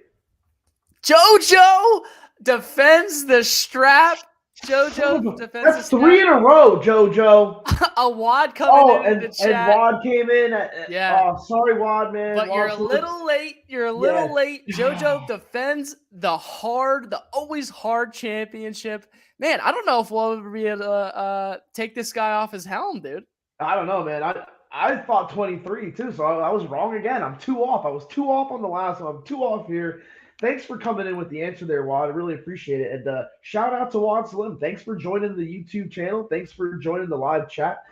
JoJo defends the strap. JoJo defends the strap. 3 in a row, JoJo. A Wad coming in the chat. And Wad came in. Yeah. Oh, sorry, Wad, man. But you're a little late. Late. JoJo defends the always hard championship. Man, I don't know if we'll ever be able to take this guy off his helm, dude. I don't know, man. I thought 23 too, so I was wrong again. I'm 2 off. I was 2 off on the last one. I'm 2 off here. Thanks for coming in with the answer there, Wad. I really appreciate it. And shout out to Wad Slim. Thanks for joining the YouTube channel. Thanks for joining the live chat.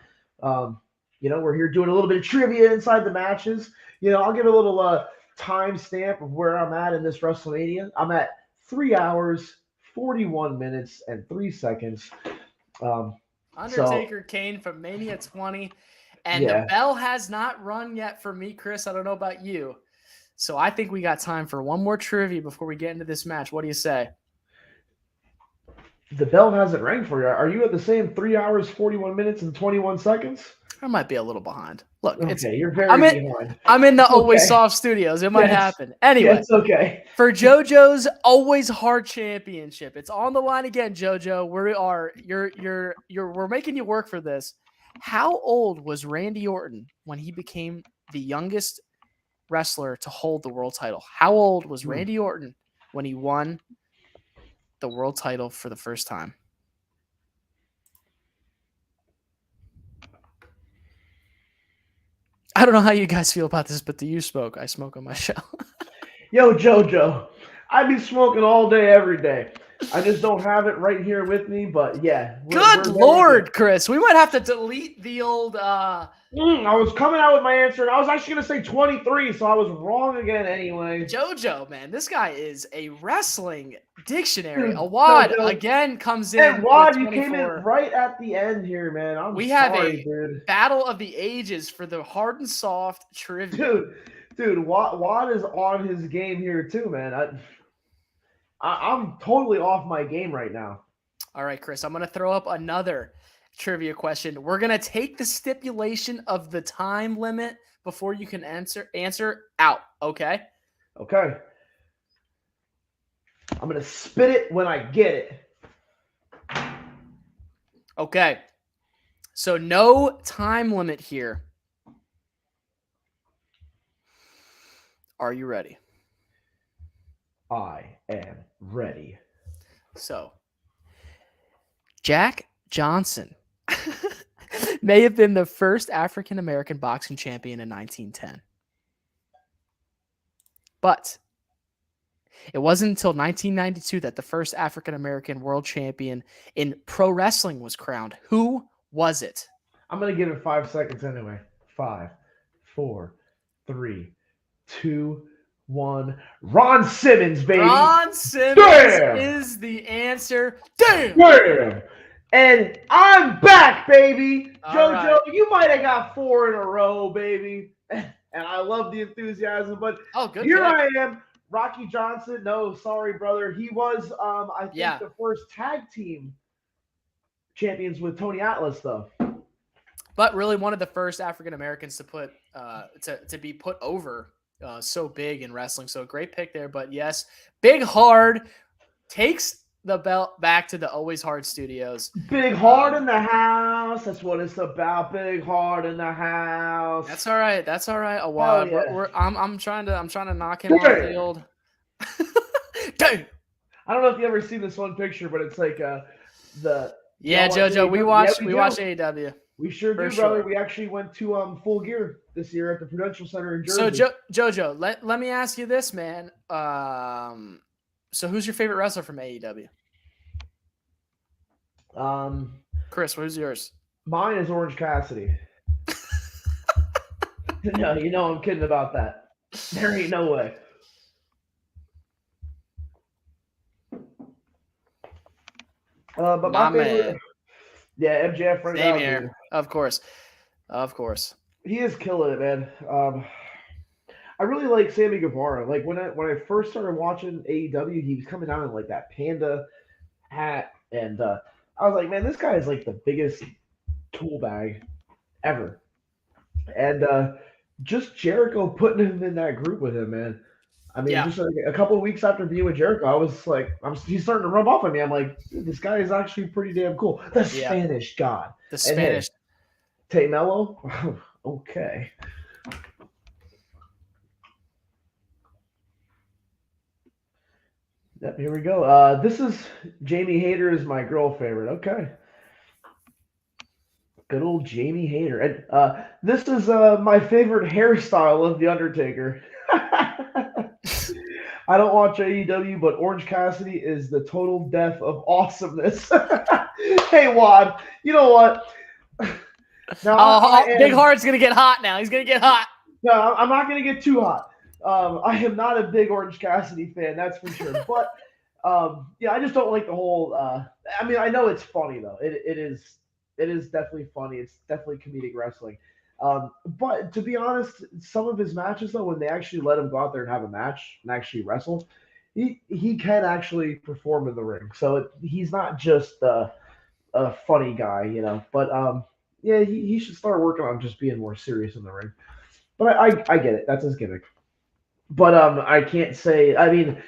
We're here doing a little bit of trivia inside the matches. I'll give a little time stamp of where I'm at in this WrestleMania. I'm at 3 hours, 41 minutes, and 3 seconds. Undertaker Kane from Mania 20. And the bell has not rung yet for me, Chris. I don't know about you. So I think we got time for one more trivia before we get into this match. What do you say? The bell hasn't rang for you. Are you at the same 3 hours, 41 minutes, and 21 seconds? I might be a little behind. Look, Okay, you're I'm very in, behind. I'm in the It's Always okay. Soft Studios. It might Yeah, happen. Yeah, Anyway, it's okay. for JoJo's Always Hard Championship, it's on the line again, JoJo. We're making you work for this. How old was Randy Orton when he became the youngest wrestler to hold the world title? How old was Randy Orton when he won the world title for the first time? I don't know how you guys feel about this, but do you smoke? I smoke on my show. Yo, JoJo, I be smoking all day, every day. I just don't have it right here with me, but yeah. Good Lord, Chris. We might have to delete the old... I was coming out with my answer, and I was actually going to say 23, so I was wrong again anyway. JoJo, man, this guy is a wrestling dictionary. Awad again comes in. And Wad, you came in right at the end here, man. We have a battle of the ages for the hard and soft trivia. Dude, Wad is on his game here too, man. I'm totally off my game right now. All right, Chris, I'm going to throw up another trivia question. We're going to take the stipulation of the time limit before you can answer out, okay? Okay. I'm going to spit it when I get it. Okay. So no time limit here. Are you ready? I am ready. So, Jack Johnson may have been the first African-American boxing champion in 1910. But it wasn't until 1992 that the first African-American world champion in pro wrestling was crowned. Who was it? I'm going to give it 5 seconds anyway. 5, 4, 3, 2, 1. Ron Simmons, baby. Ron Simmons is the answer. Damn. And I'm back, baby. JoJo, you might have got 4 in a row, baby. And I love the enthusiasm, but here I am. Rocky Johnson. No, sorry, brother. He was, I think, the first tag team champions with Tony Atlas, though. But really one of the first African Americans to put to be put over so big in wrestling. So great pick there. But yes, Big Hard takes the belt back to the Always Hard Studios. Big Hard in the house. That's what it's about. Big Hard in the house. That's all right. That's all right. Awad. I'm trying to knock him off the old. Dang. I don't know if you ever seen this one picture, but it's like the. Yeah, JoJo. We watched AEW. We sure do, brother. We actually went to Full Gear this year at the Prudential Center in Jersey. So JoJo, let me ask you this, man. So who's your favorite wrestler from AEW? Chris, who's yours? Mine is Orange Cassidy. No, you know I'm kidding about that. There ain't no way. But my favorite, man. Yeah, MJF right Same now. here. Of course. He is killing it, man. I really like Sammy Guevara. Like when I first started watching AEW, he was coming out in like that panda hat, and I was like, man, this guy is like the biggest tool bag ever. And just Jericho putting him in that group with him, man. I mean, just like a couple of weeks after being with Jericho, I was like, he's starting to rub off on me. I'm like, this guy is actually pretty damn cool. The Spanish God. The Spanish. Tay Mello? Okay. Yep, here we go. This is Jamie Hayter is my girl favorite. Okay. Good old Jamie Hayter. And this is my favorite hairstyle of The Undertaker. I don't watch AEW, but Orange Cassidy is the total death of awesomeness. Hey, Wad, you know what? Now, Big Hard's going to get hot now. He's going to get hot. No, I'm not going to get too hot. I am not a big Orange Cassidy fan, that's for sure. But, I just don't like the whole I mean, I know it's funny, though. It is definitely funny. It's definitely comedic wrestling. But to be honest, some of his matches though, when they actually let him go out there and have a match and actually wrestle, he can actually perform in the ring. So he's not just a funny guy, you know. But yeah, he should start working on just being more serious in the ring. But I get it. That's his gimmick. But I can't say. I mean,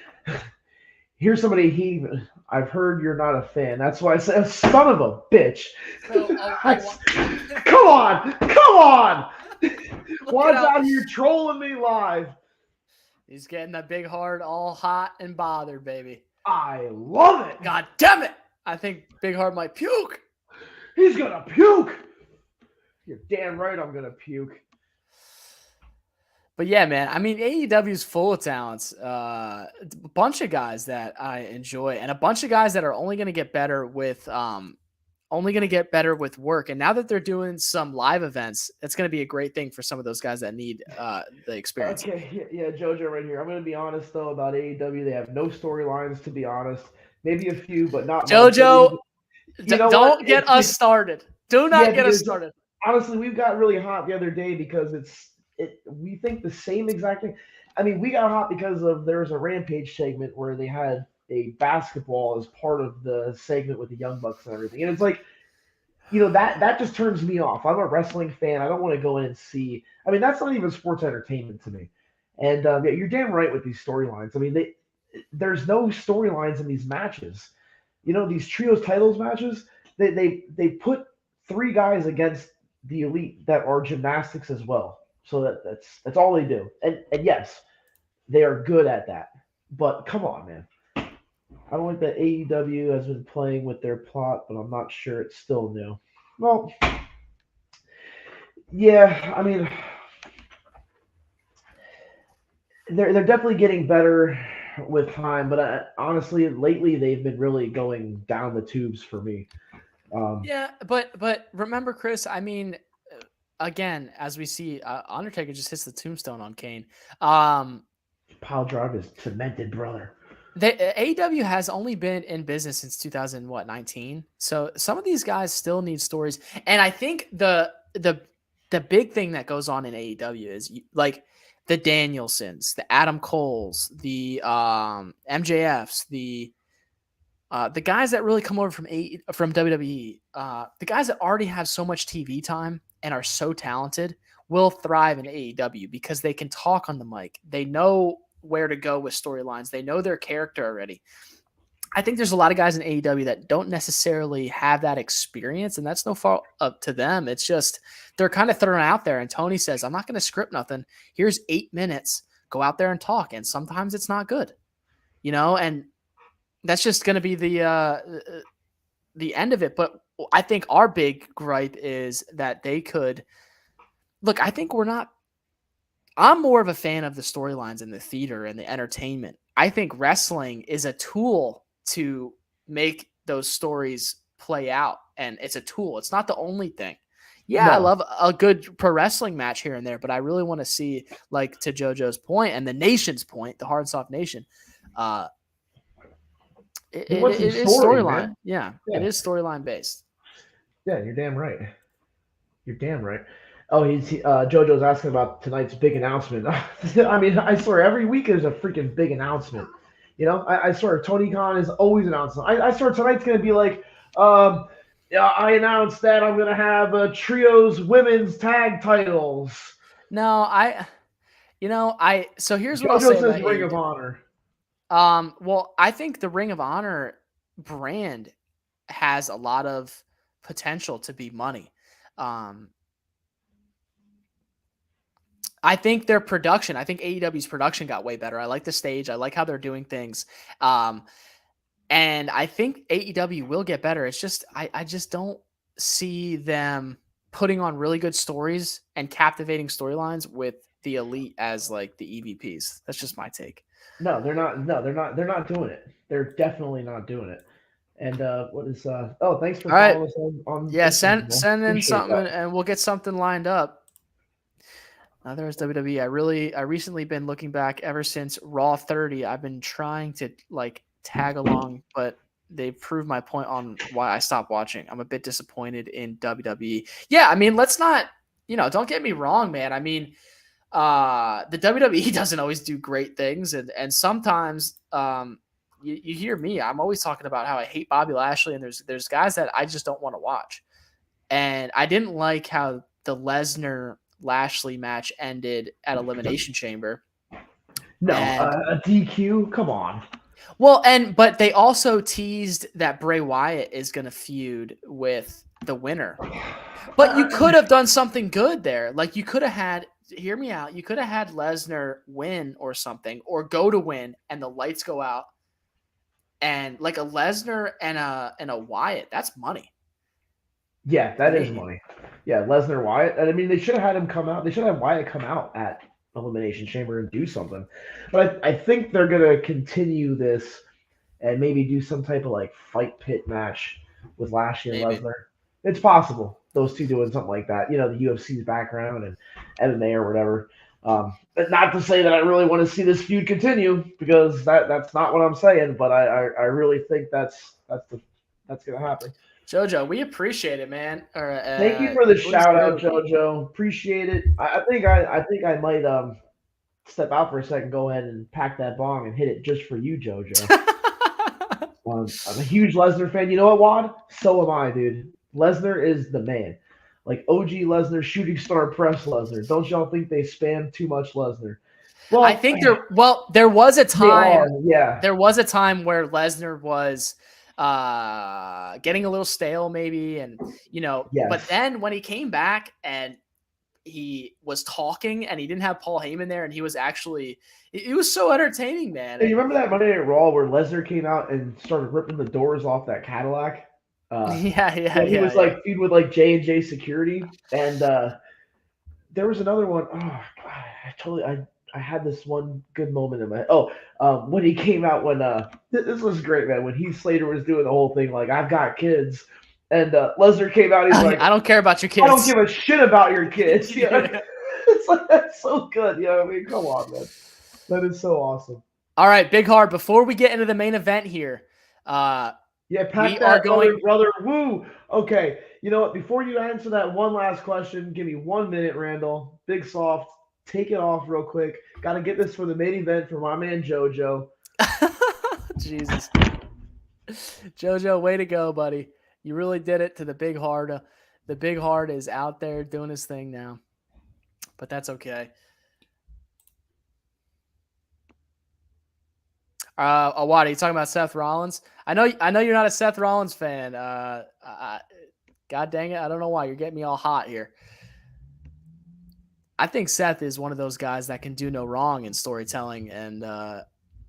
here's somebody he. I've heard you're not a fan. That's why I said, son of a bitch. So, Come on, come on. Look Juan's it up. out here trolling me live. He's getting that big hard all hot and bothered, baby. I love it. God damn it. I think Big Hard might puke. He's gonna puke. You're damn right I'm gonna puke. But yeah, man, I mean, AEW is full of talents. A bunch of guys that I enjoy, and a bunch of guys that are only going to get better with work. And now that they're doing some live events, it's going to be a great thing for some of those guys that need the experience. Okay, yeah, JoJo right here. I'm gonna be honest though about AEW. They have no storylines, to be honest. Maybe a few, but not much. JoJo, You know don't what? get us started. Do not get us started. Honestly, we've got really hot the other day because we think the same exact thing. I mean, we got hot because there was a Rampage segment where they had a basketball as part of the segment with the Young Bucks and everything, and it's like, you know, that just turns me off. I'm a wrestling fan. I don't want to go in and see. I mean, that's not even sports entertainment to me. And yeah, you're damn right with these storylines. I mean, there's no storylines in these matches. You know, these trios titles matches. They put three guys against the elite that are gymnastics as well. So that's all they do. And yes, they are good at that. But come on, man. I don't like that AEW has been playing with their plot, but I'm not sure it's still new. Well, yeah, I mean, they're definitely getting better with time, but honestly, lately they've been really going down the tubes for me. Yeah, but remember, Chris. I mean, again, as we see, Undertaker just hits the tombstone on Kane. Pile drive is cemented, brother. AEW has only been in business since 2019. So some of these guys still need stories, and I think the big thing that goes on in AEW is like the Danielsons, the Adam Coles, the MJFs, the guys that really come over from WWE, the guys that already have so much TV time and are so talented will thrive in AEW because they can talk on the mic. They know where to go with storylines. They know their character already. I think there's a lot of guys in AEW that don't necessarily have that experience, and that's no fault up to them. It's just they're kind of thrown out there, and Tony says, I'm not going to script nothing. Here's 8 minutes. Go out there and talk, and sometimes it's not good, you know, and that's just going to be the end of it. But I think our big gripe is that they could – look, I think I'm more of a fan of the storylines and the theater and the entertainment. I think wrestling is a tool to make those stories play out, and it's a tool. It's not the only thing. Yeah, no. I love a good pro wrestling match here and there, but I really want to see, like to JoJo's point and the nation's point, the Hard&Soft Nation, it is storyline. Yeah, it is storyline based. Yeah, you're damn right. You're damn right. Oh, JoJo's asking about tonight's big announcement. I mean, I swear every week there's a freaking big announcement. You know, I swear Tony Khan is always announcing. I swear tonight's gonna be like, yeah, I announced that I'm gonna have trios women's tag titles. No, so here's what JoJo I'll say says about Ring of Honor. Well, I think the Ring of Honor brand has a lot of potential to be money. I think their production, I think AEW's production got way better. I like the stage. I like how they're doing things. And I think AEW will get better. It's just, I just don't see them putting on really good stories and captivating storylines with the elite as like the EVPs. That's just my take. No, they're not. No, they're not. They're not doing it. They're definitely not doing it. And what is? Oh, thanks for following us on. Yeah, send in something, and we'll get something lined up. There's WWE. I recently been looking back ever since Raw 30. I've been trying to like tag along, but they proved my point on why I stopped watching. I'm a bit disappointed in WWE. Yeah, I mean, let's not don't get me wrong, man. I mean, the WWE doesn't always do great things, and sometimes you hear me. I'm always talking about how I hate Bobby Lashley, and there's guys that I just don't want to watch. And I didn't like how the Lesnar Lashley match ended at Elimination Chamber. No, And a DQ. Come on. well, but they also teased that Bray Wyatt is going to feud with the winner. But you could have done something good there. Like you could have had, hear me out. You could have had Lesnar win or something, or go to win, and the lights go out, and like a Lesnar and a Wyatt, that's money. Yeah, that is money. Yeah, Lesnar Wyatt. And I mean, they should have had him come out. They should have Wyatt come out at Elimination Chamber and do something. But I think they're gonna continue this and maybe do some type of like fight pit match with Lashley and Lesnar. It's possible those two doing something like that. The UFC's background and MMA or whatever. But not to say that I really want to see this feud continue, because that's not what I'm saying. But I really think that's gonna happen. Jojo, we appreciate it, man. Thank you for the shout out, Jojo. Appreciate it. I think I might step out for a second, go ahead and pack that bong and hit it just for you, Jojo. I'm a huge Lesnar fan. You know what, Wad? So am I, dude. Lesnar is the man. Like OG Lesnar, shooting star press Lesnar. Don't y'all think they spam too much Lesnar? Well, I think there was a time. Yeah. There was a time where Lesnar was getting a little stale, maybe, and yes. But then when he came back and he was talking, and he didn't have Paul Heyman there, and he was actually, it was so entertaining, man. Hey, you remember that Monday Night Raw where Lesnar came out and started ripping the doors off that Cadillac? He was like feud with like J&J Security, and there was another one. Oh God, I had this one good moment in my when he came out, when this was great, man, when Heath Slater was doing the whole thing like, I've got kids, and Lesnar came out, he's like, I don't care about your kids. I don't give a shit about your kids. It's like, that's so good. I mean, come on, man. That is so awesome. All right, Big Hard, before we get into the main event here, pack that, brother. Woo. Okay, you know what? Before you answer that one last question, give me 1 minute, Randall. Big Soft, take it off real quick. Got to get this for the main event for my man JoJo. Jesus. JoJo, way to go, buddy. You really did it to the Big Hard. The Big Hard is out there doing his thing now, but that's okay. What are you talking about, Seth Rollins? I know you're not a Seth Rollins fan. God dang it, I don't know why you're getting me all hot here. I think Seth is one of those guys that can do no wrong in storytelling, and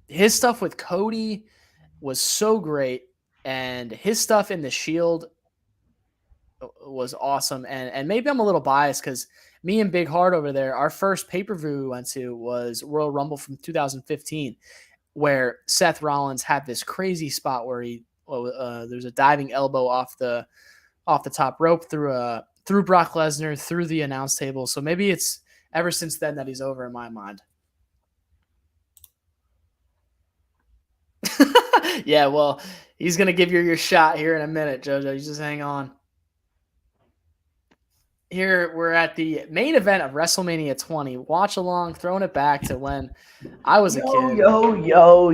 his stuff with Cody was so great, and his stuff in the Shield was awesome. And maybe I'm a little biased because me and Big Hard over there, our first pay-per-view we went to was Royal Rumble from 2015. Where Seth Rollins had this crazy spot where there's a diving elbow off the top rope through Brock Lesnar through the announce table. So maybe it's ever since then that he's over in my mind. Yeah, well, he's gonna give you your shot here in a minute, JoJo. You just hang on. Here we're at the main event of WrestleMania 20. Watch along, throwing it back to when I was a kid. Yo.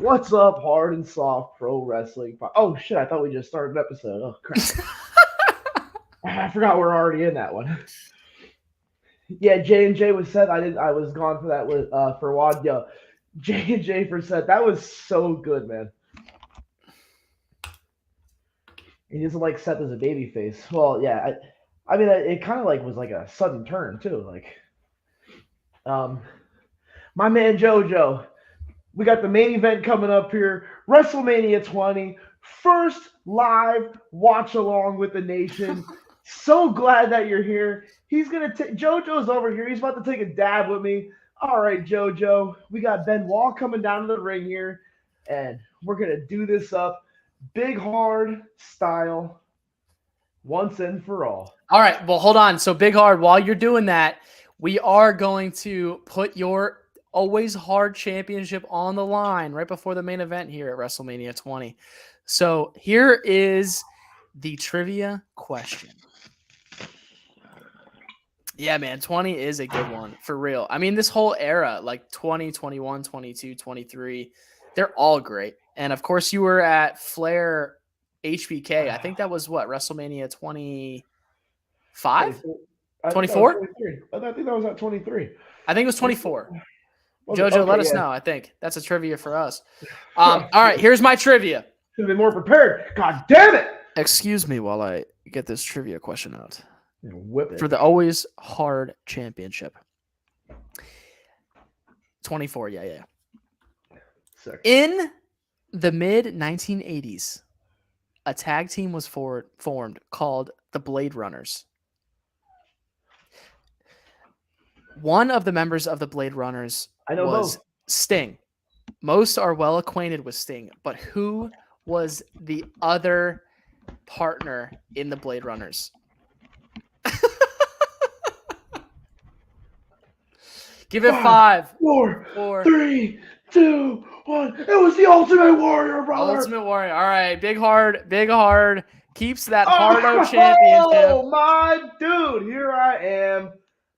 What's up, Hard and Soft Pro Wrestling? Oh shit! I thought we just started an episode. Oh crap! I forgot we're already in that one. Yeah, J&J was said. I was gone for that with for Wad. Yo, J&J for said that was so good, man. He doesn't like Seth as a baby face. Well, yeah, I mean, it kind of like was like a sudden turn too. Like, my man JoJo, we got the main event coming up here, WrestleMania 20, first live watch along with the nation. So glad that you're here. He's gonna take JoJo's over here. He's about to take a dab with me. All right, JoJo, we got Benoit coming down to the ring here, and we're gonna do this up. Big Hard style, once and for all. All right, well, hold on. So, Big Hard, while you're doing that, we are going to put your Always Hard Championship on the line right before the main event here at WrestleMania 20. So, here is the trivia question. Yeah, man, 20 is a good one for real. I mean, this whole era, like 20, 21, 22, 23, they're all great. And of course, you were at Flair HBK. I think that was what, WrestleMania 25? 24? 23. I think that was at 23. I think it was 24. Okay, Jojo, let us yeah. know. I think that's a trivia for us. All right, here's my trivia. Should have been more prepared. God damn it! Excuse me while I get this trivia question out. Whip it. For the Always Hard Championship. 24, yeah. Sick. In the mid-1980s, a tag team was formed called the Blade Runners. One of the members of the Blade Runners was Sting. Most are well acquainted with Sting, but who was the other partner in the Blade Runners? Give it 5, 4, 3, 2, 1. It was the Ultimate Warrior, brother. Ultimate Warrior. All right, Big Hard keeps that Hardo championship. Oh my dude, here I am,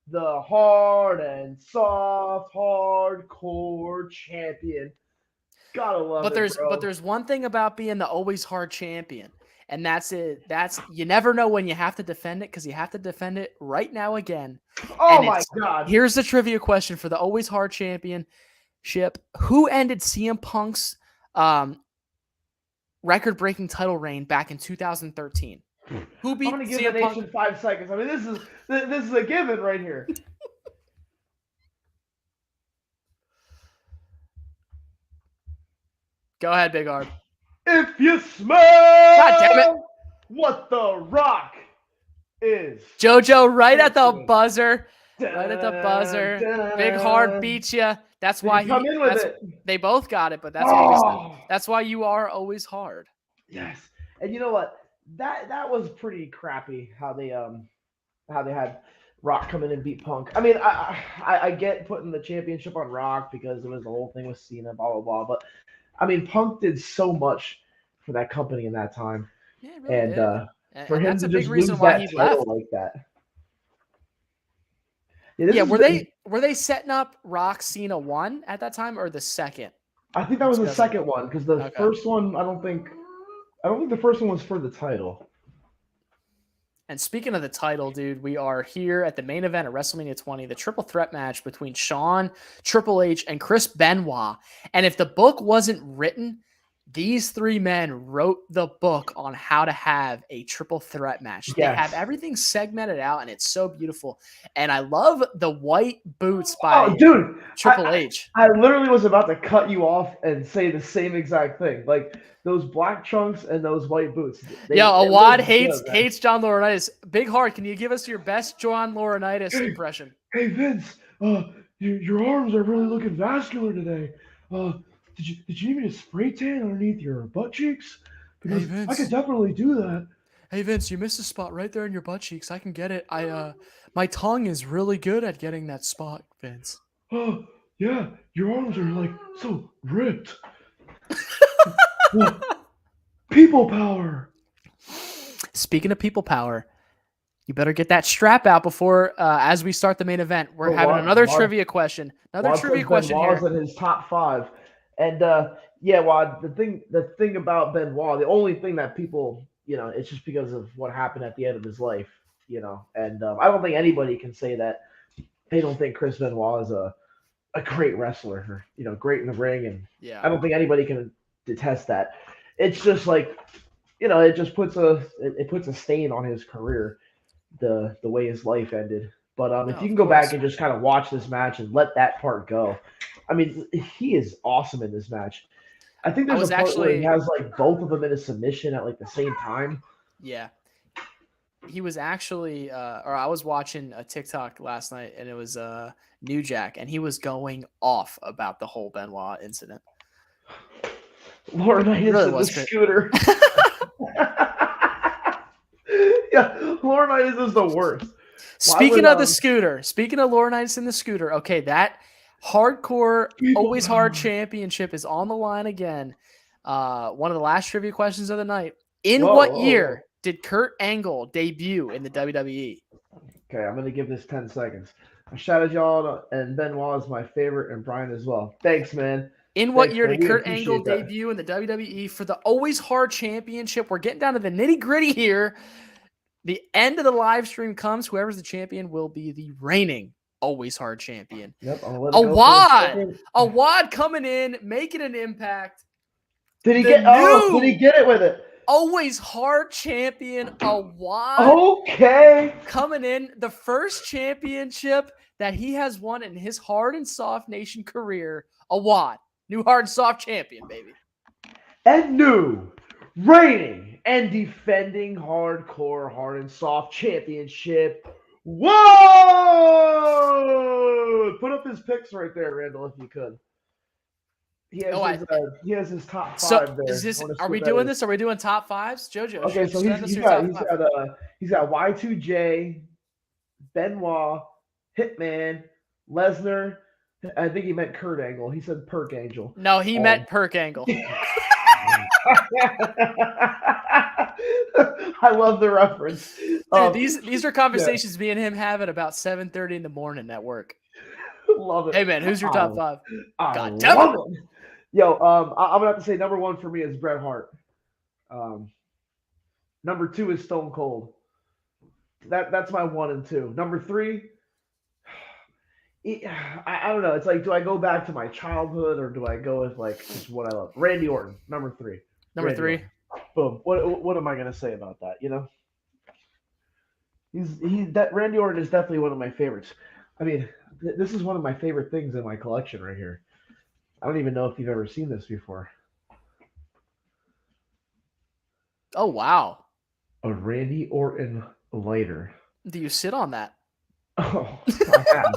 the Hard and Soft Hardcore champion. Gotta love it, bro. But there's one thing about being the Always Hard champion, and that's it. That's you never know when you have to defend it because you have to defend it right now again. Oh my God! Here's the trivia question for the Always Hard championship: who ended CM Punk's record-breaking title reign back in 2013? Who beat I'm gonna give CM the Punk? nation 5 seconds. I mean, this is a given right here. Go ahead, Big Hard. If you smell God damn it. What The Rock is. Jojo, right at the buzzer. Right at the buzzer. Big Hard beats you. That's why they both got it, but that's why you are always hard. Yes. And you know what? That was pretty crappy how they had Rock come in and beat Punk. I mean, I get putting the championship on Rock because it was the whole thing with Cena, blah blah blah. But I mean, Punk did so much for that company in that time, yeah, really and for him to just lose why he left like that. Yeah, were they setting up Rock Cena 1 at that time or the second? I think that was the second one because the first one I don't think the first one was for the title. And speaking of the title, dude, we are here at the main event of WrestleMania 20, the triple threat match between Shawn, Triple H, and Chris Benoit. And if the book wasn't written, these three men wrote the book on how to have a triple threat match. Yes. They have everything segmented out, and it's so beautiful. And I love the white boots by Triple H. I literally was about to cut you off and say the same exact thing. Like, those black trunks and those white boots. Awad hates John Laurinaitis. Big Hard, can you give us your best John Laurinaitis impression? Hey, Vince, your arms are really looking vascular today. Did you need me to spray tan underneath your butt cheeks? Because I could definitely do that. Hey Vince, you missed a spot right there in your butt cheeks. I can get it. My tongue is really good at getting that spot, Vince. Oh, yeah, your arms are like so ripped. People power. Speaking of people power, you better get that strap out before as we start the main event. We're having another trivia question. Another trivia question here. Benoit's in his top 5. And Wad, the thing about Benoit, the only thing that people, it's just because of what happened at the end of his life, and I don't think anybody can say that they don't think Chris Benoit is a great wrestler, or, great in the ring, and I don't think anybody can detest that. It's just like, it just puts a stain on his career, the way his life ended. But if you can go back and just kind of watch this match and let that part go, I mean, he is awesome in this match. I think there's a part where he has like both of them in a submission at like the same time. Yeah. He was actually, or I was watching a TikTok last night, and it was New Jack, and he was going off about the whole Benoit incident. Laurinaitis really in the scooter. Yeah, Laurinaitis is the worst. Speaking of Laurinaitis in the scooter, okay, that hardcore always hard championship is on the line again. One of the last trivia questions of the night. In what year did Kurt Angle debut in the WWE? Okay, I'm gonna give this 10 seconds. I shouted y'all, and Benoit is my favorite, and Brian as well. Thanks, man. In what Thanks, year man. did We Kurt Angle appreciate that. debut in the WWE for the Always Hard Championship? We're getting down to the nitty-gritty here. The end of the live stream comes. Whoever's the champion will be the reigning Always Hard champion. Yep, I'm gonna let it go for a second. Awad coming in, making an impact. Did he get it with it? Always Hard champion Awad. Okay. Coming in, the first championship that he has won in his Hard and Soft Nation career. Awad, new Hard and Soft champion, baby. And new reigning and defending hardcore Hard and Soft championship. Whoa! Put up his picks right there, Randall, if you could. He has his top 5 there. Are we doing this? Are we doing top 5s? JoJo. Okay, so he's got Y2J, Benoit, Hitman, Lesnar. I think he meant Kurt Angle. He said Perk Angel. No, he meant Perk Angle. I love the reference. Dude, these are conversations me and him have at about 7:30 in the morning at work. Love it. Hey man, who's your top 5? God damn it. Yo, I'm gonna have to say number 1 for me is Bret Hart. Number 2 is Stone Cold. That's my 1 and 2. Number 3, I don't know. It's like, do I go back to my childhood or do I go with like just what I love? Randy Orton, number 3. Number 3. Boom. What am I gonna say about that? You know, that Randy Orton is definitely one of my favorites. I mean, this is one of my favorite things in my collection right here. I don't even know if you've ever seen this before. Oh wow. A Randy Orton lighter. Do you sit on that? Oh, I have.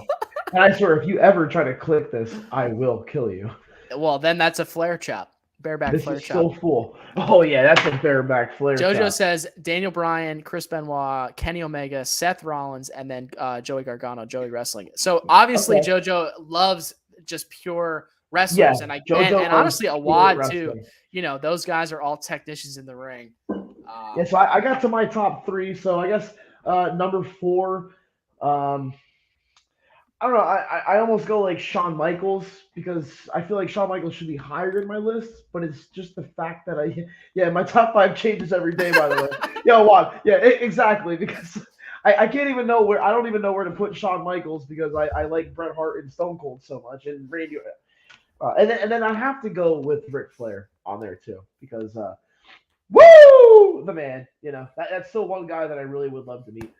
And I swear, if you ever try to click this, I will kill you. Well, then that's a flare chop. Bareback this flare is chop. So full. Oh yeah, that's a bareback flare JoJo chop. says Daniel Bryan, Chris Benoit, Kenny Omega, Seth Rollins, and then Joey Gargano, Joey Wrestling. So obviously JoJo loves just pure wrestlers, and honestly Awad too. You know, those guys are all technicians in the ring. So I got to my top 3. So I guess number 4. I don't know. I almost go like Shawn Michaels because I feel like Shawn Michaels should be higher in my list, but it's just the fact that my top 5 changes every day, by the way. Exactly. Because I can't even know where, I don't even know where to put Shawn Michaels because I like Bret Hart and Stone Cold so much and Randy. And then I have to go with Ric Flair on there too because, woo, the man, you know, that's still one guy that I really would love to meet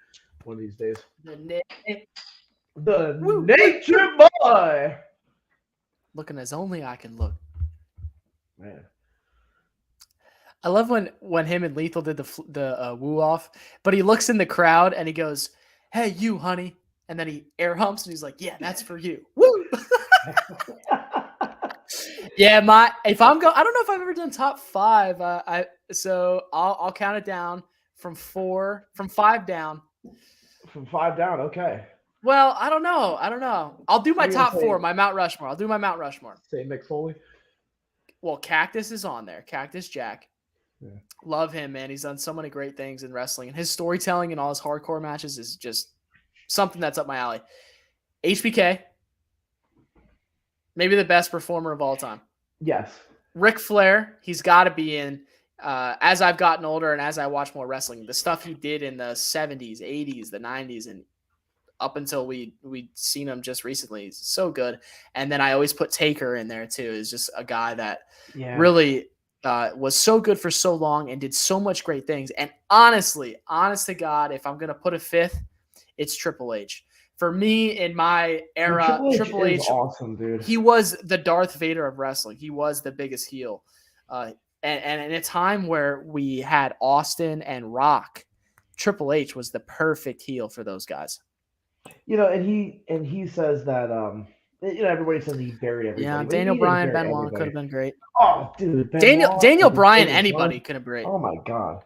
one of these days. The Nature Boy. Looking as only I can look. Man. I love when him and Lethal did the woo off, but he looks in the crowd and he goes, "Hey, you, honey," and then he air humps and he's like, "Yeah, that's for you." Woo. Yeah, I don't know if I've ever done top 5. So I'll count it down from 5 down. From 5 down, okay. Well, I don't know. I'll do my top 4, my Mount Rushmore. I'll do my Mount Rushmore. Say Mick Foley. Well, Cactus is on there. Cactus Jack. Yeah. Love him, man. He's done so many great things in wrestling. And his storytelling and all his hardcore matches is just something that's up my alley. HBK. Maybe the best performer of all time. Yes. Ric Flair. He's got to be in. As I've gotten older and as I watch more wrestling, the stuff he did in the 70s, 80s, the 90s, and up until we'd seen him just recently. He's so good. And then I always put Taker in there too. Is just a guy that really was so good for so long and did so much great things. And honest to God, if I'm going to put a 5th, it's Triple H. For me, in my era, Triple H is awesome, dude. He was the Darth Vader of wrestling. He was the biggest heel. And in a time where we had Austin and Rock, Triple H was the perfect heel for those guys. You know, and he says that everybody says he buried everybody. Yeah, Daniel Bryan, Benoit could have been great. Oh, dude, Daniel Bryan, anybody could have been great. Oh my God.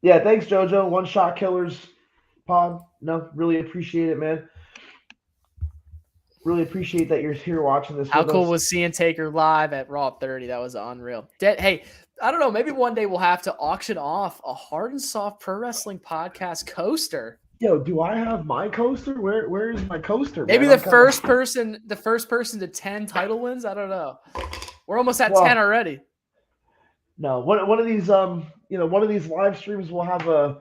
Yeah, thanks, JoJo. One Shot Killers pod. No, really appreciate it, man. Really appreciate that you're here watching this How with cool us. was seeing Taker live at Raw 30? That was unreal. Hey, I don't know. Maybe one day we'll have to auction off a Hard and Soft Pro Wrestling Podcast coaster. Yo, do I have my coaster? Where is my coaster? Maybe man? the first person to 10 title wins. I don't know. We're almost at 10 already. No, one of these one of these live streams we'll have a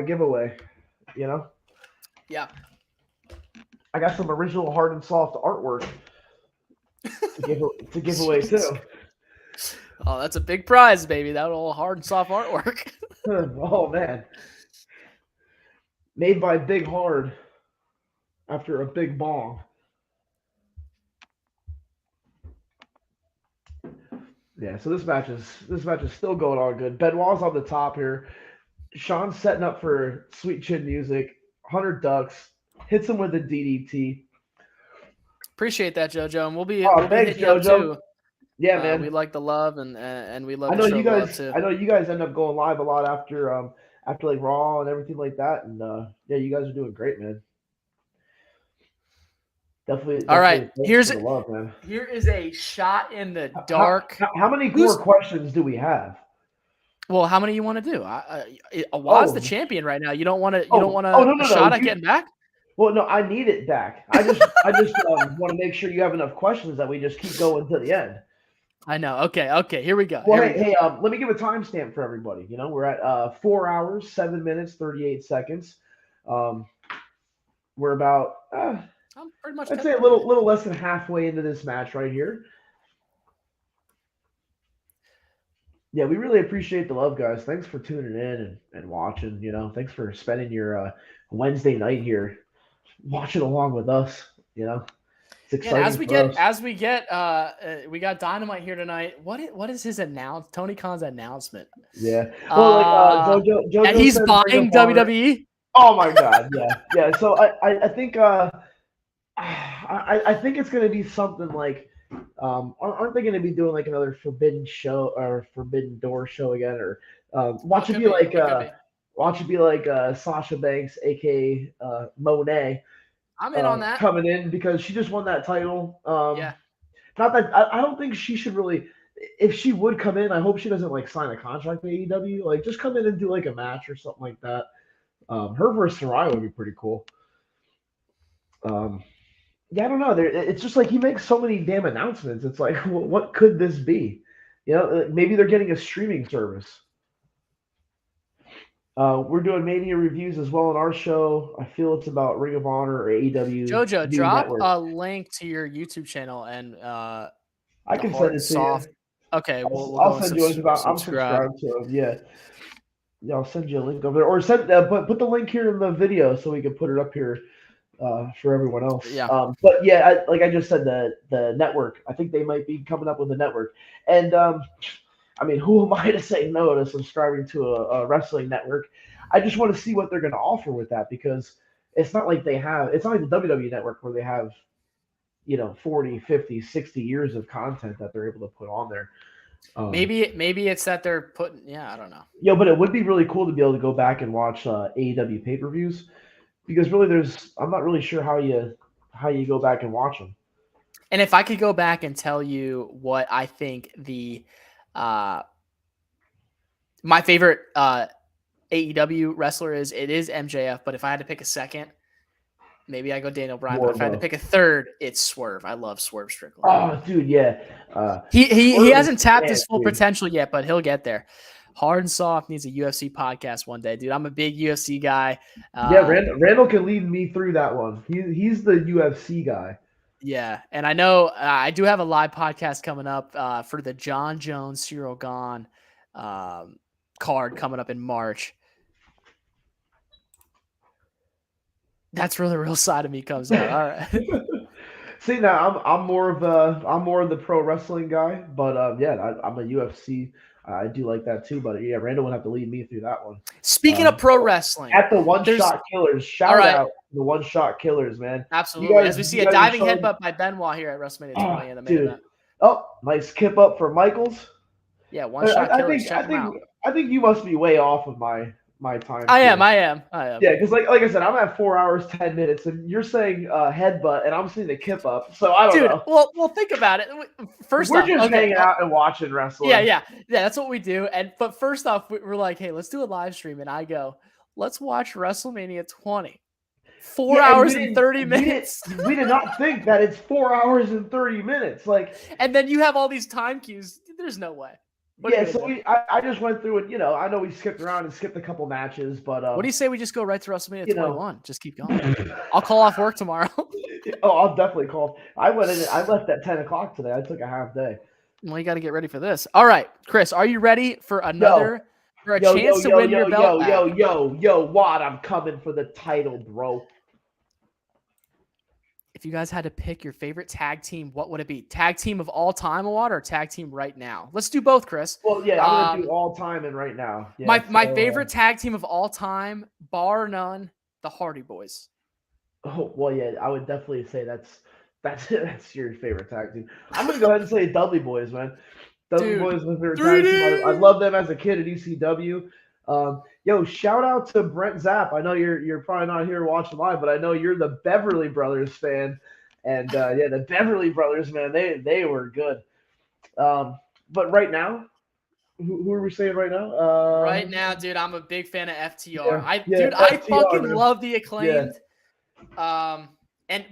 giveaway. Yeah. I got some original Hard and Soft artwork to give away too. Oh, that's a big prize, baby. That old Hard and Soft artwork. Oh man. Made by Big Hard after a big bong. Yeah, so this match is still going on good. Benoit's on the top here. Sean's setting up for Sweet Chin Music. Hunter ducks, hits him with a DDT. Appreciate that, JoJo, and we'll be thanks, hitting you up too. Yeah, man. We like the love and we love. I know you guys. Love too. I know you guys end up going live a lot after like Raw and everything like that, and yeah, you guys are doing great, man. Definitely. All right, here is a shot in the dark. How many more questions do we have? Well, how many you want to do? Awada's the champion right now. You don't want to. You don't want a shot at getting back. Well, no, I need it back. I just want to make sure you have enough questions that we just keep going to the end. I know. Okay. Here we go. Well, hey, let me give a timestamp for everybody. We're at 4 hours, 7 minutes, 38 seconds. We're about I'm pretty much. I'd say a little less than halfway into this match right here. Yeah, we really appreciate the love, guys. Thanks for tuning in and watching. Thanks for spending your Wednesday night here watching along with us. It's exciting. We got Dynamite here tonight. What is his Tony Khan's announcement? Yeah. Well, JoJo and he's buying WWE. Oh my God. Yeah. So I think I think it's gonna be something like. Aren't they going to be doing like another Forbidden Show or Forbidden Door show again, or watch it be like Sasha Banks, aka Monet. I'm in on that. Coming in because she just won that title. Yeah. Not that I don't think she should really. If she would come in, I hope she doesn't like sign a contract with AEW. Like just come in and do like a match or something like that. Her versus Saraya would be pretty cool. Yeah, I don't know. It's just like he makes so many damn announcements. It's like, what could this be? Maybe they're getting a streaming service. We're doing Mania reviews as well on our show. I feel it's about Ring of Honor or AEW. JoJo, drop a link to your YouTube channel and I can send it to you. Okay, I'll send you a link. I'm subscribed to it. Yeah, I'll send you a link over there, or put the link here in the video so we can put it up here. For everyone else. Yeah. But yeah, like I just said, the network, I think they might be coming up with a network. And I mean, who am I to say no to subscribing to a wrestling network? I just want to see what they're going to offer with that, because it's not like it's not like the WWE network where they have, 40, 50, 60 years of content that they're able to put on there. Maybe it's that they're putting, I don't know. But it would be really cool to be able to go back and watch AEW pay-per-views. Because really, I'm not really sure how you go back and watch them. And if I could go back and tell you what I think my favorite AEW wrestler is, it is MJF. But if I had to pick a second, maybe I go Daniel Bryan. But if I had to pick a third, it's Swerve. I love Swerve Strickland. Oh, dude, yeah. He hasn't tapped his full potential yet, but he'll get there. Hard and Soft needs a UFC podcast one day, dude. I'm a big UFC guy. Yeah, Randall can lead me through that one. He's the UFC guy. Yeah, and I know I do have a live podcast coming up for the John Jones Cyril Gane card coming up in March. That's where the real side of me comes out. All right. See, now I'm more of the pro wrestling guy, but I'm a UFC. I do like that too, but yeah, Randall would have to lead me through that one. Speaking of pro wrestling, at the One Shot Killers, shout out the One Shot Killers, man. Absolutely. As we see a diving headbutt by Benoit here at WrestleMania 20 in the main event. Oh, nice kip up for Michaels. Yeah, One Shot Killers. I think you must be way off of my my time. I too. am. Yeah, because like I said, I'm at 4 hours 10 minutes, and you're saying headbutt, and I'm seeing the kip up. So I don't Dude, know. well, think about it. First We're off, just okay, hanging out and watching wrestling. yeah, that's what we do. But first off, we're like, hey, let's do a live stream, and I go, let's watch WrestleMania 20. 4 Yeah, and hours and 30 minutes. we did not think that it's 4 hours and 30 minutes. Like, and then you have all these time cues. There's no way. I just went through it. I know we skipped around and skipped a couple matches, but what do you say we just go right to WrestleMania 21? Just keep going. I'll I'll call off work tomorrow. I'll definitely call. I left at 10 o'clock today. I took a half day. Well, you got to get ready for this. All right, Chris, are you ready for chance to win your belt? Watt, I'm coming for the title, bro. If you guys had to pick your favorite tag team, what would it be? Tag team of all time, Awad, or tag team right now? Let's do both, Chris. Well, yeah, I'm gonna do all time and right now. Yeah, my favorite tag team of all time, bar none, the Hardy Boys. Oh well, yeah, I would definitely say that's your favorite tag team. I'm gonna go ahead and say Dudley Boys, man. Dudley Boys was my favorite tag team. I loved them as a kid at ECW. Shout out to Brent Zapp. I know you're probably not here watching live, but I know you're the Beverly Brothers fan, and the Beverly Brothers, man, they were good. But right now, who are we saying right now? Right now, dude, I'm a big fan of FTR. FTR, I fucking man. love the Acclaimed. Yeah. And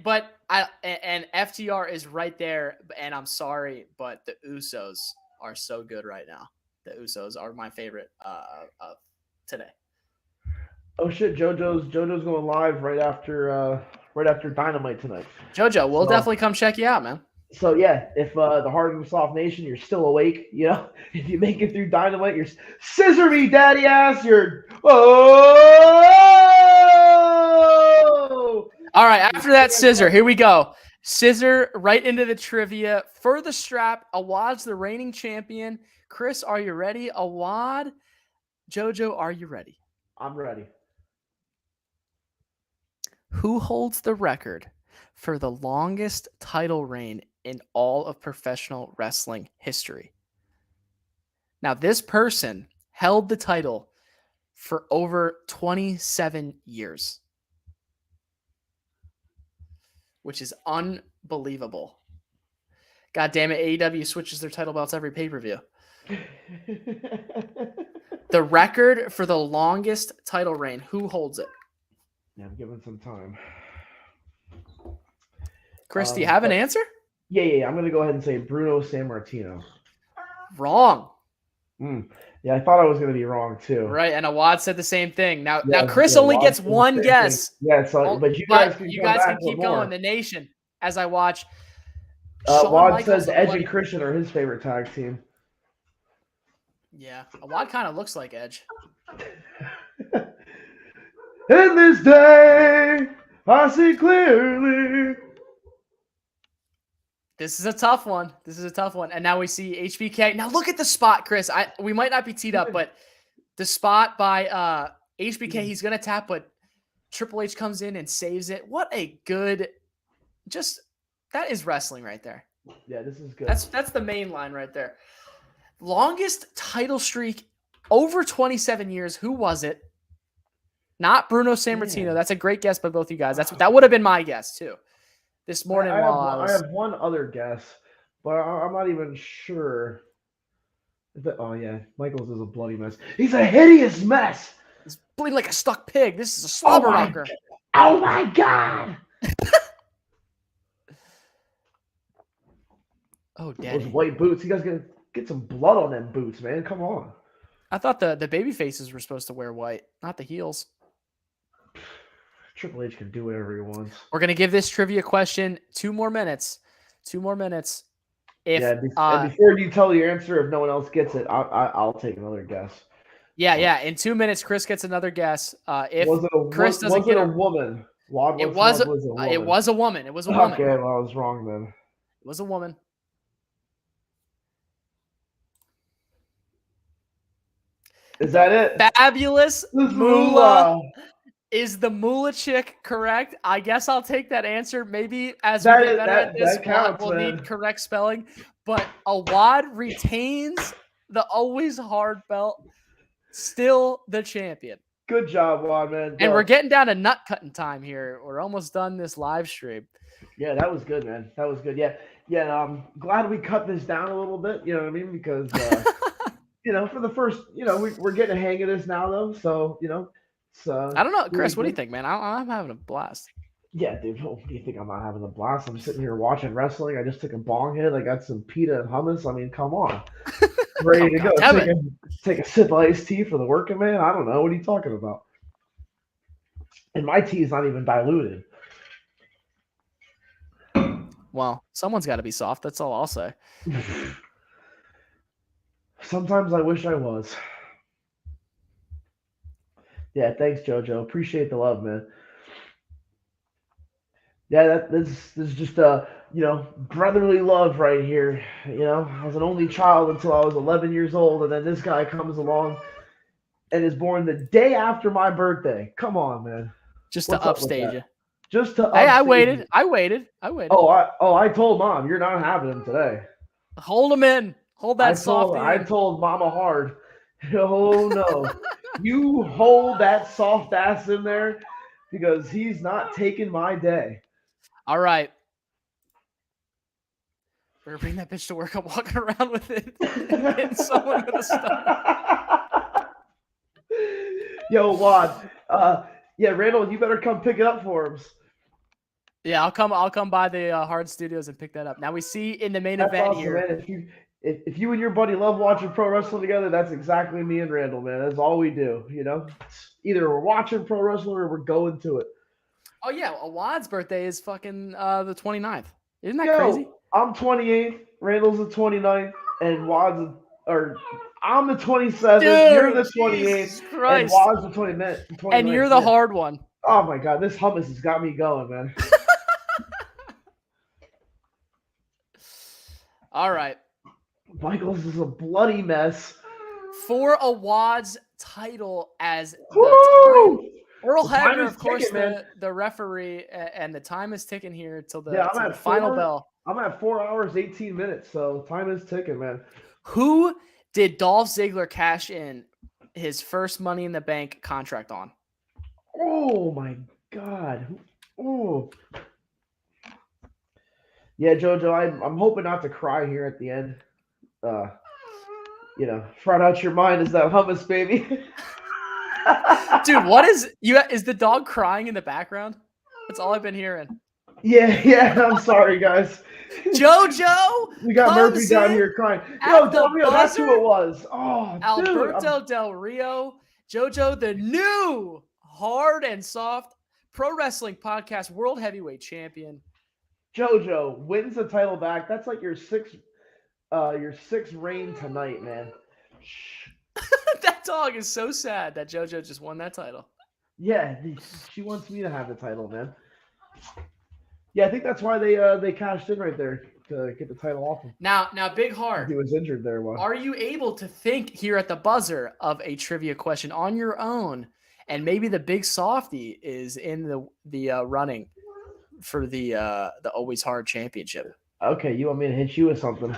FTR is right there. And I'm sorry, but the Usos are so good right now. The Usos are my favorite of today. Oh shit, JoJo's going live right after Dynamite tonight. JoJo, we'll definitely come check you out, man. So yeah, if the Hard&Soft Nation, you're still awake, if you make it through Dynamite, you're scissor me, daddy ass, you're All right, after that scissor, here we go. Scissor right into the trivia for the strap. Awad's the reigning champion. Chris, are you ready? Awad, JoJo, are you ready? I'm ready. Who holds the record for the longest title reign in all of professional wrestling history? Now, this person held the title for over 27 years, which is unbelievable. God damn it, AEW switches their title belts every pay-per-view. The record for the longest title reign, who holds it? Yeah, I'm giving some time. Chris, do you have an answer? Yeah. I'm going to go ahead and say Bruno Sammartino. Wrong. Yeah, I thought I was going to be wrong too. Right, and Awad said the same thing. Now Chris only gets one guess. Yeah, so, but you guys can keep going. The Nation, as I watch. Awad says Edge and Christian are his favorite tag team. Yeah, Awad kind of looks like Edge. In this day, I see clearly. This is a tough one. And now we see HBK. Now look at the spot, Chris. We might not be teed up, but the spot by HBK, he's going to tap, but Triple H comes in and saves it. What a good, that is wrestling right there. Yeah, this is good. That's the main line right there. Longest title streak over 27 years. Who was it? Not Bruno Sammartino. That's a great guess by both you guys. That would have been my guess too. This morning I have one other guess, but I'm not even sure. Oh yeah, Michaels is a bloody mess. He's a hideous mess. He's bleeding like a stuck pig. This is a slobber knocker. Oh my god. Oh, daddy. Those white boots. You guys gonna get some blood on them boots, man. Come on. I thought the baby faces were supposed to wear white, not the heels. Triple H can do whatever he wants. We're going to give this trivia question 2 more minutes. Before you tell your answer, if no one else gets it, I'll take another guess. Yeah. In 2 minutes, Chris gets another guess. If Chris doesn't get a woman, it was a woman. Okay, well, I was wrong then. It was a woman. Is that it? Fabulous Moolah. Is the Moolah chick correct? I guess I'll take that answer. Maybe as we get better at this, we'll need correct spelling. But Awad retains the always hard belt, still the champion. Good job, Juan, man. And we're getting down to nut cutting time here. We're almost done this live stream. Yeah, that was good, man. That was good. Yeah, yeah. I'm glad we cut this down a little bit. You know what I mean? Because for the first, we're getting a hang of this now, though. So it's I don't know, really Chris. What do you good. think, man? I'm having a blast. Yeah, dude. Oh, do you think I'm not having a blast? I'm sitting here watching wrestling. I just took a bong hit. I got some pita and hummus. I mean, come on, ready Oh, to God, go. damn it. Take a sip of iced tea for the working man. I don't know. What are you talking about? And my tea is not even diluted. Well, someone's got to be soft. That's all I'll say. Sometimes I wish I was. Yeah, thanks, JoJo. Appreciate the love, man. Yeah, this is just brotherly love right here. I was an only child until I was 11 years old, and then this guy comes along and is born the day after my birthday. Come on, man. Just What's to up with upstage that? you. Just to Hey, I upstage waited. you. I waited. I told Mom you're not having him today. Hold him in. Hold that softy I in. told Mama hard. Oh no, you hold that soft ass in there because he's not taking my day. All right. Better bring that bitch to work. I'm walking around with it and hitting someone with a stomach. Yo, Wad. Yeah, Randall, you better come pick it up for him. Yeah, I'll come by the Hard Studios and pick that up. Now we see in the main That's event awesome, here. Man. If you and your buddy love watching pro wrestling together, that's exactly me and Randall, man. That's all we do. Either we're watching pro wrestling or we're going to it. Oh yeah, Wad's birthday is fucking the 29th. Isn't that crazy? I'm 28th, Randall's the 29th, and I'm the 27th, Dude, you're the 28th, and Wad's the 29th. And you're the hard one. Oh my god, this hummus has got me going, man. All right. Michaels is a bloody mess. For a Wad's title as the time. Earl Hebner, of course, the referee, and the time is ticking here till the final bell. I'm at 4 hours, 18 minutes, so time is ticking, man. Who did Dolph Ziggler cash in his first Money in the Bank contract on? Oh, my God. Oh. Yeah, JoJo, I'm hoping not to cry here at the end. Fart out your mind is that hummus, baby. Dude, what is the dog crying in the background? That's all I've been hearing. Yeah, I'm sorry, guys. JoJo, we got Murphy down here crying. Yo, Del Rio, that's who it was. Oh, Alberto Del Rio, JoJo, the new Hard and Soft Pro Wrestling Podcast World Heavyweight Champion. JoJo wins the title back. That's like your sixth reign tonight, man. That dog is so sad that JoJo just won that title. Yeah, she wants me to have the title, man. Yeah, I think that's why they cashed in right there to get the title off him. Now, Big Hard. He was injured there. Are you able to think here at the buzzer of a trivia question on your own, and maybe the Big Softy is in the running for the Always Hard Championship? Okay, you want me to hit you with something?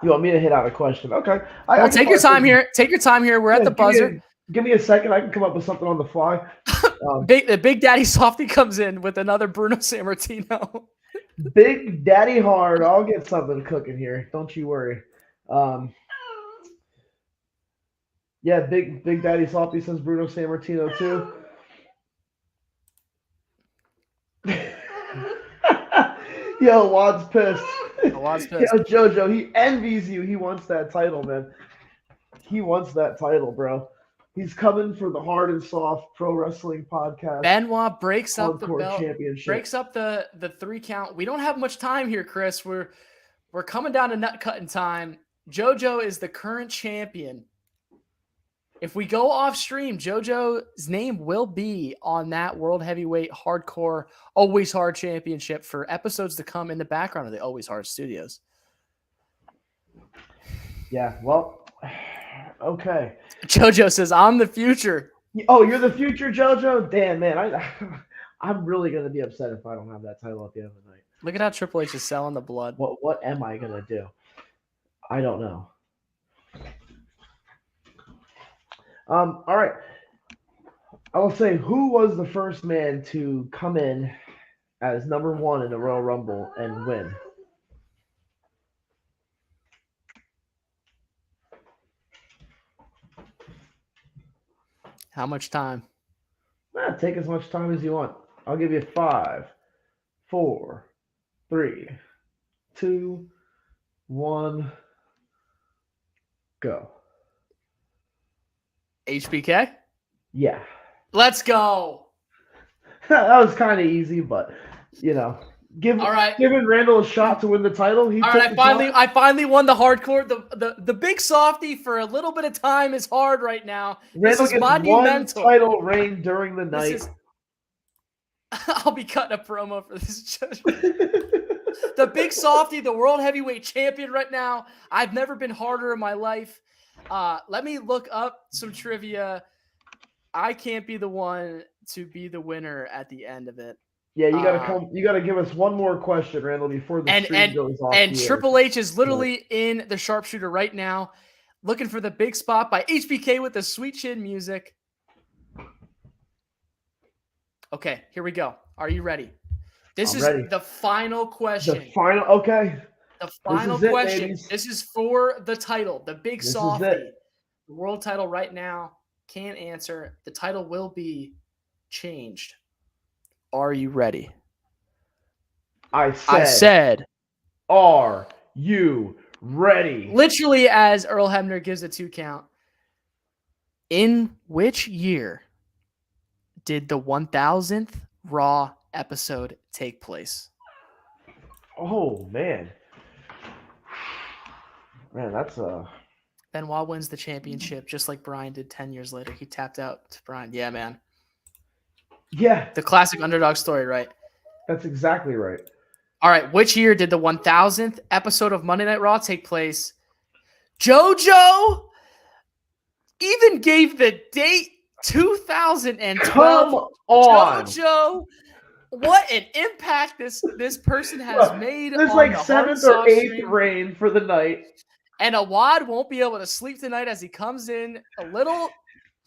You want me to hit out a question? Okay. Well, take your time here. Take your time here. We're at the buzzer. Give me a second. I can come up with something on the fly. The Big Daddy Softy comes in with another Bruno Sammartino. Big Daddy Hard. I'll get something cooking here. Don't you worry. Yeah, Big Daddy Softy says Bruno Sammartino too. Yo, Wad's pissed. Wad's pissed. Yo, JoJo, he envies you. He wants that title, man. He wants that title, bro. He's coming for the Hard and Soft Pro Wrestling Podcast. Benoit breaks up the belt, championship. Breaks up the 3 count. We don't have much time here, Chris. We're coming down to nut cutting time. JoJo is the current champion. If we go off stream, JoJo's name will be on that World Heavyweight Hardcore Always Hard Championship for episodes to come in the background of the Always Hard Studios. Yeah, well, okay. JoJo says, I'm the future. Oh, you're the future, JoJo? Damn, man. I'm really going to be upset if I don't have that title at the end of the night. Look at how Triple H is selling the blood. What am I going to do? I don't know. All right. I will say, who was the first man to come in as number one in the Royal Rumble and win? How much time? Take as much time as you want. I'll give you 5, 4, 3, 2, 1, go. HBK? Yeah. Let's go. That was kind of easy, but All right. giving Randall a shot to win the title. All right, I finally won the hardcore. The big softy for a little bit of time is hard right now. Randall This is gets monumental. one title reign during the night. I'll be cutting a promo for this. The big softy, the world heavyweight champion right now. I've never been harder in my life. Let me look up some trivia. I can't be the one to be the winner at the end of it. Yeah, you gotta come. You gotta give us one more question, Randall, before the stream goes off. And Triple H is literally in the sharpshooter right now, looking for the big spot by HBK with the sweet chin music. Okay, here we go. Are you ready? This is ready. The final question. Okay. The final question. This is for the title, the big softy. The world title right now. Can't answer. The title will be changed. Are you ready? I said, are you ready? Literally, as Earl Hebner gives a 2 count. In which year did the 1000th Raw episode take place? Oh, man. Man, that's a... Benoit wins the championship just like Bryan did 10 years later. He tapped out to Bryan. Yeah, man. Yeah. The classic underdog story, right? That's exactly right. All right. Which year did the 1000th episode of Monday Night Raw take place? JoJo even gave the date 2012. Come on. JoJo, what an impact this person has made. This is like 7th or 8th reign for the night. And Awad won't be able to sleep tonight as he comes in a little,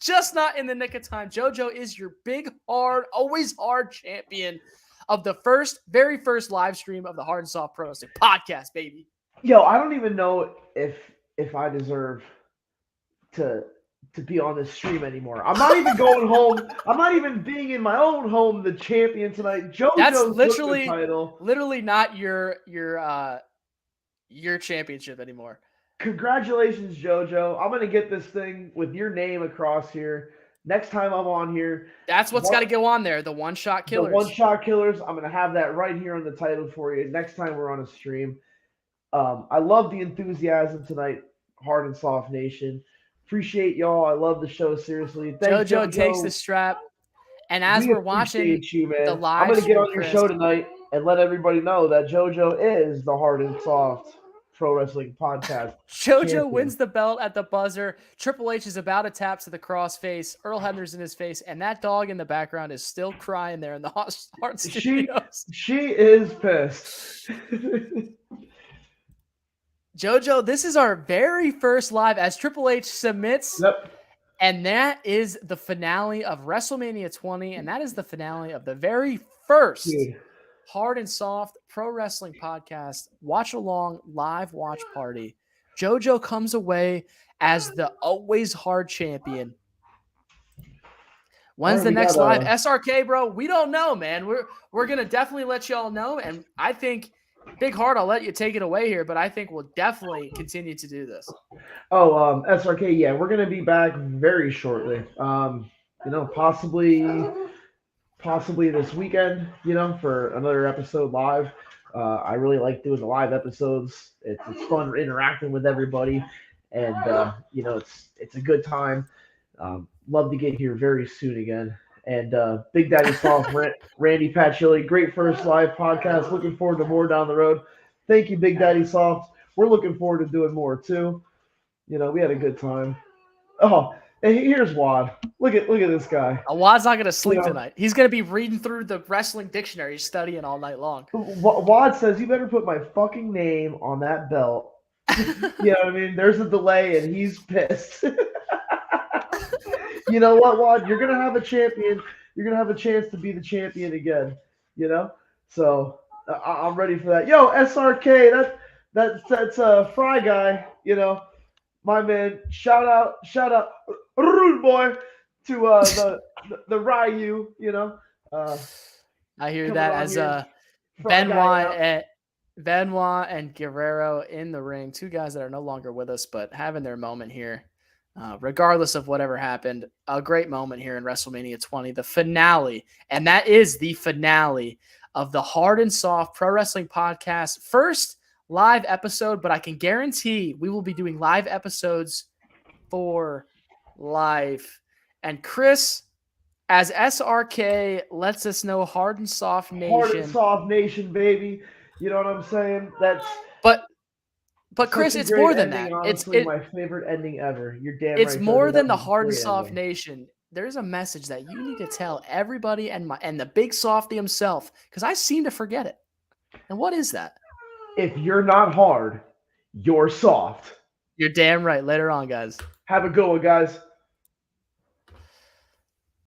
just not in the nick of time. JoJo is your big, hard, always hard champion of the very first live stream of the Hard&Soft Pro Wrestling podcast, baby. Yo, I don't even know if I deserve to be on this stream anymore. I'm not even going home. I'm not even being in my own home the champion tonight. JoJo's That's literally the title. Literally not your championship anymore. Congratulations, JoJo. I'm going to get this thing with your name across here. Next time I'm on here. That's what's got to go on there, the one-shot killers. The one-shot killers. I'm going to have that right here on the title for you next time we're on a stream. I love the enthusiasm tonight, Hard&Soft Nation. Appreciate y'all. I love the show, seriously. Thanks, JoJo takes the strap. And as we're watching the live, I'm going to get on your show tonight and let everybody know that JoJo is the Hard&Soft Pro Wrestling Podcast. JoJo champion. Wins the belt at the buzzer. Triple H is about to tap to the crossface. Earl Hebner's in his face, and that dog in the background is still crying there in the Hard Studios. She is pissed. JoJo, this is our very first live as Triple H submits. Yep. And that is the finale of WrestleMania 20, and that is the finale of the very first Hard&Soft Pro Wrestling Podcast watch along live watch party. JoJo comes away as the always hard champion. When's the next live? SRK, bro? We don't know, man. We're gonna definitely let y'all know, and I think Big Hard, I'll let you take it away here, but I think we'll definitely continue to do this. Oh, SRK, yeah, we're gonna be back very shortly. Possibly this weekend, for another episode live. I really like doing the live episodes. It's fun interacting with everybody, and it's a good time. Love to get here very soon again. And Big Daddy Soft, Randy Patchilli, great first live podcast. Looking forward to more down the road. Thank you, Big Daddy Soft. We're looking forward to doing more too. We had a good time. Oh, and here's Wad. Look at this guy. Wad's not gonna sleep tonight. He's gonna be reading through the wrestling dictionary, studying all night long. Wad says, "You better put my fucking name on that belt." You know what I mean? There's a delay, and he's pissed. You know what, Juan? You're gonna have a champion. You're gonna have a chance to be the champion again. You know, so I'm ready for that. Yo, SRK, that's a Fry guy. You know, my man. Shout out, rude boy, to the Ryu. You know, uh, I hear coming that on as here, Fry guy out. Benoit and Guerrero in the ring, two guys that are no longer with us, but having their moment here, regardless of whatever happened. A great moment here in WrestleMania 20, the finale. And that is the finale of the Hard and Soft Pro Wrestling Podcast. First live episode, but I can guarantee we will be doing live episodes for life. And Chris, as SRK lets us know, Hard and Soft Hard and Nation. Soft Nation, baby. You know what I'm saying? That's But Chris, such a it's great more than ending. that. Honestly, my favorite ending ever. You're damn It's right, Trevor. more than That the was a Hard and great Soft ending. Nation. There's a message that you need to tell everybody and the big softy himself, because I seem to forget it. And what is that? If you're not hard, you're soft. You're damn right. Later on, guys. Have a good one, guys.